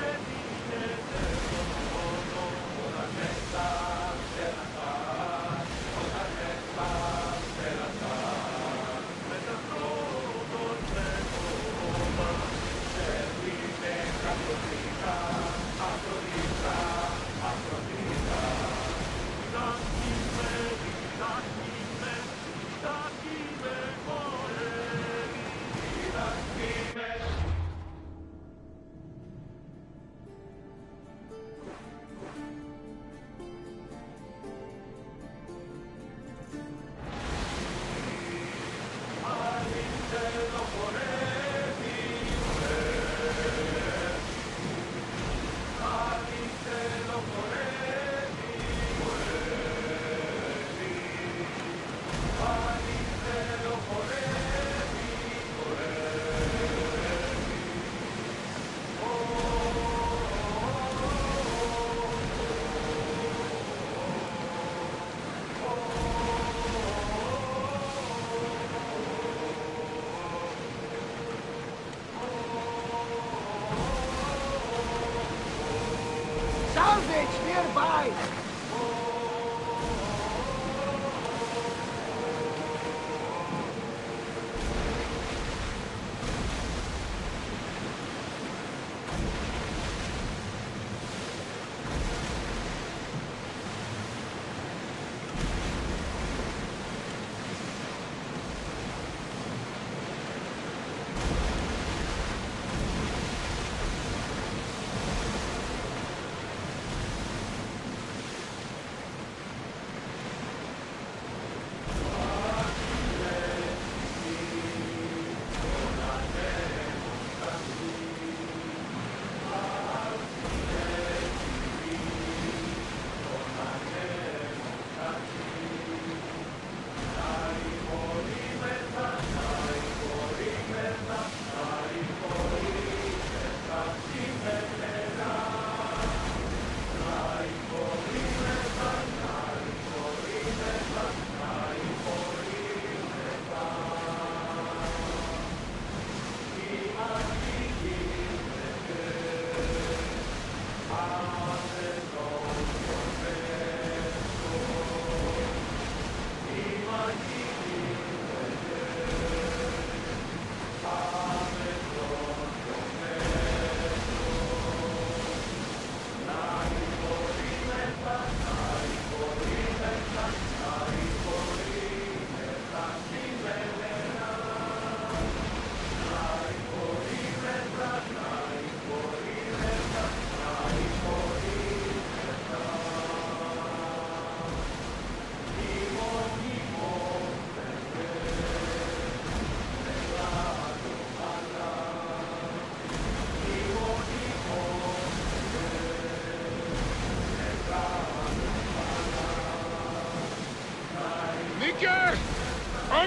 Salvage nearby!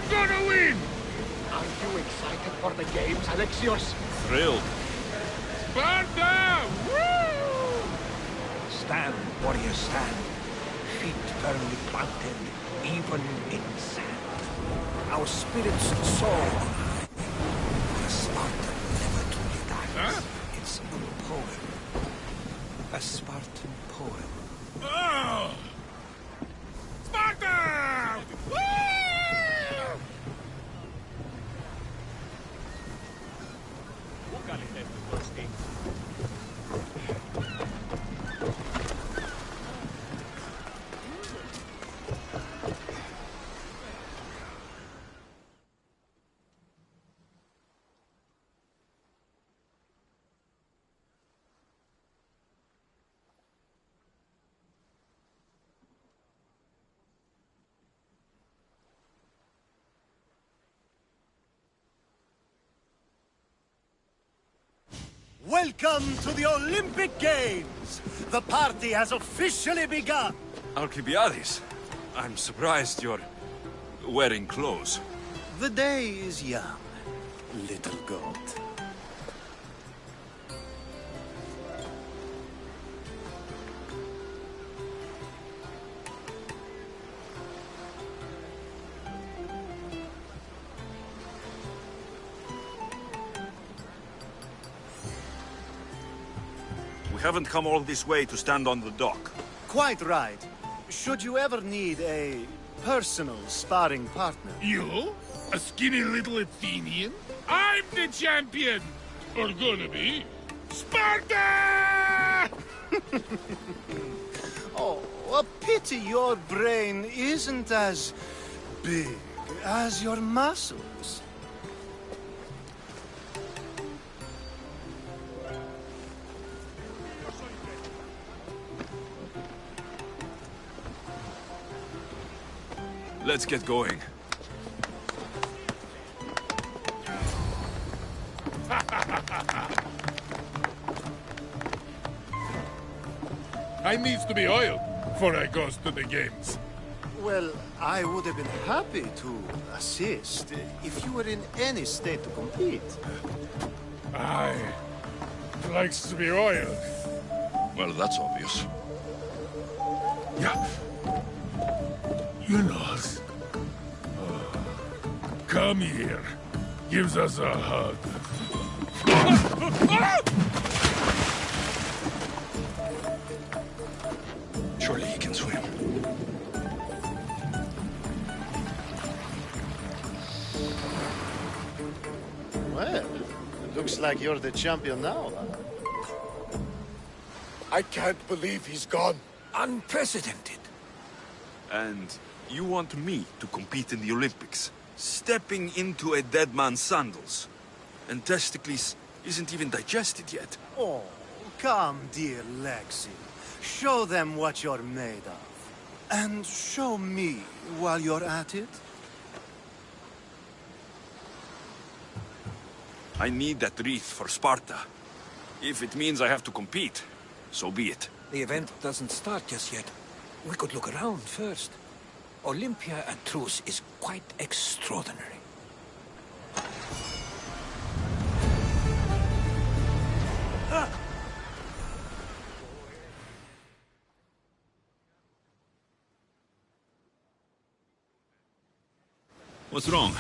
I'm gonna win! Are you excited for the games, Alexios? Thrilled. Sparta! Woo! Stand, warriors, stand. Feet firmly planted, even in sand. Our spirits soar on high. A Spartan never truly dies. Huh? It's a poem. A Spartan poem. Oh! Sparta! Woo! Welcome to the Olympic Games! The party has officially begun! Alcibiades, I'm surprised you're wearing clothes. The day is young, little goat. We haven't come all this way to stand on the dock. Quite right. Should you ever need a personal sparring partner... You? A skinny little Athenian? I'm the champion! Or gonna be. Sparta! Oh, a pity your brain isn't as big as your muscles. Let's get going. I needs to be oiled before I goes to the games. Well, I would have been happy to assist if you were in any state to compete. I likes to be oiled. Well, that's obvious. Yeah. You know, come here. Gives us a hug. Surely he can swim. Well, it looks like you're the champion now, huh? I can't believe he's gone. Unprecedented. And you want me to compete in the Olympics? Stepping into a dead man's sandals. And Testicles isn't even digested yet. Oh, come, dear Lexi. Show them what you're made of. And show me while you're at it. I need that wreath for Sparta. If it means I have to compete, so be it. The event doesn't start just yet. We could look around first. Olympia at truce is quite extraordinary. What's wrong?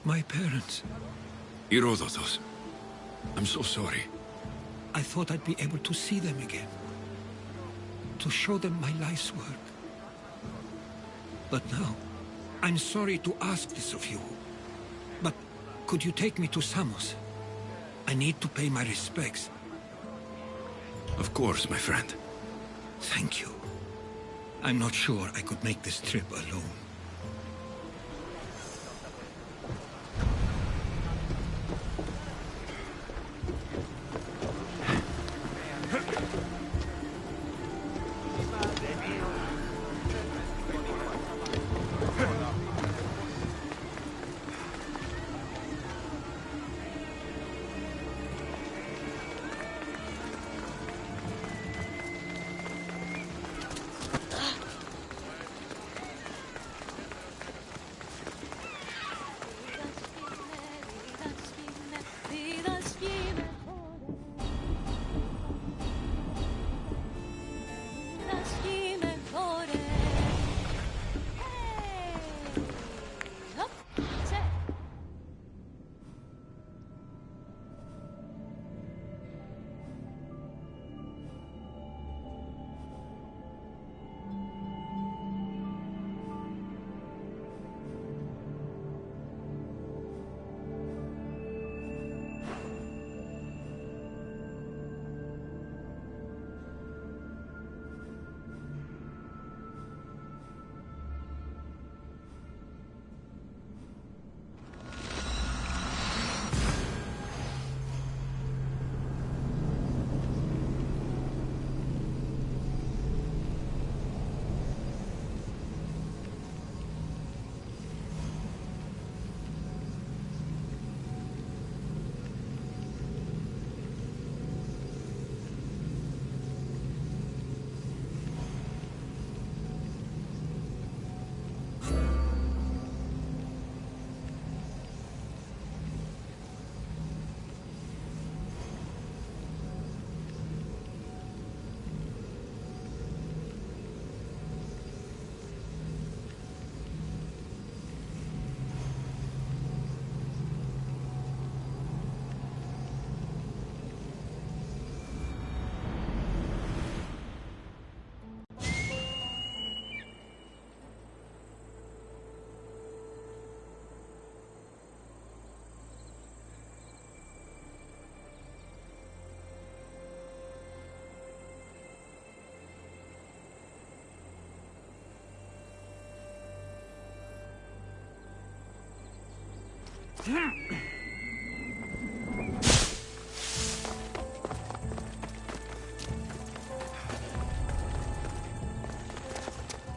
My parents. Herodotus. I'm so sorry. I thought I'd be able to see them again. To show them my life's work. But now, I'm sorry to ask this of you. But could you take me to Samos? I need to pay my respects. Of course, my friend. Thank you. I'm not sure I could make this trip alone.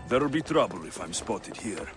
There'll be trouble if I'm spotted here.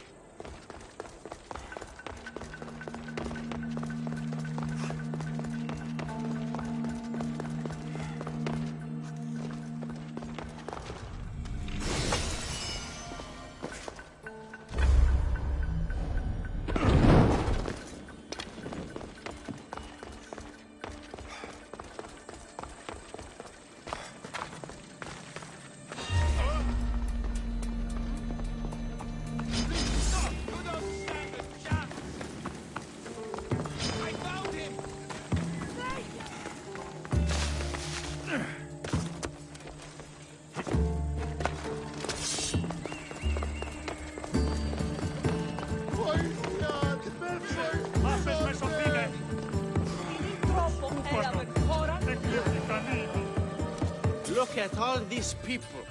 Look at all these people.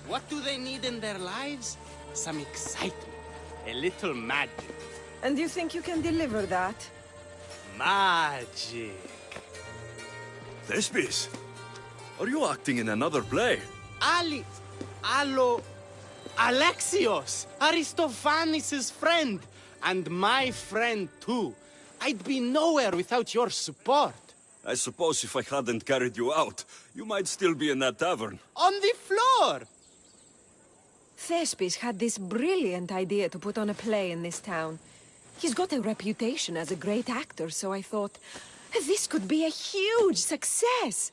What do they need in their lives? Some excitement. A little magic. And you think you can deliver that? Magic. Thespis, are you acting in another play? Alexios, Aristophanes' friend, and my friend too. I'd be nowhere without your support. I suppose if I hadn't carried you out, you might still be in that tavern. On the floor! Thespis had this brilliant idea to put on a play in this town. He's got a reputation as a great actor, so I thought, this could be a huge success.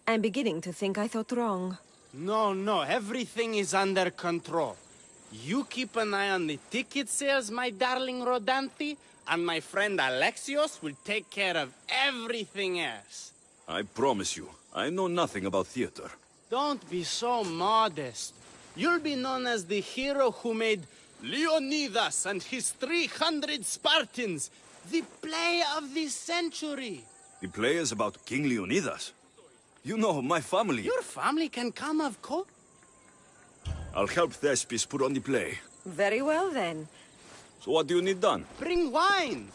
I'm beginning to think I thought wrong. No, everything is under control. You keep an eye on the ticket sales, my darling Rodanthe, and my friend Alexios will take care of everything else. I promise you, I know nothing about theater. Don't be so modest. You'll be known as the hero who made Leonidas and his 300 Spartans, the play of the century. The play is about King Leonidas. You know, my family... Your family can come, of course. I'll help Thespis put on the play. Very well, then. So what do you need done? Bring wine.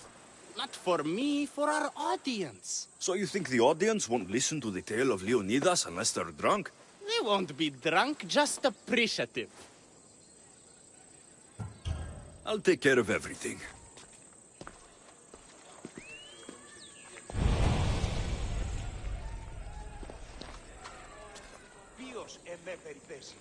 Not for me, for our audience. So you think the audience won't listen to the tale of Leonidas unless they're drunk? They won't be drunk, just appreciative. I'll take care of everything. Ποιος εμέ περιπέσει.